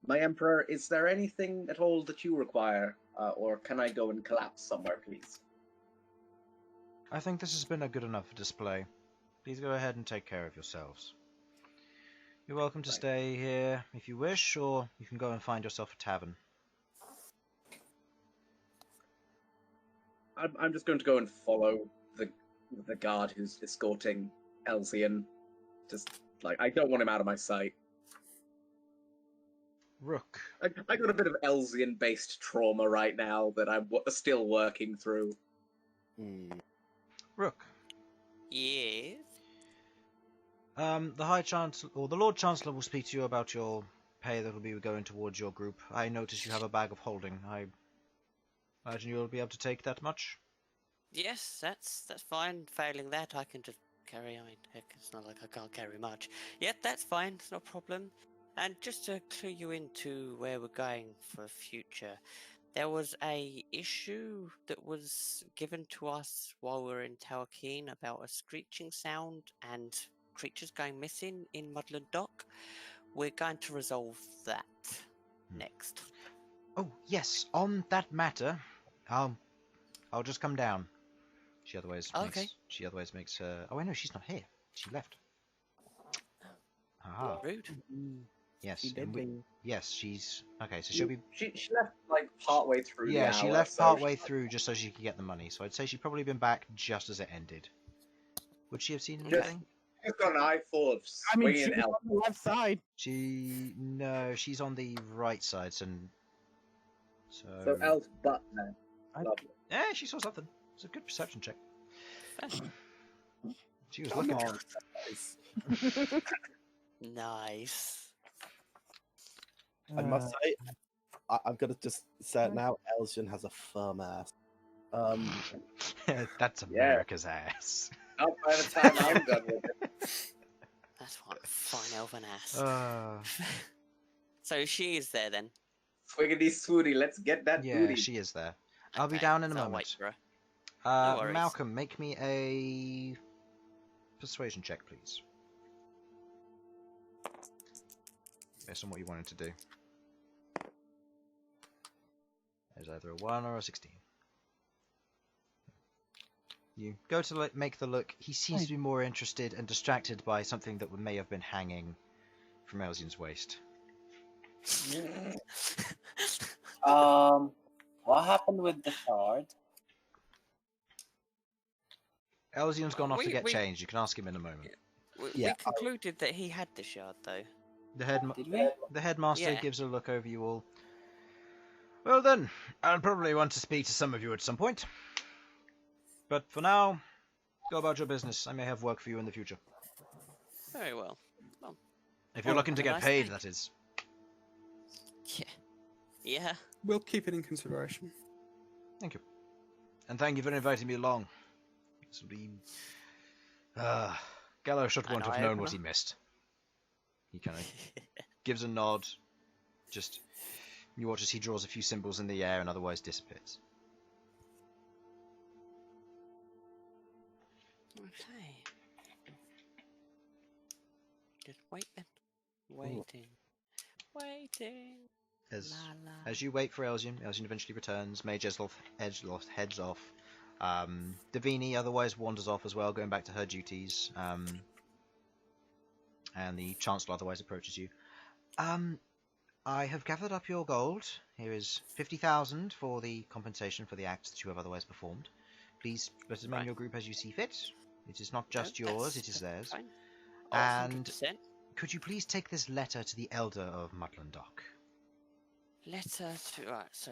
my Emperor, is there anything at all that you require, or can I go and collapse somewhere, please? I think this has been a good enough display. Please go ahead and take care of yourselves. You're welcome to stay here if you wish, or you can go and find yourself a tavern. I'm just going to go and follow the guard who's escorting Elsyan. Just, I don't want him out of my sight. Rook. I got a bit of Elsyan-based trauma right now that I'm still working through. Rook. Yes. The High Chancellor, or the Lord Chancellor, will speak to you about your pay that will be going towards your group. I notice you have a bag of holding. I imagine you'll be able to take that much. Yes, that's fine. Failing that, I can just carry on. Heck, it's not like I can't carry much. Yep, that's fine. It's no problem. And just to clue you into where we're going for future, there was a issue that was given to us while we were in Tower Keen about a screeching sound and creatures going missing in Mudland Dock. We're going to resolve that next. Oh, yes, on that matter, I'll just come down. She otherwise makes her... Oh, wait, no, she's not here. She left. Aha. Rude. Yes. She did leave. Yes, she's... Okay, so she'll be... She left, partway through Yeah, the she hour, left so partway through just so she could get the money. So I'd say she'd probably been back just as it ended. Would she have seen anything? She's got an eye full of I mean, swinging she was elf. on the left side. No, she's on the right side, so So elf butt then. Lovely. yeah, she saw something. It's a good perception check. She was Come looking. on, Nice. I must say, I'm gonna just say it now. Elsyan has a firm ass. That's Yeah. America's ass. Not by the time I'm done with it. That's what fine elven ass. Uh, So she is there then. Swiggity swooty, let's get that yeah, booty. she is there. I'll be Okay, down in a so I'll moment. wait for her. No worries. Malcolm, make me a persuasion check, please. Based on what you wanted to do. There's either a 1 or a 16. You go to make the look. He seems to be more interested and distracted by something that may have been hanging from Elsyan's waist. What happened with the shard? Elsyan's gone off to We- get we- changed. You can ask him in a moment. We concluded that he had the shard, though. Did we? The headmaster Yeah. gives a look over you all. Well then, I'll probably want to speak to some of you at some point. But for now, go about your business. I may have work for you in the future. Very well. If you're Well, looking to have a get nice paid, day. that is. Yeah. Yeah. We'll keep it in consideration. Thank you. And thank you for inviting me along. This will be... Gallo should An want to have known what eye-opener. he missed. He kind of gives a nod. Just... You watch as he draws a few symbols in the air and otherwise disappears. Okay. Just wait then. Waiting. Waiting. As La, la. as you wait for Elsyan eventually returns. Mage Edgeloft heads off. Davini otherwise wanders off as well, going back to her duties. And the Chancellor otherwise approaches you. I have gathered up your gold. Here is 50,000 for the compensation for the acts that you have otherwise performed. Please split it among Right. your group as you see fit. It is not just No, yours, that's- it is theirs. Fine. And 100%. could you please take this letter to the Elder of Mutlandok? Letter to... Right, so...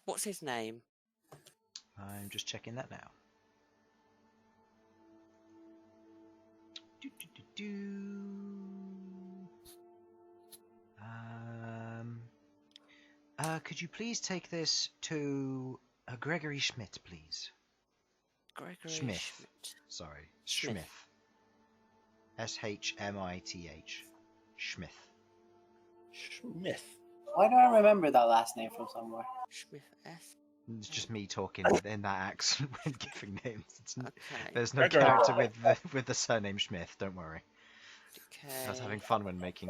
what's his name? I'm just checking that now. Do, do, do, do. Could you please take this to Gregory Schmidt, please? Gregory Smith. Schmidt. Sorry, Smith. Schmith. Shmith. Schmith. Smith. Why do I remember that last name from somewhere? Schmidt S. It's just me talking in that accent when giving names. Okay. There's no Gregory. character with the surname Schmith. Don't worry. Okay. I was having fun when making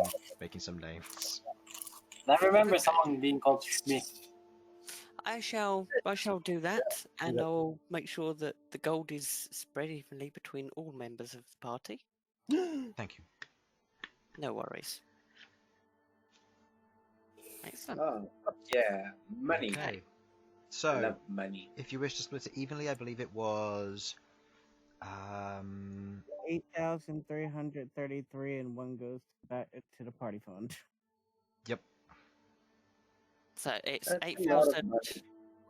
some names. I remember someone being called Smith. I shall do that, and I'll make sure that the gold is spread evenly between all members of the party. Thank you. No worries. Excellent. Oh, yeah. Money. Okay. I So, love money. if you wish to split it evenly, I believe it was 8,333, and one goes back to the party fund. Yep. So it's That's a lot of money.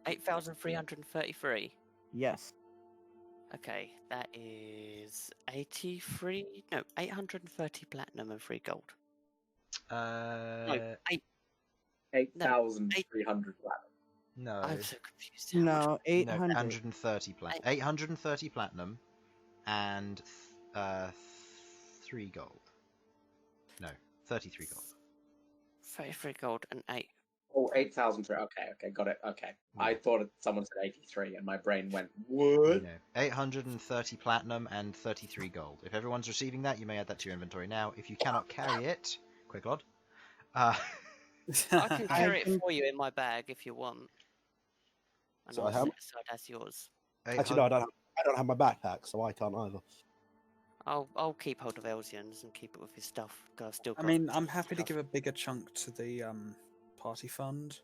8,333. Yes. Okay, that is 830 platinum and 3 gold. Uh, 8,300 platinum. no. I'm so confused. How much- No, No, 800. 830 platinum. 830 platinum and 3 gold. No, 33 gold. 33 gold and 8. Oh, 8,000. Okay, got it. Okay. Yeah. I thought someone said 83, and my brain went, what? No, 830 platinum and 33 gold. If everyone's receiving that, you may add that to your inventory now. If you cannot carry it, Queglod. I can I carry can- it for you in my bag if you want. And So I'll how- set it aside as yours. Actually, no, I don't have my backpack, so I can't either. I'll keep hold of Elsyan's and keep it with his stuff. 'Cause I've still I got mean, I'm happy to stuff. give a bigger chunk to the party fund.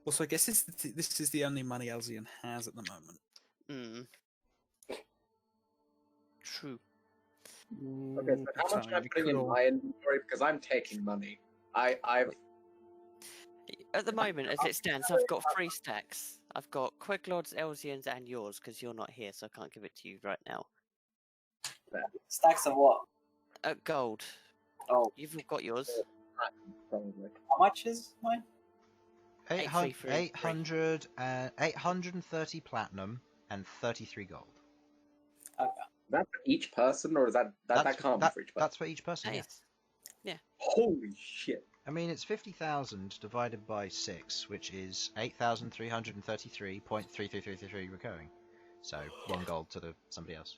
Also, I guess this is the only money Elsyan has at the moment. True. Okay, so how much am I Sounds putting in cool. my inventory? Because I'm taking money. I've At the moment, as it stands, I've got 3 stacks. I've got Queglod's, Elsyan's, and yours, because you're not here, so I can't give it to you right now. Stacks of what? Gold. Oh, You've got yours. probably. how much is mine? 833. 830 platinum and 33 gold. That for each person, or is that can't be for each person? That's for each person. Nice. Yeah. Holy shit! I mean, it's 50,000 divided by 6, which is 8,333.3333 recurring. So 1 gold to somebody else.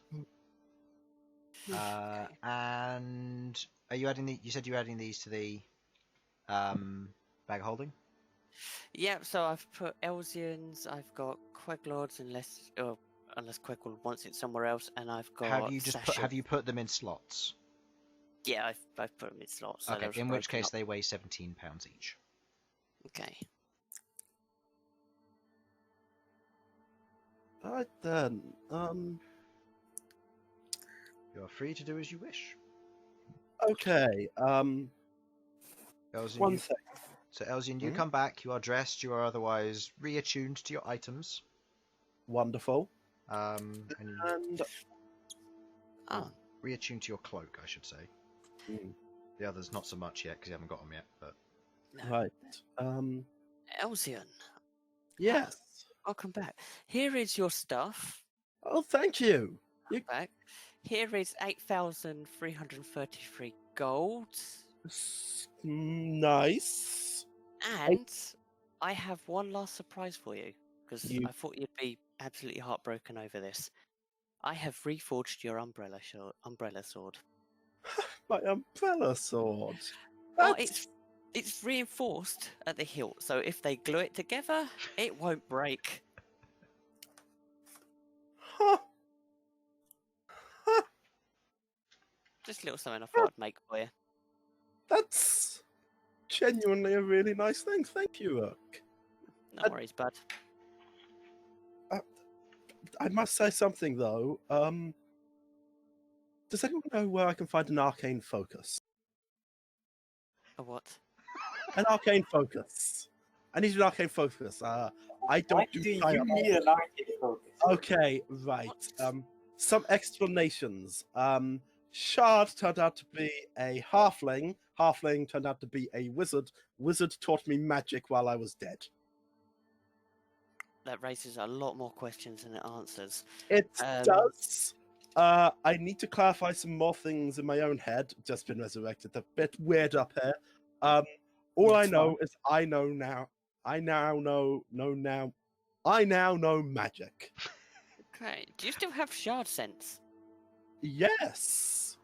And are you adding you said you're adding these to the bag of holding? Yeah, so I've put Elsyan's, I've got Queglod's unless Queglod wants it somewhere else, and I've got Sasha. Have you put them in slots? Yeah, I've put them in slots. So Okay, in which case they weigh £17 each. Okay. Alright then. You're free to do as you wish. Okay. Elsyan, One thing. So Elsyan, you come back. You are dressed. You are otherwise reattuned to your items. Wonderful. And reattuned to your cloak, I should say. The others not so much yet because you haven't got them yet. But right. Elsyan. Yes. Welcome back. Here is your stuff. Oh, thank you. Back. Here is 8,333 gold. Nice. And I have one last surprise for you, because I thought you'd be absolutely heartbroken over this. I have reforged your umbrella sword. My umbrella sword. Oh, it's reinforced at the hilt, so if they glue it together, it won't break. Huh. Just a little something I thought I'd make for you. That's genuinely a really nice thing. Thank you, Rook. No worries, bud. I must say something though. Does anyone know where I can find an arcane focus? A what? An arcane focus. I need an arcane focus. I don't Why do do you fire. need an arcane focus? Okay, right. Some explanations. Shard turned out to be a halfling. Halfling turned out to be a wizard. Wizard taught me magic while I was dead. That raises a lot more questions than it answers. It does. I need to clarify some more things in my own head. Just been resurrected. A bit weird up here. All I know is I know now. I now know magic. Okay. Do you still have shard sense? Yes.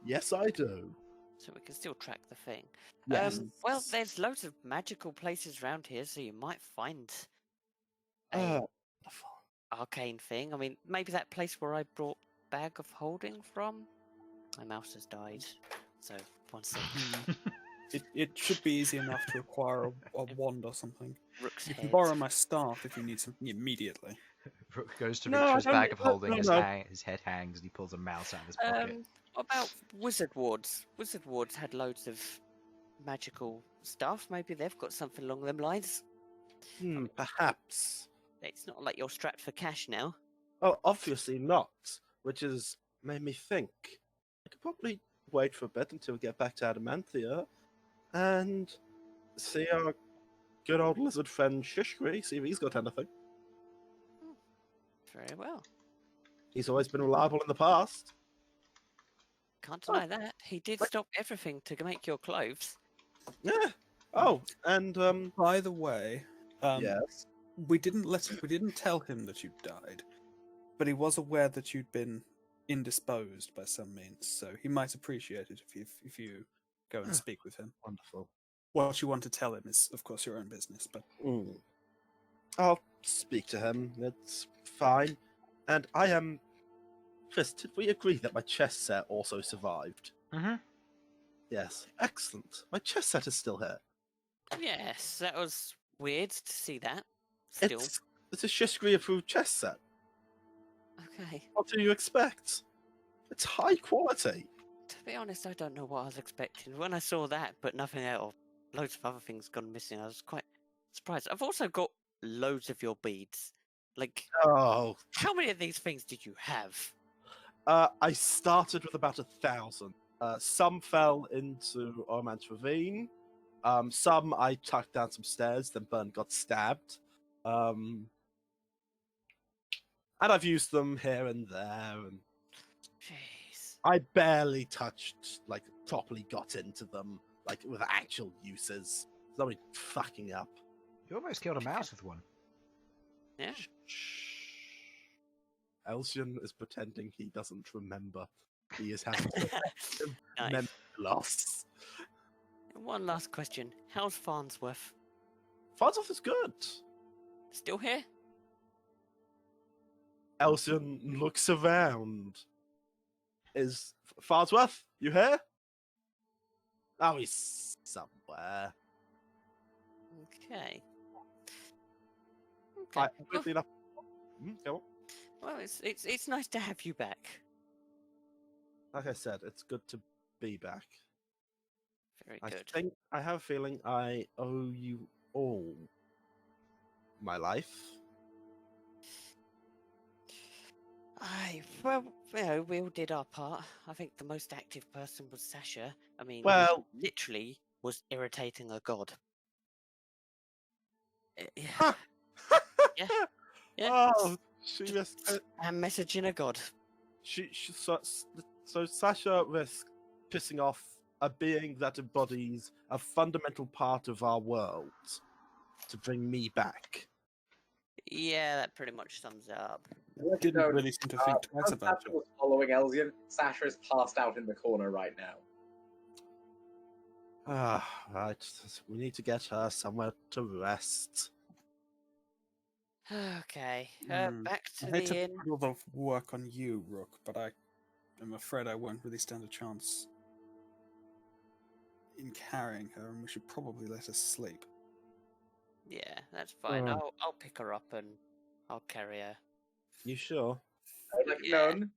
Yes, I do. So we can still track the thing. Yes. Well, there's loads of magical places around here, so you might find a arcane thing. I mean, maybe that place where I brought bag of holding from. My mouse has died, so one second. It should be easy enough to acquire a wand or something. Rook's You can head. borrow my staff if you need something immediately. Rook goes to reach for his bag of holding. His head hangs, and he pulls a mouse out of his pocket. What about wizard wards? Wizard wards had loads of magical stuff. Maybe they've got something along them lines. Perhaps. It's not like you're strapped for cash now. Oh, obviously not. Which has made me think. I could probably wait for a bit until we get back to Adamanthia and see our good old lizard friend Shishri, see if he's got anything. Very well. He's always been reliable in the past. Can't deny that. He did stop everything to make your clothes. Yeah. Oh, and by the way, yes, we didn't tell him that you died, but he was aware that you'd been indisposed by some means, so he might appreciate it if you go and speak with him. Wonderful. What you want to tell him is, of course, your own business, but I'll speak to him. That's fine. And I am. Chris, did we agree that my chess set also survived? Mm-hmm. Yes. Excellent. My chess set is still here. Yes, that was weird to see that. Still. It's a Shishri approved chess set. Okay. What do you expect? It's high quality. To be honest, I don't know what I was expecting. When I saw that, but nothing else, loads of other things gone missing, I was quite surprised. I've also got loads of your beads. Like, how many of these things did you have? I started with about 1,000. Some fell into Ormant's Ravine. Some I tucked down some stairs, then Bern got stabbed. And I've used them here and there, and Jeez. I barely touched, like, properly got into them, like, with actual uses. Nobody fucking up. You almost killed a mouse with one. Yeah. Elsyan is pretending he doesn't remember. He is having Nice. memory loss. One last question. How's Farnsworth? Farnsworth is good. Still here? Elsyan looks around. Is Farnsworth, you here? Oh, he's somewhere. Okay. I, Okay. weirdly enough, go on. Well, it's nice to have you back. Like I said, it's good to be back. Very I good. think I have a feeling I owe you all my life. Well, you know, we all did our part. I think the most active person was Sasha. I mean, Well- literally was irritating a god. Yeah. Ha! Yeah. Yeah. Oh, she just And messaging a god. so Sasha risked pissing off a being that embodies a fundamental part of our world to bring me back. Yeah, that pretty much sums it up. Didn't really seem to think twice about Sasha it. was following Elsyan. Sasha is passed out in the corner right now. Right. We need to get her somewhere to rest. Okay, Hmm. back to I hate the to inn. put all the work on you, Rook, but I'm afraid I won't really stand a chance in carrying her, and we should probably let her sleep. Yeah, that's fine. Oh. I'll pick her up and I'll carry her. You sure? I would like Yeah. known,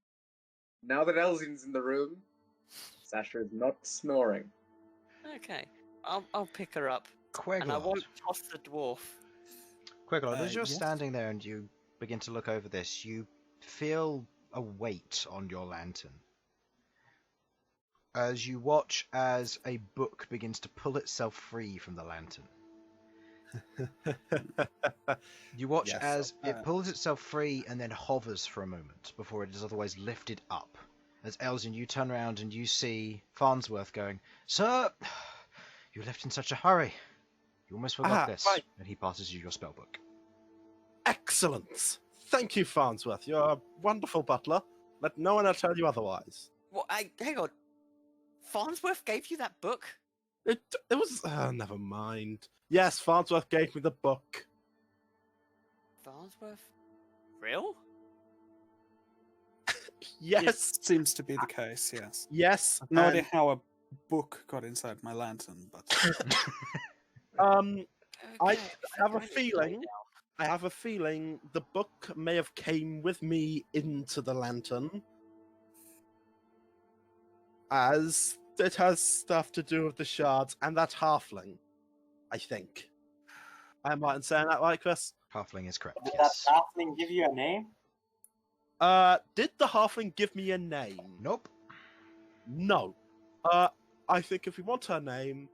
now that Elsyan's in the room, Sasha is not snoring. Okay, I'll pick her up, and I Queglod. won't toss the dwarf. Queglod, as you're Yes? standing there and you begin to look over this, you feel a weight on your lantern. As you watch as a book begins to pull itself free from the lantern. You watch Yes, as it uh, pulls itself free and then hovers for a moment before it is otherwise lifted up. As Elsyan, you turn around and you see Farnsworth going, "Sir, you left in such a hurry. You almost forgot this." right. And he passes you your spellbook. Excellent. Thank you, Farnsworth. You're a wonderful butler. Let no one tell you otherwise. What? Hang on. Farnsworth gave you that book? It was... never mind. Yes, Farnsworth gave me the book. Farnsworth? Real? Yes. It seems to be the case, yes. Yes. No and, idea how a book got inside my lantern, but I Okay, have a fine, it's going feeling... down. I have a feeling the book may have came with me into the lantern, as it has stuff to do with the shards and that halfling, I think. Am I saying that right, Chris? Halfling is correct, Did yes. that halfling give you a name? Did the halfling give me a name? Nope. No. I think if we want her name,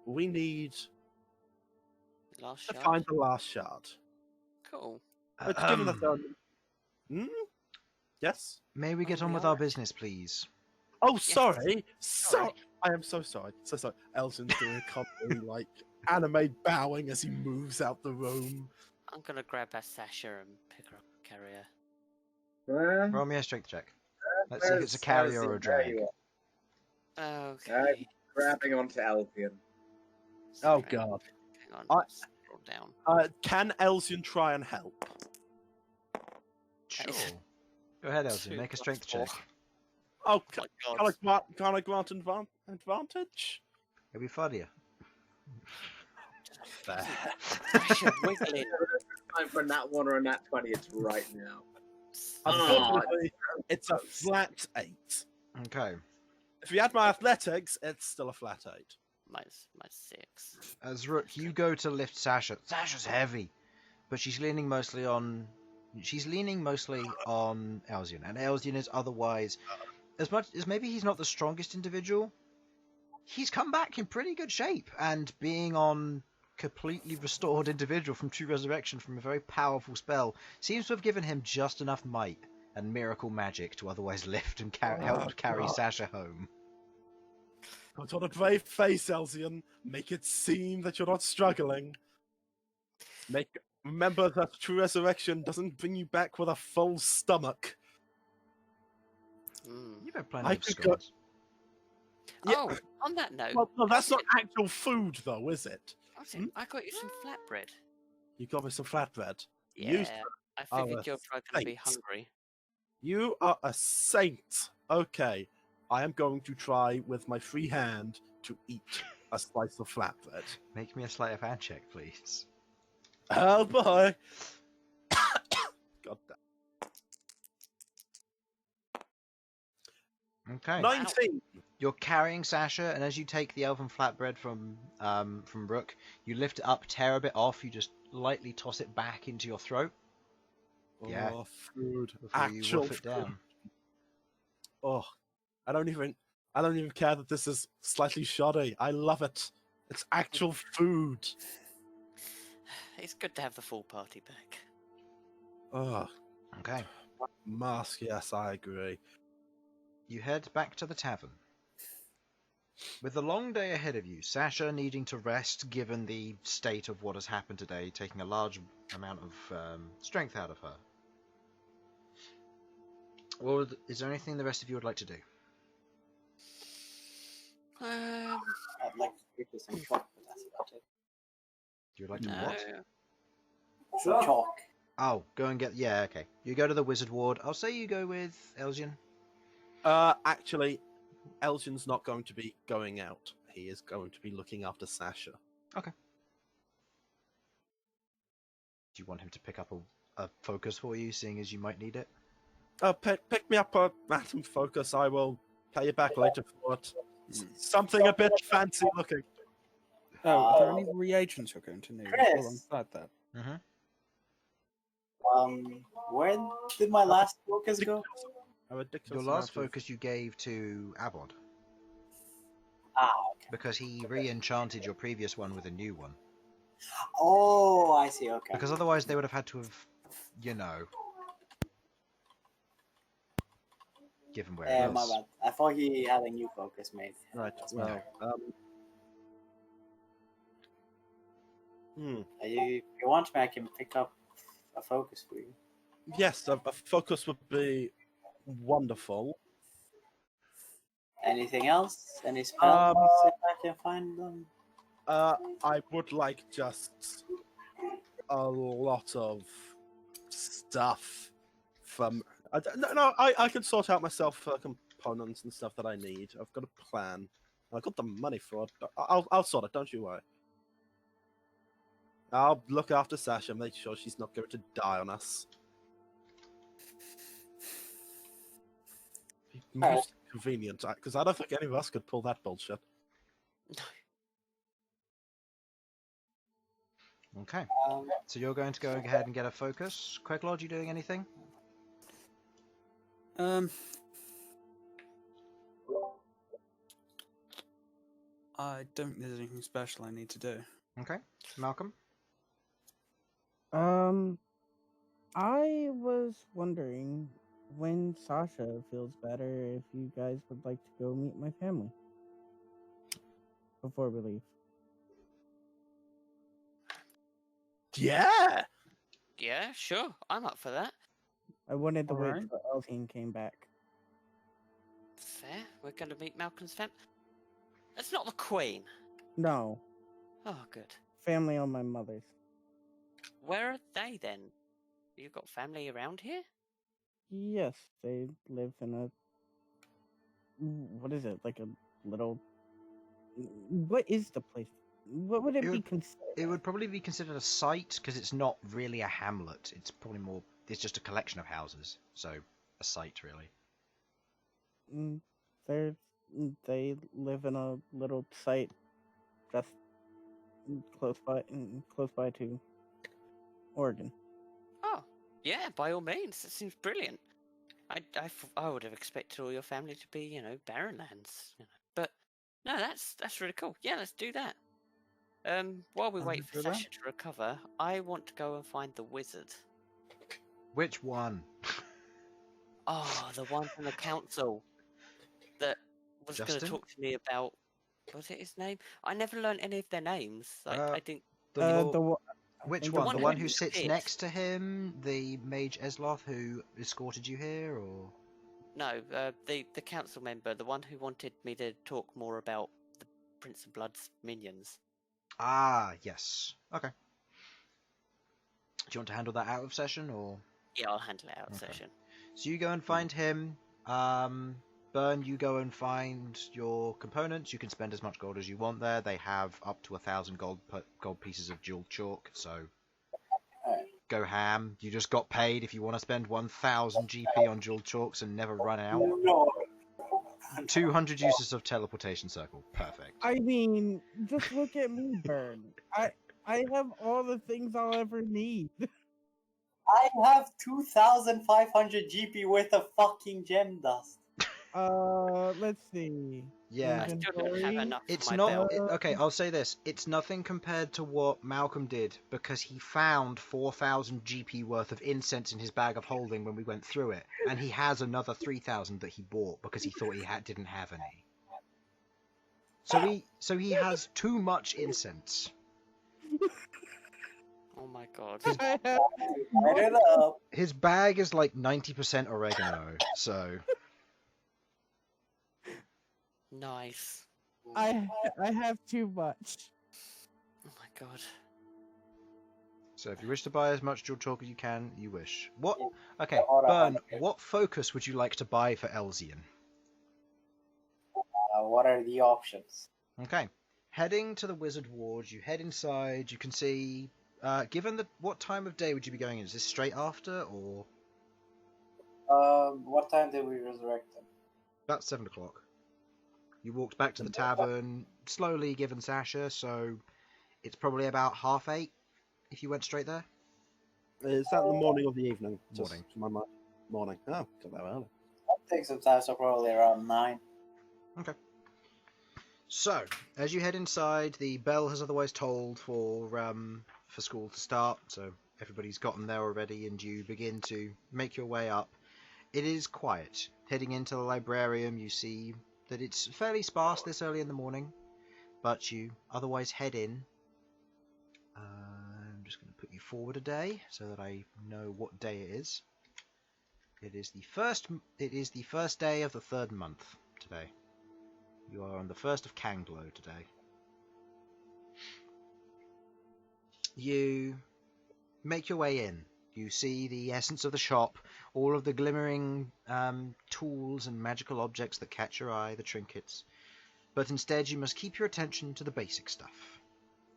we need Last to shot. find the last shard. Cool. But given that they're... Yes? May we get on with our business, please? Oh, sorry. Sorry. I am so sorry. So sorry. Elsyan's doing a comedy, like, anime bowing as he moves out the room. I'm gonna grab her Sasha and pick her up and carry her. Roll me a strength check. Let's see if it's a carrier or a drag. Okay. Grabbing onto Elsyan. Oh, Sorry. God. Hang on. I- Scroll down. Can Elsyan try and help? Sure. Go ahead, Elsyan. Two Make a plus strength four. Oh, check. Oh my God. can I grant advantage? It'll be funnier. Fair. Sasha wiggling. Time for a nat 1 or a nat 20. It's right now. Unfortunately, it's a flat 8. Okay. If you add my athletics, it's still a flat 8. My 6. As Rook, you go to lift Sasha. Sasha's heavy, but she's leaning mostly on Elsyan, and Elsyan is otherwise, as much as maybe he's not the strongest individual, he's come back in pretty good shape, and being on completely restored individual from True Resurrection from a very powerful spell seems to have given him just enough might and miracle magic to otherwise lift and help carry God. Sasha home. Put on a brave face, Elsyan. Make it seem that you're not struggling. Remember that True Resurrection doesn't bring you back with a full stomach. You've had plenty I of could go- scones. Yeah. Oh, on that note, Well, no, that's not actual food, though, is it? I got you some flatbread. You got me some flatbread. Yeah, You, I are figured a you're probably going to be saint. hungry. you are a saint. Okay, I am going to try with my free hand to eat a slice of flatbread. Make me a sleight of hand check, please. Oh boy! God damn. Okay. 19. You're carrying Sasha, and as you take the elven flatbread from Rook, you lift it up, tear a bit off, you just lightly toss it back into your throat. Yeah. Oh, food. Before you Actual wolf it food. down. Oh, I don't even care that this is slightly shoddy. I love it. It's actual food. It's good to have the full party back. Oh, Okay. mask. Yes, I agree. You head back to the tavern. With the long day ahead of you, Sasha needing to rest given the state of what has happened today, taking a large amount of strength out of her. Is there anything the rest of you would like to do? I'd like to take this and chalk, but that's about it. You would like to No. what? Some chalk. Oh, go and get... Yeah, okay. You go to the wizard ward. I'll say you go with Elsyan. Actually, Elsyan's not going to be going out. He is going to be looking after Sasha. Okay. Do you want him to pick up a focus for you, seeing as you might need it? Pick me up a Atom Focus. I will pay you back later for it. Something a bit fancy looking. Oh, are there any reagents you're going to need Chris. alongside that? Mm-hmm. Where did my last focus go? A ridiculous Your last amount of- focus you gave to Abod, Ah, okay. because he re-enchanted your previous one with a new one. Oh, I see. Okay. Because otherwise they would have had to have, you know, given where it My was. bad. I thought he had a new focus made. Right. Well. If you want me, I can pick up a focus for you. Yes, a focus would be wonderful. Anything else? Any spells if I can find them? I would like just a lot of stuff from. I can sort out myself components and stuff that I need. I've got a plan. I've got the money for it. But I'll sort it. Don't you worry. I'll look after Sasha, make sure she's not going to die on us. Most convenient, because I don't think any of us could pull that bullshit. Okay. So you're going to go ahead and get a focus. Queglod, you doing anything? I don't think there's anything special I need to do. Okay. Malcom? I was wondering when Sasha feels better if you guys would like to go meet my family before we leave. Yeah! Yeah, sure. I'm up for that. I wanted to wait Alright. till Elsyan came back. Fair. We're going to meet Malcolm's family. That's not the Queen. No, Oh, good. family on my mother's. Where are they then? You got family around here? Yes, they live in a. What is it? Like a little. What is the place? What would it It be would- considered? It would probably be considered a site, because it's not really a hamlet. It's probably more... It's just a collection of houses. So, a site, really. They live in a little site just close by to Oregon. Oh, yeah, by all means. That seems brilliant. I would have expected all your family to be, Barrenlands. But No, that's really cool. Yeah, let's do that. While we wait for do that? Sasha to recover, I want to go and find the wizard. Which one? Oh, the one from the council that was going to Justin? talk to me about. Was it his name? I never learned any of their names. I didn't. The which think one? it's The one one who who sits disappeared. next to him, the mage Esloth who escorted you here, or No, the council member, the one who wanted me to talk more about the Prince of Blood's minions. ah, yes. Okay. Do you want to handle that out of session, or Yeah, I'll handle it out of Okay. session. so you go and find him? Bern, you go and find your components. You can spend as much gold as you want there. They have up to 1,000 gold pieces of jeweled chalk, so Alright. go ham. You just got paid if you want to spend 1,000 GP on jeweled chalks and never run out. No. 200 uses of teleportation circle. Perfect. I mean, just look at me, Bern. I have all the things I'll ever need. I have 2,500 GP worth of fucking gem dust. Let's see. Yeah. I still don't have Inventory. enough for It's my not belt. okay. I'll say this: it's nothing compared to what Malcolm did because he found 4,000 GP worth of incense in his bag of holding when we went through it, and he has another 3,000 that he bought because he thought he didn't have any. So he has too much incense. Oh my god. I have Light it up. His bag is like 90% oregano. So Nice. I have too much. Oh my god. if you wish to buy as much jeweled chalk as you can, you wish. What? Okay, Hold on. Bern. What focus would you like to buy for Elsyan? What are the options? Okay. Heading to the wizard ward, you head inside. You can see. Given what time of day would you be going in? Is this straight after or What time did we resurrect them? about 7 o'clock? You walked back to the tavern slowly, given Sasha, so it's probably about 8:30 if you went straight there. Is that the morning or the evening? Morning. Just to my mind. Morning. Oh, got that early. I'll take some time, so probably around 9. Okay. So, as you head inside, the bell has otherwise tolled for school to start, so everybody's gotten there already, and you begin to make your way up. It is quiet. Heading into the librarium, you see that it's fairly sparse this early in the morning, but you otherwise head in. I'm just going to put you forward a day so that I know what day it is. It is the first day of the 3rd month today. You are on the 1st of Queglod today. You make your way in. You see the essence of the shop, all of the glimmering tools and magical objects that catch your eye, the trinkets. But instead you must keep your attention to the basic stuff.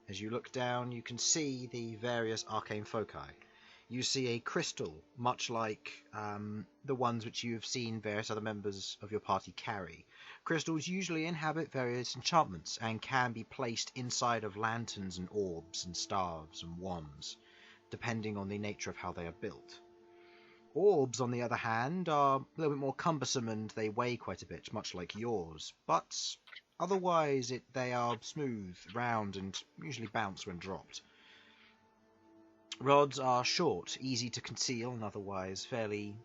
As you look down, you can see the various arcane foci. You see a crystal, much like the ones which you have seen various other members of your party carry. Crystals usually inhabit various enchantments and can be placed inside of lanterns and orbs and staves and wands, depending on the nature of how they are built. Orbs, on the other hand, are a little bit more cumbersome and they weigh quite a bit, much like yours, but otherwise they are smooth, round, and usually bounce when dropped. Rods are short, easy to conceal, and otherwise fairly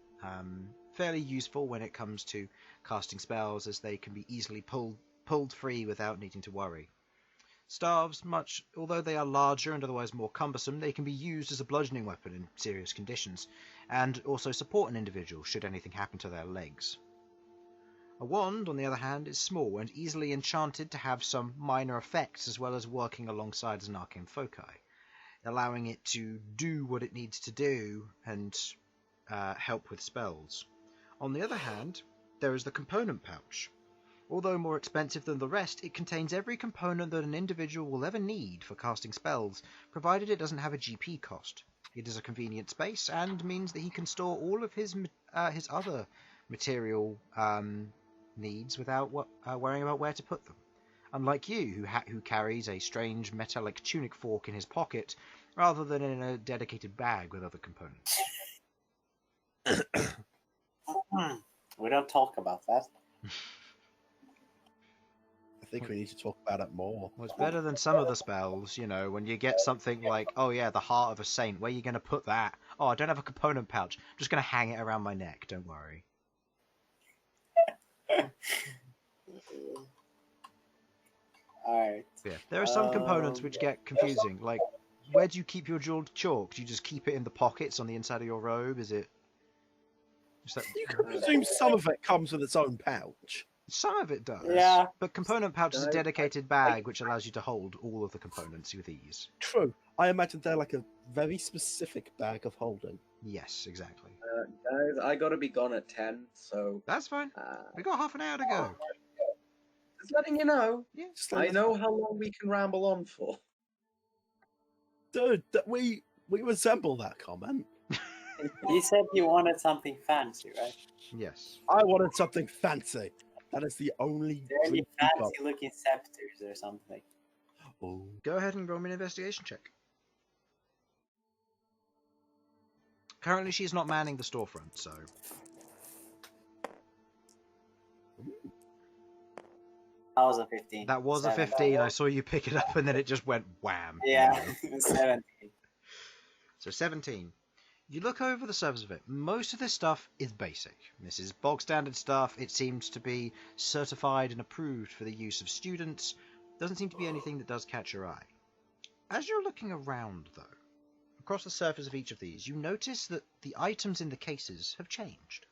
useful when it comes to casting spells, as they can be easily pulled free without needing to worry. Staves, although they are larger and otherwise more cumbersome, they can be used as a bludgeoning weapon in serious conditions, and also support an individual should anything happen to their legs. A wand, on the other hand, is small and easily enchanted to have some minor effects as well as working alongside as an arcane foci, allowing it to do what it needs to do and help with spells. On the other hand, there is the component pouch. Although more expensive than the rest, it contains every component that an individual will ever need for casting spells, provided it doesn't have a GP cost. It is a convenient space and means that he can store all of his other material needs without worrying about where to put them. Unlike you, who carries a strange metallic tunic fork in his pocket, rather than in a dedicated bag with other components. We don't talk about that. I think we need to talk about it more. Well, it's better than some of the spells, you know, when you get something like, oh yeah, the Heart of a Saint. Where are you going to put that? Oh, I don't have a component pouch. I'm just going to hang it around my neck. Don't worry. Alright. Yeah, there are some components which get confusing. Like, where do you keep your jeweled chalk? Do you just keep it in the pockets on the inside of your robe? Is it? That... You can presume some of it comes with its own pouch. Some of it does. Yeah. But component pouch is a dedicated bag which allows you to hold all of the components with ease. True. I imagine they're like a very specific bag of holding. Yes, exactly. Guys, I gotta be gone at 10, so... That's fine. We got half an hour to go. Just letting you know. Yeah. I know how long we can ramble on for. Dude, we resemble that comment. You said you wanted something fancy, right? Yes. I wanted something fancy. That is the only. Is there any fancy looking scepters or something? Oh. Go ahead and roll me an investigation check. Currently, she's not manning the storefront, so. That was a 15. That was a 15. I saw you pick it up, and then it just went wham. Yeah, 17. So 17. You look over the surface of it. Most of this stuff is basic. This is bog standard stuff. It seems to be certified and approved for the use of students. Doesn't seem to be anything that does catch your eye. As you're looking around, though, across the surface of each of these, you notice that the items in the cases have changed.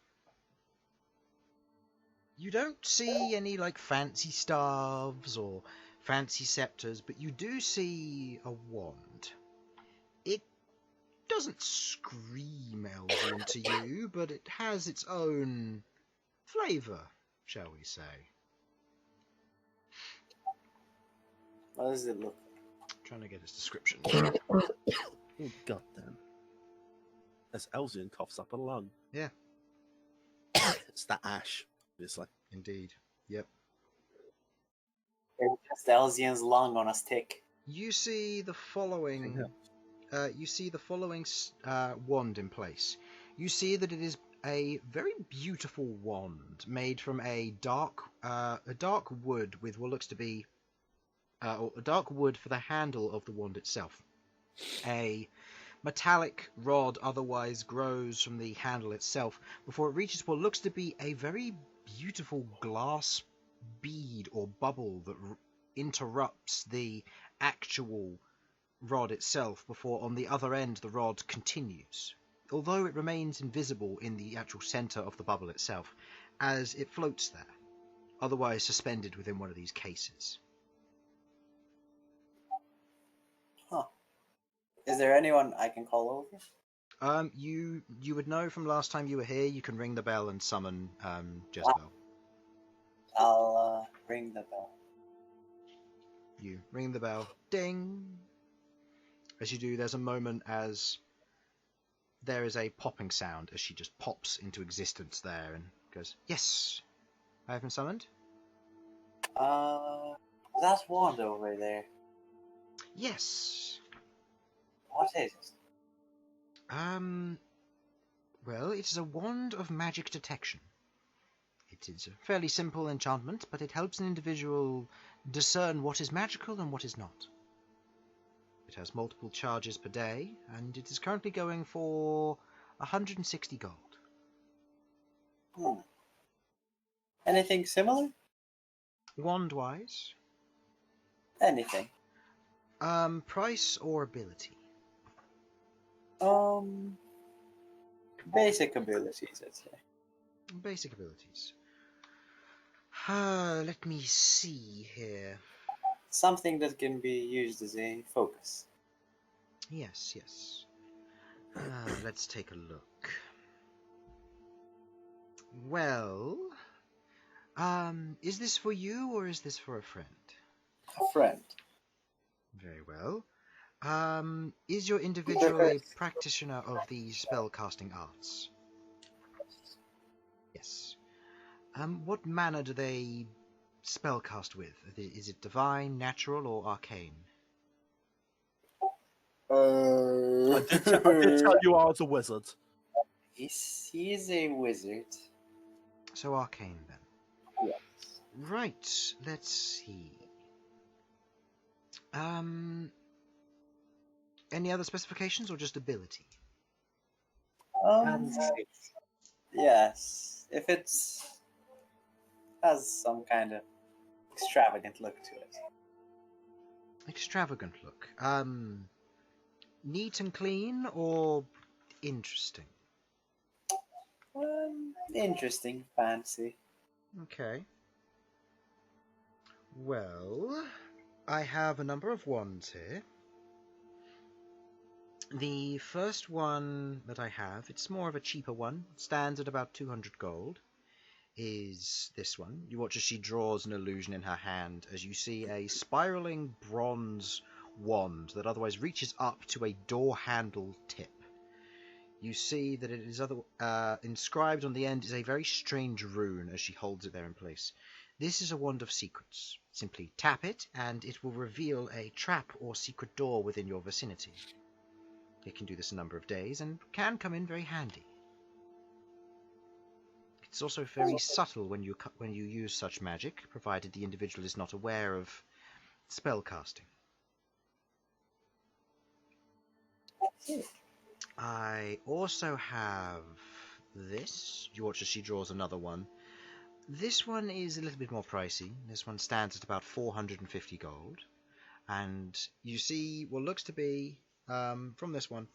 You don't see any, like, fancy staves or fancy scepters, but you do see a wand. It doesn't scream Elsyan to you, but it has its own flavour, shall we say. What does it look Trying to get its description. Oh, goddamn. As Elsyan coughs up a lung. Yeah. It's the ash, obviously. Indeed. Yep. like? It's just Elsyan's lung on a stick. You see the following. You see the following wand in place. You see that it is a very beautiful wand made from a dark wood with what looks to be or a dark wood for the handle of the wand itself. A metallic rod otherwise grows from the handle itself before it reaches what looks to be a very beautiful glass bead or bubble that interrupts the actual rod itself before on the other end the rod continues, although it remains invisible in the actual centre of the bubble itself as it floats there, otherwise suspended within one of these cases. Huh. Is there anyone I can call over? You would know from last time you were here, you can ring the bell and summon Jezebel. I'll ring the bell. You ring the bell. Ding! As you do, there's a moment as there is a popping sound as she just pops into existence there and goes, "Yes, I have been summoned." That wand over there. Yes. What is it? Well, it is a wand of magic detection. It is a fairly simple enchantment, but it helps an individual discern what is magical and what is not. It has multiple charges per day, and it is currently going for 160 gold. Anything similar? Wand-wise? Anything. Price or ability? Basic abilities, I'd say. Basic abilities. Let me see here. Something that can be used as a focus. Yes. Let's take a look. Well, is this for you or is this for a friend? A friend. Very well. Is your individual a practitioner of the spellcasting arts? Yes. What manner do they spellcast with? Is it divine, natural, or arcane? I did tell you I was a wizard. He's a wizard. So arcane, then. Yes. Right, let's see. Any other specifications or just ability? Yes, if it's has some kind of extravagant look to it. Extravagant look. Neat and clean or interesting? Interesting, fancy. Okay. Well, I have a number of wands here. The first one that I have, it's more of a cheaper one, stands at about 200 gold, is this one. You watch as she draws an illusion in her hand as you see a spiraling bronze wand that otherwise reaches up to a door handle tip. You see that it is inscribed on the end is a very strange rune as she holds it there in place. This is a wand of secrets. Simply tap it and it will reveal a trap or secret door within your vicinity. It can do this a number of days and can come in very handy. It's also very subtle when you use such magic, provided the individual is not aware of spell casting. I also have this. You watch as she draws another one. This one is a little bit more pricey. This one stands at about 450 gold. And you see what looks to be, from this one,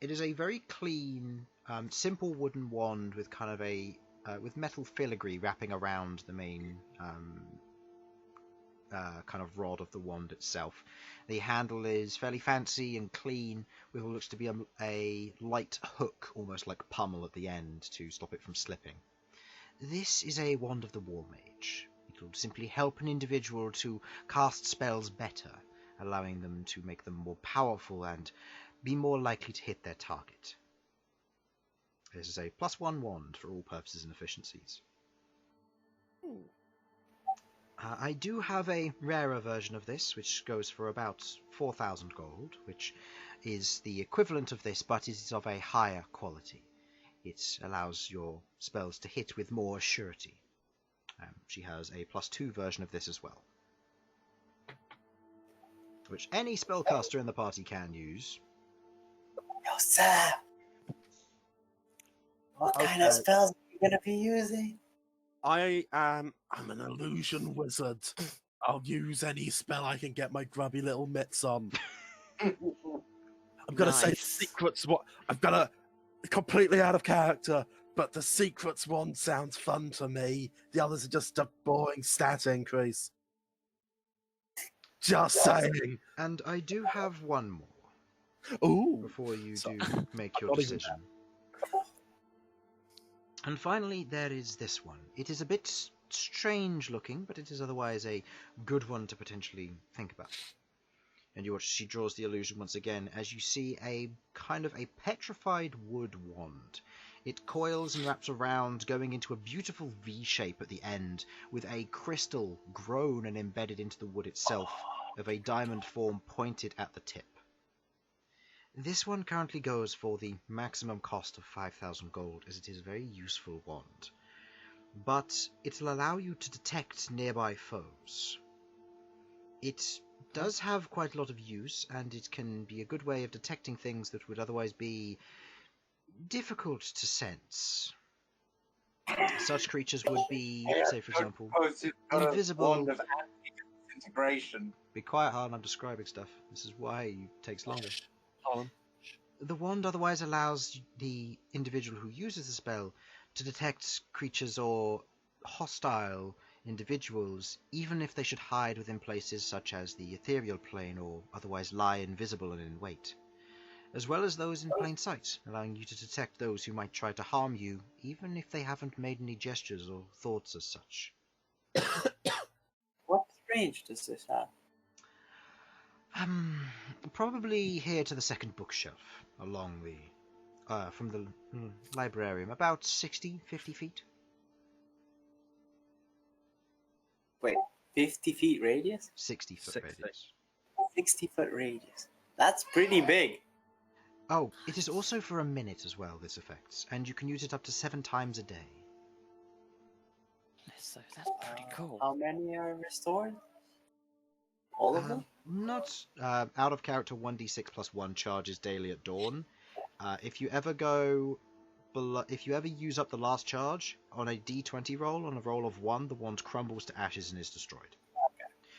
it is a very clean, simple wooden wand with kind of a with metal filigree wrapping around the main kind of rod of the wand itself. The handle is fairly fancy and clean, with what looks to be a light hook, almost like pummel at the end to stop it from slipping. This is a wand of the War Mage. It will simply help an individual to cast spells better, allowing them to make them more powerful and be more likely to hit their target. This is a +1 wand for all purposes and efficiencies. I do have a rarer version of this, which goes for about 4,000 gold, which is the equivalent of this, but is of a higher quality. It allows your spells to hit with more surety. She has a +2 version of this as well, which any spellcaster in the party can use. Yo, Sam! What kind of spells are you going to be using? I'm an illusion wizard. I'll use any spell I can get my grubby little mitts on. I'm gonna say the secrets. I'm gonna completely out of character, but the secrets one sounds fun to me. The others are just a boring stat increase. Just saying. And I do have one more. Ooh. Before you do make your decision. And finally, there is this one. It is a bit strange looking, but it is otherwise a good one to potentially think about. And you watch she draws the illusion once again as you see a kind of a petrified wood wand. It coils and wraps around, going into a beautiful V shape at the end, with a crystal grown and embedded into the wood itself, of a diamond form pointed at the tip. This one currently goes for the maximum cost of 5,000 gold, as it is a very useful wand. But it'll allow you to detect nearby foes. It does have quite a lot of use, and it can be a good way of detecting things that would otherwise be difficult to sense. Such creatures would be, say for example, invisible. Wand of anti-disintegration. Be quiet, Harlan, I'm describing stuff. This is why it takes longer. The wand otherwise allows the individual who uses the spell to detect creatures or hostile individuals, even if they should hide within places such as the ethereal plane or otherwise lie invisible and in wait, as well as those in plain sight, allowing you to detect those who might try to harm you, even if they haven't made any gestures or thoughts as such. What range does this have? Probably here to the second bookshelf, along the, from the librarium, about 50 feet. Wait, 50 feet radius? 60 foot radius. 60 foot radius. That's pretty big. Oh, it is also for a minute as well, this effect, and you can use it up to 7 times a day. So that's pretty cool. How many are restored? All of them? Not out of character 1d6 plus 1 charges daily at dawn. If you ever use up the last charge on a d20 roll, on a roll of 1, the wand crumbles to ashes and is destroyed.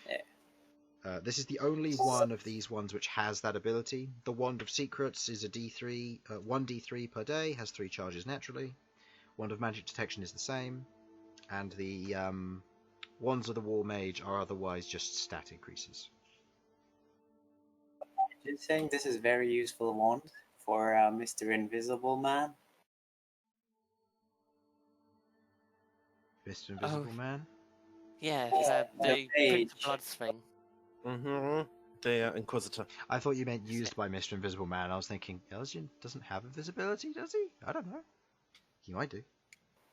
Okay. Yeah. This is the only one of these ones which has that ability. The Wand of Secrets is a 1d3 per day, has 3 charges naturally. Wand of Magic Detection is the same. And the Wands of the War Mage are otherwise just stat increases. You're saying this is very useful wand for Mr. Invisible Man? Mr. Invisible Man? Yeah, The the Prince page. of Blood's thing. Mm-hmm. The Inquisitor. I thought you meant used by Mr. Invisible Man. I was thinking, Elsyan doesn't have invisibility, does he? I don't know. He might do.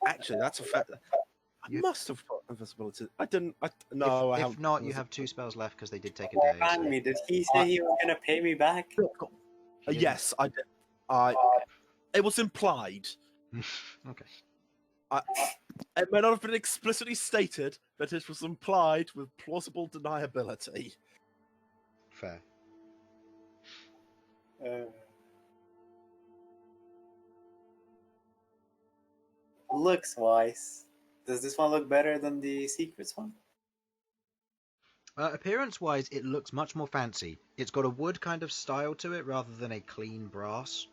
Actually, that's a fact. I must have got invisibility. I didn't. I If haven't. not, you have 2 spells left because they did take a day. Remind me, did he say he was going to pay me back? Yes, I did. It was implied. Okay. It may not have been explicitly stated, but it was implied with plausible deniability. Fair. Looks wise. Does this one look better than the Secrets one? Appearance-wise, it looks much more fancy. It's got a wood kind of style to it rather than a clean brass.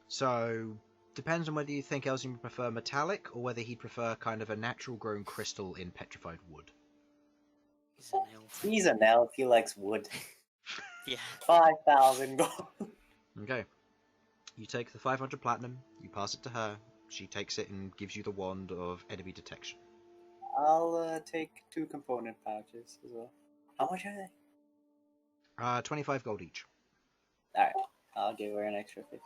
So, depends on whether you think Elsyan would prefer metallic or whether he'd prefer kind of a natural-grown crystal in petrified wood. He's an elf. He's an elf, he likes wood. Yeah. 5,000 gold. Okay. You take the 500 platinum, you pass it to her, she takes it and gives you the wand of enemy detection. I'll take 2 component pouches as well. How much are they? 25 gold each. Alright, I'll give her an extra 50.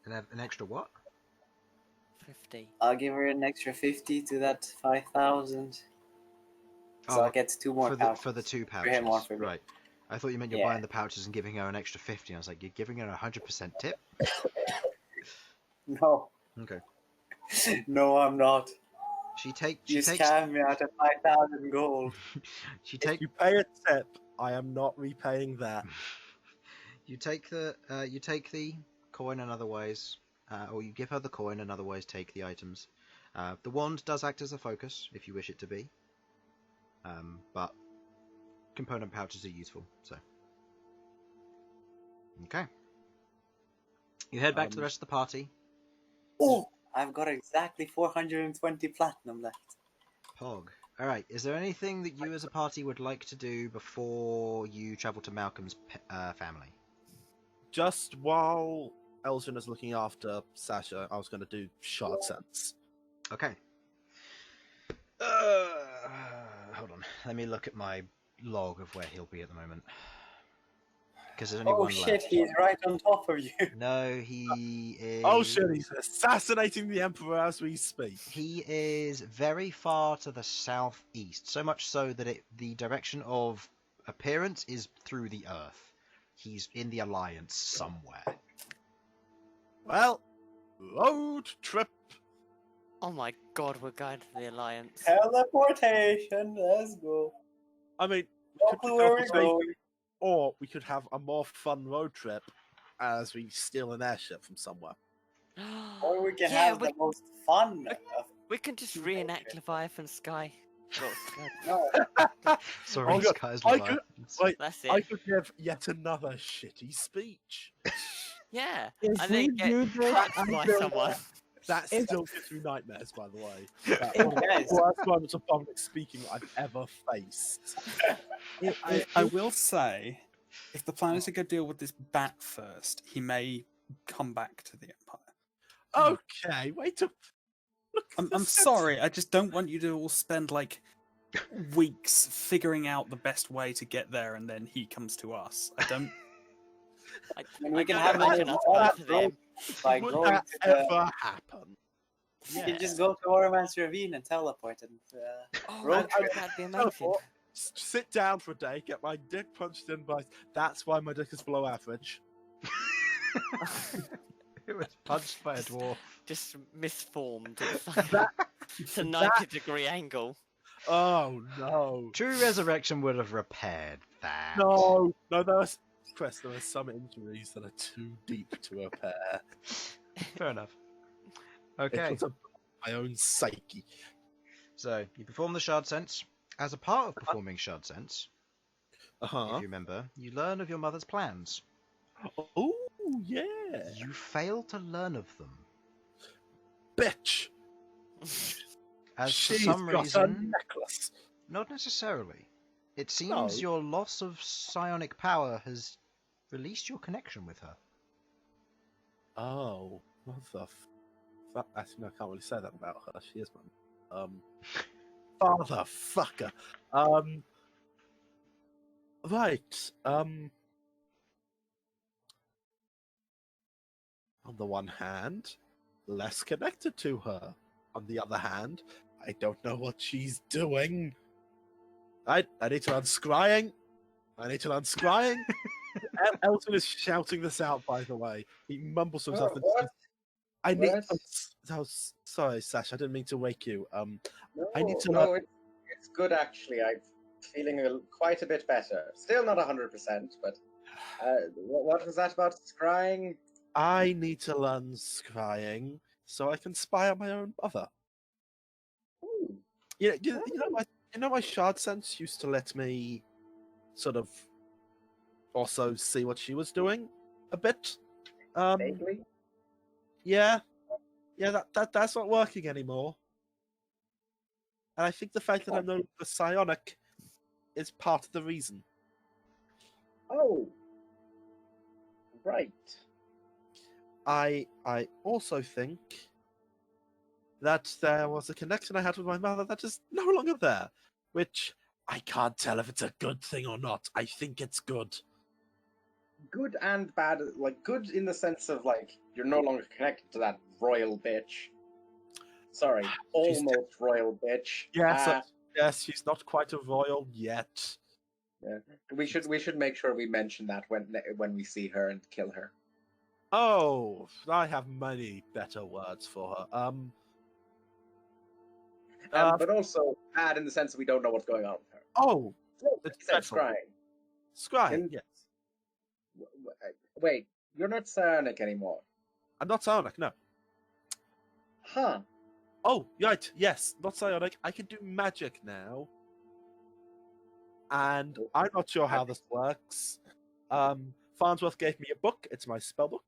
And have an extra what? 50. I'll give her an extra 50 to that 5,000. So I'll get 2 more pouches. For the 2 For him or pouches. for me. Right. I thought you meant you're buying the pouches and giving her an extra 50. I was like, you're giving her a 100% tip? No. Okay. No, I'm not. You takes. Scam me out of 5,000 gold. If you pay a tip, I am not repaying that. You take the coin and otherwise, or you give her the coin and otherwise take the items. The wand does act as a focus if you wish it to be, but component pouches are useful. So, okay. You head back to the rest of the party. Oh, I've got exactly 420 platinum left. Pog. Alright, is there anything that you as a party would like to do before you travel to Malcolm's family? Just while Elsyan is looking after Sasha, I was going to do shard sense. Okay. Hold on. Let me look at my log of where he'll be at the moment. Because there's only one shit, left. he's right on top of you. No, he is... Oh shit, he's assassinating the Emperor as we speak. He is very far to the southeast, so much so that the direction of appearance is through the earth. He's in the Alliance somewhere. Well, road trip. Oh my god, we're going to the Alliance. Teleportation, let's go. I mean, Look where we're going. or we could have a more fun road trip as we steal an airship from somewhere. Or we can have the most fun. We can just reenact Leviathan Sky. No. Sorry, Oh, God. Sky's I Leviathan. could, That's it. I could give yet another shitty speech. Yeah, If and we then get do this, cut by someone. That If- still gives me nightmares, by the way. If- That's the worst moments of public speaking I've ever faced. I will say, if the plan is to go deal with this bat first, he may come back to the Empire. Okay, wait a... I'm sorry, I just don't want you to all spend like weeks figuring out the best way to get there, and then he comes to us. I don't. And we can can't have imagine them us all both of them. by Would going that to the... ever happen? You can just go to Orman's Ravine and teleport and Oh, road trip. that'd be amazing. Teleport, sit down for a day, get my dick punched in by... That's why my dick is below average. It was punched by a dwarf. Just misformed. It's like That- it's a 90-degree angle. Oh no! True resurrection would have repaired that. No, there was Chris. There are some injuries that are too deep to repair. Fair enough. It Okay, was my own psyche. so you perform the shard sense. As a part of performing shard sense, if you remember, you learn of your mother's plans. Oh yeah, You fail to learn of them. bitch. As for She's some got a reason, necklace. not necessarily. It seems No. your loss of psionic power has released your connection with her. Oh, what the fuck? Actually, no, I can't really say that about her. She is my fatherfucker. Right. On the one hand, less connected to her. On the other hand, I don't know what she's doing. I need to learn scrying. Elsyan is shouting this out, by the way. He mumbles to himself. What? I need. What? Sorry, Sasha. I didn't mean to wake you. No, I need to no, it's good actually. I'm feeling quite a bit better. Still not 100%, but what was that about scrying? I need to learn scrying so I can spy on my own mother. Ooh. You know, my shard sense used to let me sort of also see what she was doing a bit. Vaguely? Yeah, that's not working anymore. And I think the fact that I'm no longer psionic is part of the reason. Oh, right. I also think that there was a connection I had with my mother that is no longer there, which I can't tell if it's a good thing or not. I think it's good. Good and bad. Like, good in the sense of, like, you're no longer connected to that royal bitch. Sorry, almost royal bitch. Yes, she's not quite a royal yet. Yeah. We should make sure we mention that when we see her and kill her. Oh, I have many better words for her. But also bad in the sense that we don't know what's going on with her. Oh, It's scrying. Scrying, yes. Wait, you're not psionic anymore. I'm not psionic, no. Huh. Oh, right, yes, not psionic. I can do magic now. And I'm not sure how this works. Farnsworth gave me a book. It's my spell book.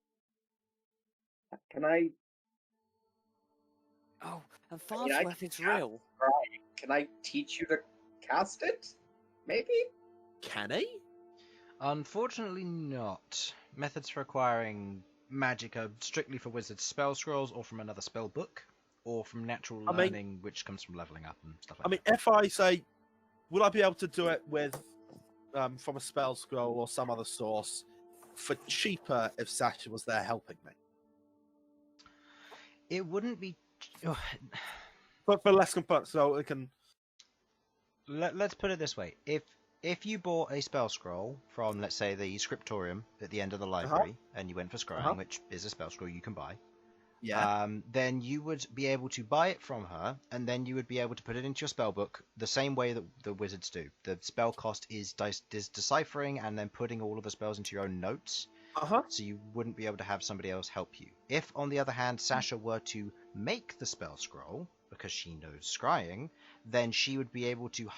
Can I? Oh, and I mean, I Farnsworth can is real. Can I teach you to cast it? Maybe? Can he? Unfortunately not. Methods for acquiring magic are strictly for wizards' spell scrolls or from another spell book, or from natural learning, which comes from leveling up and stuff like that. If I say, would I be able to do it with from a spell scroll or some other source for cheaper if Sasha was there helping me? It wouldn't be... But for less components, so it can... Let's put it this way. If you bought a spell scroll from, let's say, the scriptorium at the end of the library, and you went for scrying, which is a spell scroll you can buy, then you would be able to buy it from her, and then you would be able to put it into your spell book the same way that the wizards do. The spell cost is deciphering and then putting all of the spells into your own notes, so you wouldn't be able to have somebody else help you. If, on the other hand, Sasha were to make the spell scroll, because she knows scrying, then she would be able to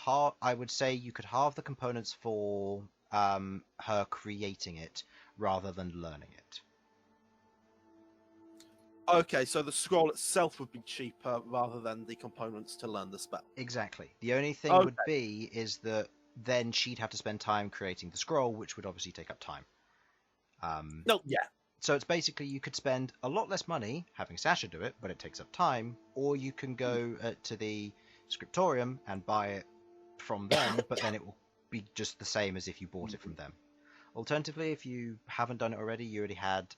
I would say you could halve the components for her creating it rather than learning it. Okay, so the scroll itself would be cheaper rather than the components to learn the spell. Exactly. The only thing would be is that then she'd have to spend time creating the scroll, which would obviously take up time. So it's basically you could spend a lot less money having Sasha do it, but it takes up time, or you can go to the scriptorium and buy it from them, but then it will be just the same as if you bought it from them. Alternatively, if you haven't done it already, you already had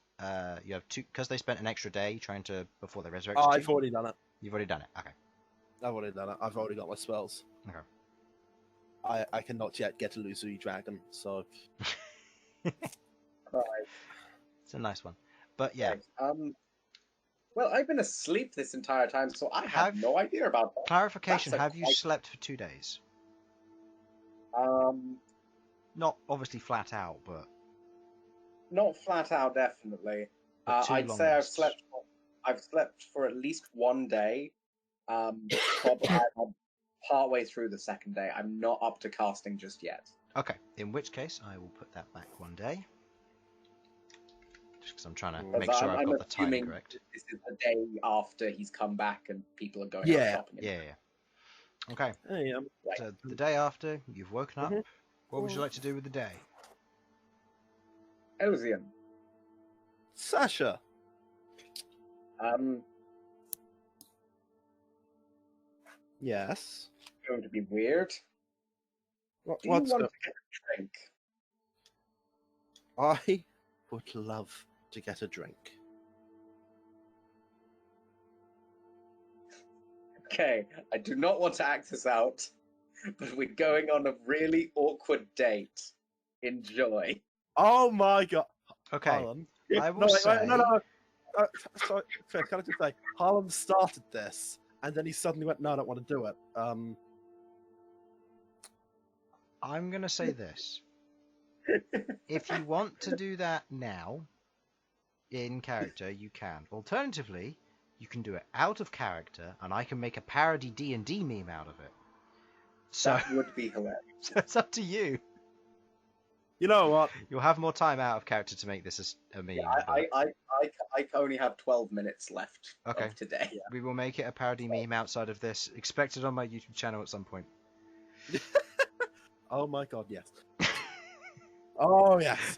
you have two, because they spent an extra day trying to before they resurrected you. I've already done it. You've already done it. Okay. I've already done it. I've already got my spells. Okay. I cannot yet get illusory dragon, so. It's a nice one. But yeah, Well, I've been asleep this entire time, so I have no idea about that. clarification: That's a have you quite- slept for 2 days? Not obviously flat out, but not flat out, definitely. But two I'd long say rests. I've slept for at least one day. Probably I'm part way through the second day. I'm not up to casting just yet. okay. In which case, I will put that back one day. Just because I'm trying to make sure I've got the time assuming correct. This is the day after he's come back and people are going out Yeah. shopping. Yeah. Okay. Hey, Right. So the day after you've woken up, Mhm. what would you like to do with the day? Elsyan, Sasha. Yes. going to be weird. Do you What's want up? to get a drink? I would love to get a drink. Okay, I do not want to act this out, but we're going on a really awkward date. Enjoy. Oh my god. Okay. Harlan. I will No, say. no. Sorry, Chris, can I just say, Harlan started this, and then he suddenly went, no, I don't want to do it. I'm going to say this. If you want to do that now, in character, you can. Alternatively, you can do it out of character, and I can make a parody D&D meme out of it. So, That would be hilarious. so it's up to you. You know what? You'll have more time out of character to make this a meme. but I only have 12 minutes left Okay. of today. we will make it a parody meme outside of this. Expect it on my YouTube channel at some point. Oh my god, yes. Oh yes.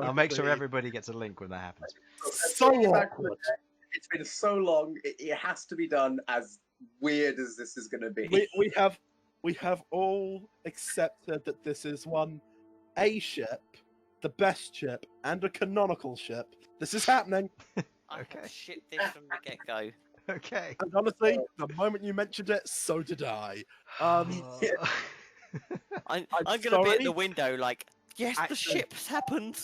I'll make sure everybody gets a link when that happens. So Back to the awkward. day. It's been so long. It has to be done as weird as this is going to be. We have all accepted that this is a ship, the best ship, and a canonical ship. This is happening. I Okay. shit this from the get go. Okay. And honestly, the moment you mentioned it, so did I. I'm I'm gonna be sorry. at the window like, yes, the Actually- ship's happened.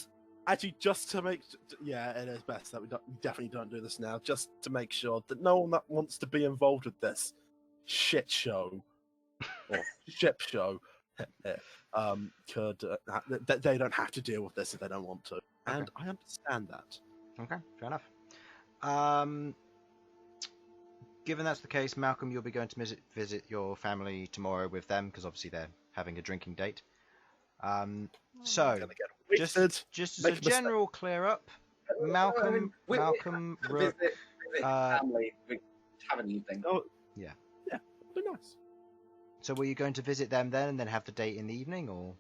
Actually, just to make yeah, it is best that we definitely don't do this now, just to make sure that no one that wants to be involved with this shit show or ship show could that they don't have to deal with this if they don't want to, and I understand that. Okay, fair enough. Given that's the case, Malcolm, you'll be going to visit your family tomorrow with them because obviously they're having a drinking date. So, Gonna get wasted, just as make a a mistake. general clear up, Malcolm, We Rook. visit family. We have an evening. Oh, Yeah. yeah, be nice. So, were you going to visit them then and then have the date in the evening, or?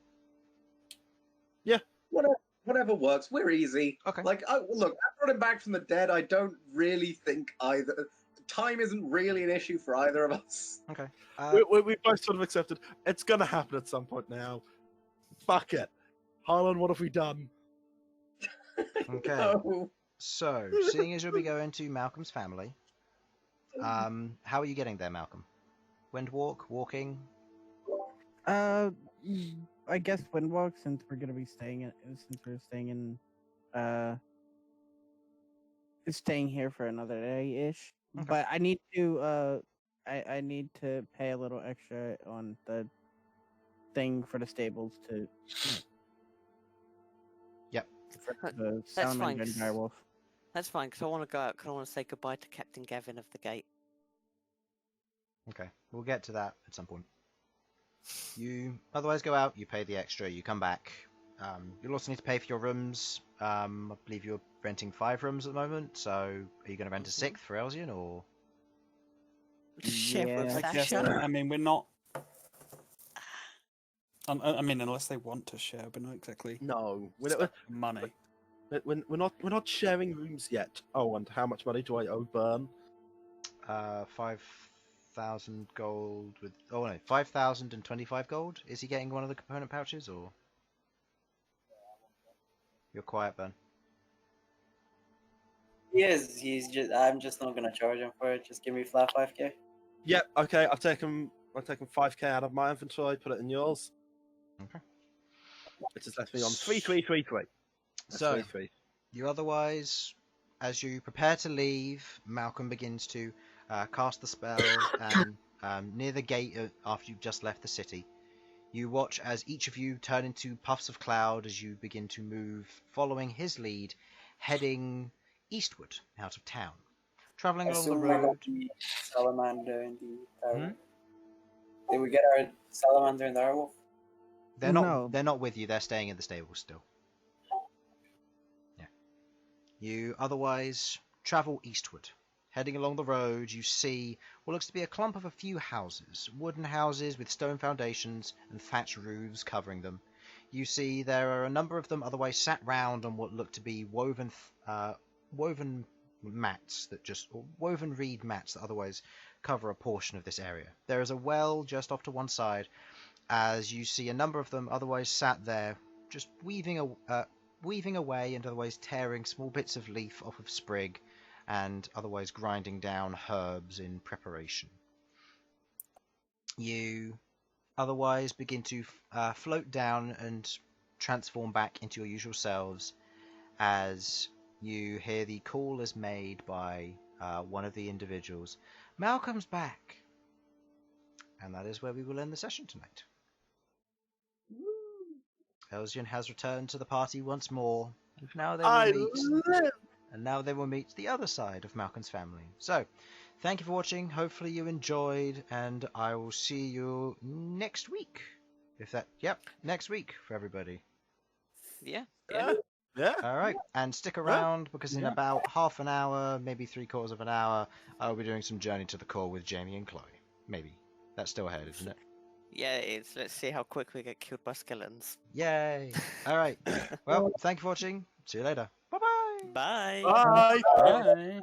Whatever works. We're easy. Okay. Like, look, I brought him back from the dead. I don't really think either. Time isn't really an issue for either of us. Okay. We both sort of accepted it's gonna happen at some point now. Fuck it, Harlan. What have we done? Okay. No. So, seeing as you'll be going to Malcolm's family, how are you getting there, Malcolm? Wind walk, walking? I guess Windwalk, since we're gonna be staying here for another day ish. Okay. But I need to I need to pay a little extra on the thing for the stables to Yep. for the That's salamander fine. and direwolf. That's fine, because I want to go out, because I want to say goodbye to Captain Gavin of the Gate. Okay, we'll get to that at some point. You otherwise go out, you pay the extra, you come back. You'll also need to pay for your rooms. I believe you're renting 5 rooms at the moment, so are you going to rent a 6th for Elsyan, or? Share with Yeah, I guess, Sasha. I mean, we're not. I mean, unless they want to share, but not exactly No, money. we're not sharing rooms yet. Oh, and how much money do I owe Bern? 5,000 gold with... Oh no, 5,025 gold? Is he getting one of the component pouches, or...? You're quiet, Ben. He is. I'm just not gonna charge him for it. Just give me flat 5k. Yep. Okay. I've taken 5k out of my inventory, put it in yours. Okay. It just left me on 3333. So, you otherwise as you prepare to leave, Malcom begins to cast the spell, and near the gate after you've just left the city, you watch as each of you turn into puffs of cloud as you begin to move, following his lead, heading eastward out of town. Traveling along the Assume I got road. the salamander in the direwolf. Did we get our salamander and direwolf? They're not. No. They're not with you. They're staying in the stable still. Yeah. You otherwise travel eastward. Heading along the road, you see what looks to be a clump of a few houses, wooden houses with stone foundations and thatched roofs covering them. You see there are a number of them otherwise sat round on what look to be woven mats or woven reed mats that otherwise cover a portion of this area. There is a well just off to one side, as you see a number of them otherwise sat there, just weaving away and otherwise tearing small bits of leaf off of sprig, and otherwise grinding down herbs in preparation. You otherwise begin to float down and transform back into your usual selves as you hear the call is made by one of the individuals. Malcolm's back! And that is where we will end the session tonight. Elsyan has returned to the party once more, and now they will meet the other side of Malcolm's family. So, thank you for watching. Hopefully you enjoyed, and I will see you next week. Next week for everybody. Yeah. Yeah. All right, and stick around because in about half an hour, maybe 3/4 of an hour, I'll be doing some Journey to the Core with Jamie and Chloe. Maybe. That's still ahead, isn't it? Yeah, it is. Let's see how quick we get killed by skeletons. Yay! All right. Well, thank you for watching. See you later. Bye-bye. Bye. Bye. Bye.